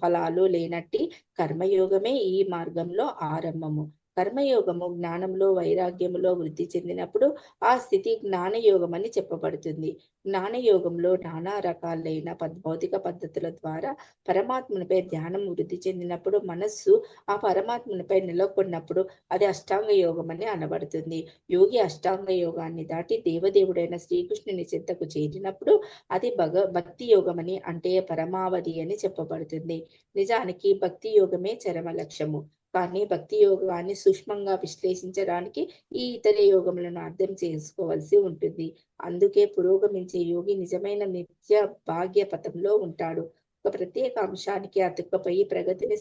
[SPEAKER 2] ఫలాలు లేనట్టి కర్మయోగమే ఈ మార్గంలో ఆరంభము. కర్మయోగము జ్ఞానంలో వైరాగ్యములో వృద్ధి చెందినప్పుడు ఆ స్థితి జ్ఞానయోగం అని చెప్పబడుతుంది. జ్ఞానయోగంలో నానా రకాలైన భౌతిక పద్ధతుల ద్వారా పరమాత్మనిపై ధ్యానం వృద్ధి చెందినప్పుడు మనస్సు ఆ పరమాత్మనిపై నెలకొన్నప్పుడు అది అష్టాంగ యోగం అని అనబడుతుంది. యోగి అష్టాంగ యోగాన్ని దాటి దేవదేవుడైన శ్రీకృష్ణుని చెంతకు చేరినప్పుడు అది భక్తి యోగమని, అంటే పరమావధి అని చెప్పబడుతుంది. నిజానికి భక్తి యోగమే చరమ లక్ష్యము. కానీ భక్తి యోగాన్ని సూక్ష్మంగా విశ్లేషించడానికి ఈ ఇతర యోగములను అర్థం చేసుకోవాల్సి ఉంటుంది. అందుకే పురోగమించే యోగి నిజమైన నిత్య భాగ్య పథంలో ఉంటాడు. ఒక ప్రత్యేక అంశానికి అతుక్కుపోయి ప్రగతిని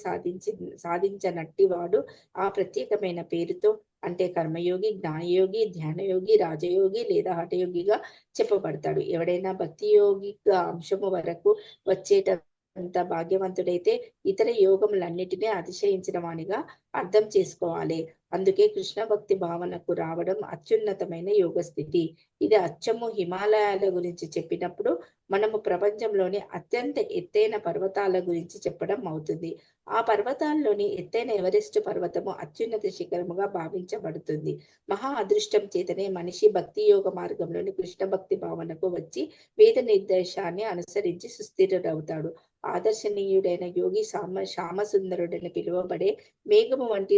[SPEAKER 2] సాధించనట్టి వాడు ఆ ప్రత్యేకమైన పేరుతో, అంటే కర్మయోగి, జ్ఞానయోగి, ధ్యానయోగి, రాజయోగి లేదా హఠయోగిగా చెప్పబడతాడు. ఎవడైనా భక్తి యోగిక అంశము వరకు వచ్చేటంత భాగ్యవంతుడైతే ఇతర యోగములన్నిటినీ అతిశయించిన వానిగా అర్థం చేసుకోవాలి. అందుకే కృష్ణ భక్తి భావనకు రావడం అత్యున్నతమైన యోగ స్థితి. ఇది అచ్చము హిమాలయాల గురించి చెప్పినప్పుడు మనము ప్రపంచంలోని అత్యంత ఎత్తైన పర్వతాల గురించి చెప్పడం అవుతుంది. ఆ పర్వతాల్లోని ఎత్తైన ఎవరెస్ట్ పర్వతము అత్యున్నత శిఖరముగా భావించబడుతుంది. మహా అదృష్టం చేతనే మనిషి భక్తి యోగ మార్గంలోని కృష్ణ భక్తి భావనకు వచ్చి వేద నిర్దేశాన్ని అనుసరించి సుస్థిరుడవుతాడు. ఆదర్శనీయుడైన యోగి శ్యామసుందరుడని పిలువబడే మేఘము వంటి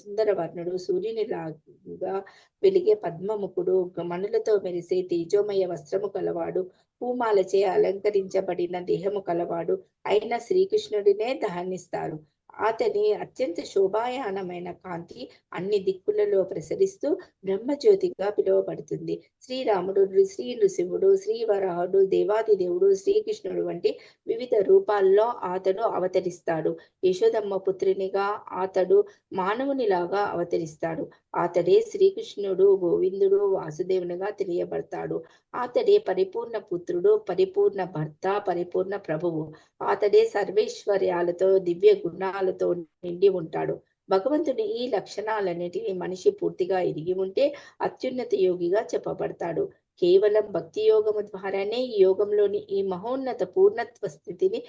[SPEAKER 2] సుందర వర్ణుడు, సూర్యుని లాగా వెలిగే పద్మముఖుడు, మణులతో మెరిసే తేజోమయ వస్త్రము కలవాడు, పూమాలచే అలంకరించబడిన దేహము కలవాడు అయిన శ్రీకృష్ణుడినే ధ్యానిస్తారు. అతని అత్యంత శోభాయానమైన కాంతి అన్ని దిక్కులలో ప్రసరిస్తూ బ్రహ్మజ్యోతిగా పిలువబడుతుంది. శ్రీరాముడు, శ్రీ నృసింహుడు, శ్రీవరాహుడు, దేవాది దేవుడు, శ్రీకృష్ణుడు వంటి వివిధ రూపాల్లో అతడు అవతరిస్తాడు. యశోదమ్మ పుత్రునిగా అతడు మానవునిలాగా అవతరిస్తాడు. అతడే శ్రీకృష్ణుడు, గోవిందుడు, వాసుదేవునిగా తెలియబడతాడు. అతడే పరిపూర్ణ పుత్రుడు, పరిపూర్ణ భర్త, పరిపూర్ణ ప్రభువు. అతడే సర్వేశ్వర్యాలతో దివ్య గుణాలతో నిండి ఉంటాడు. భగవంతుని ఈ లక్షణాలన్నిటినీ మనిషి పూర్తిగా ఎరిగి ఉంటే అత్యున్నత యోగిగా చెప్పబడతాడు. కేవలం భక్తి యోగము ద్వారానే ఈ యోగంలోని ఈ మహోన్నత పూర్ణత్వ స్థితిని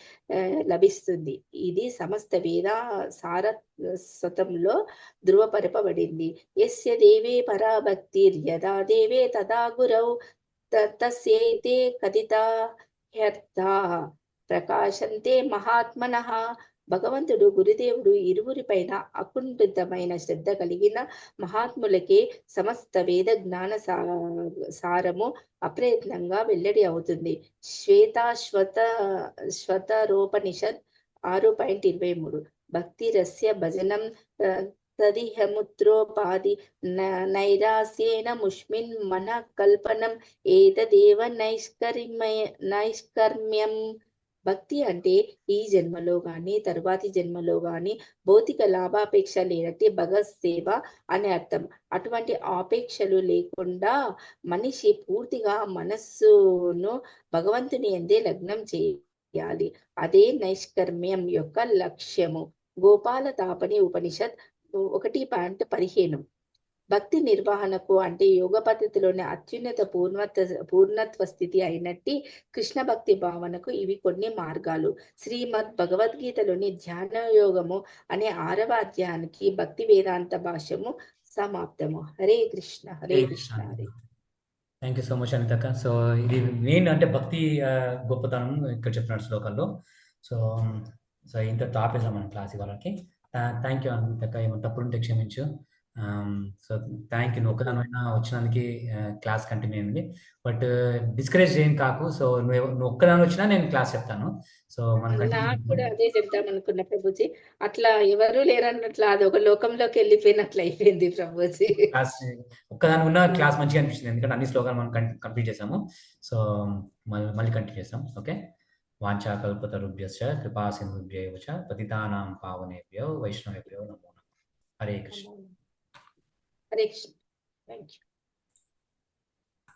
[SPEAKER 2] లభిస్తుంది. ఇది సమస్త వేద సారస్వతంలో ధృవపరపబడింది. యస్య దేవే పరాభక్తిర్ యదా దేవే తదా గురౌ తస్యేతే కథితా హ్యర్థాః ప్రకాశంతే మహాత్మనః. భగవంతుడు, గురుదేవుడు ఇరువురిపైన అకుంఠితమైన శ్రద్ధ కలిగిన మహాత్ములకే సమస్త వేద జ్ఞాన సారము అప్రయత్నంగా వెల్లడి అవుతుంది. శ్వేతాశ్వతరోపనిషత్ 6.23. భక్తి రస్య భజనం తదిహముత్రోపాధి నైరాస్యేన ముష్మిన్ మన కల్పనం ఏతదేవ నైష్కర్మ్యం. భక్తి అంటే ఈ జన్మలో గాని తరువాతి జన్మలో గాని భౌతిక లాభాపేక్ష లేనట్టి భగవత్ సేవ అనే అర్థం. అటువంటి ఆపేక్షలు లేకుండా మనిషి పూర్తిగా మనస్సును భగవంతుని యందే లగ్నం చేయాలి. అదే నైష్కర్మ్యం యొక్క లక్ష్యము. గోపాల తాపని ఉపనిషత్ 1.15. భక్తి నిర్వహణకు, అంటే యోగ పద్ధతిలోని అత్యున్నత పూర్ణత్వ స్థితి అయినట్టి కృష్ణ భక్తి భావనకు ఇవి కొన్ని మార్గాలు. శ్రీమద్ భగవద్గీతలోని ధ్యాన యోగము అనే 6వ అధ్యాయానికి భక్తి వేదాంత భాష్యము సమాప్తము. Hare Krishna Hare Krishna Hare.
[SPEAKER 3] Thank you so much అనితక్క. సో ఇది మెయిన్ అంటే భక్తి గొప్పతనం ఇక్కడ చెప్పినాడు శ్లోకాల్లో. సో సో ఇంతతో ఆపేసాం మనం క్లాస్ ఇవ్వడానికి. థ్యాంక్ యూ అనితక్క, ఏమో తప్పుడుంటే క్షమించు. సో థ్యాంక్ యూ, నువ్వు ఒక్కదానివైనా వచ్చినందుకు క్లాస్ కంటిన్యూ అయింది. బట్ డిస్కరేజ్ ఏం కాకు. సో నువ్వు ఒక్కదాని వచ్చినా నేను క్లాస్ చెప్తాను. సో
[SPEAKER 2] నాకు కూడా అదే చెప్తాం అనుకున్న ప్రభుజీ. అట్లా ఎవరు లేరన్నట్లా అది ఒక లోకంలోకి వెళ్ళిపోయినట్లు అయిపోయింది ప్రభుజీ.
[SPEAKER 3] క్లాస్ ఒక్కదాని ఉన్న క్లాస్ మంచిగా అనిపిస్తుంది, ఎందుకంటే అన్ని శ్లోకాలు మనం కంప్లీట్ చేసాము. సో మళ్ళీ కంటిన్యూ చేస్తాం. ఓకే. వాంఛాకల్పతరుభ్యశ్చ కృపా సింధుభ్యైవ చ పతితానాం పావనేభ్యో వైష్ణవేభ్యో నమో నమః. హరే కృష్ణ.
[SPEAKER 2] హరే కృష్ణ. Thank you.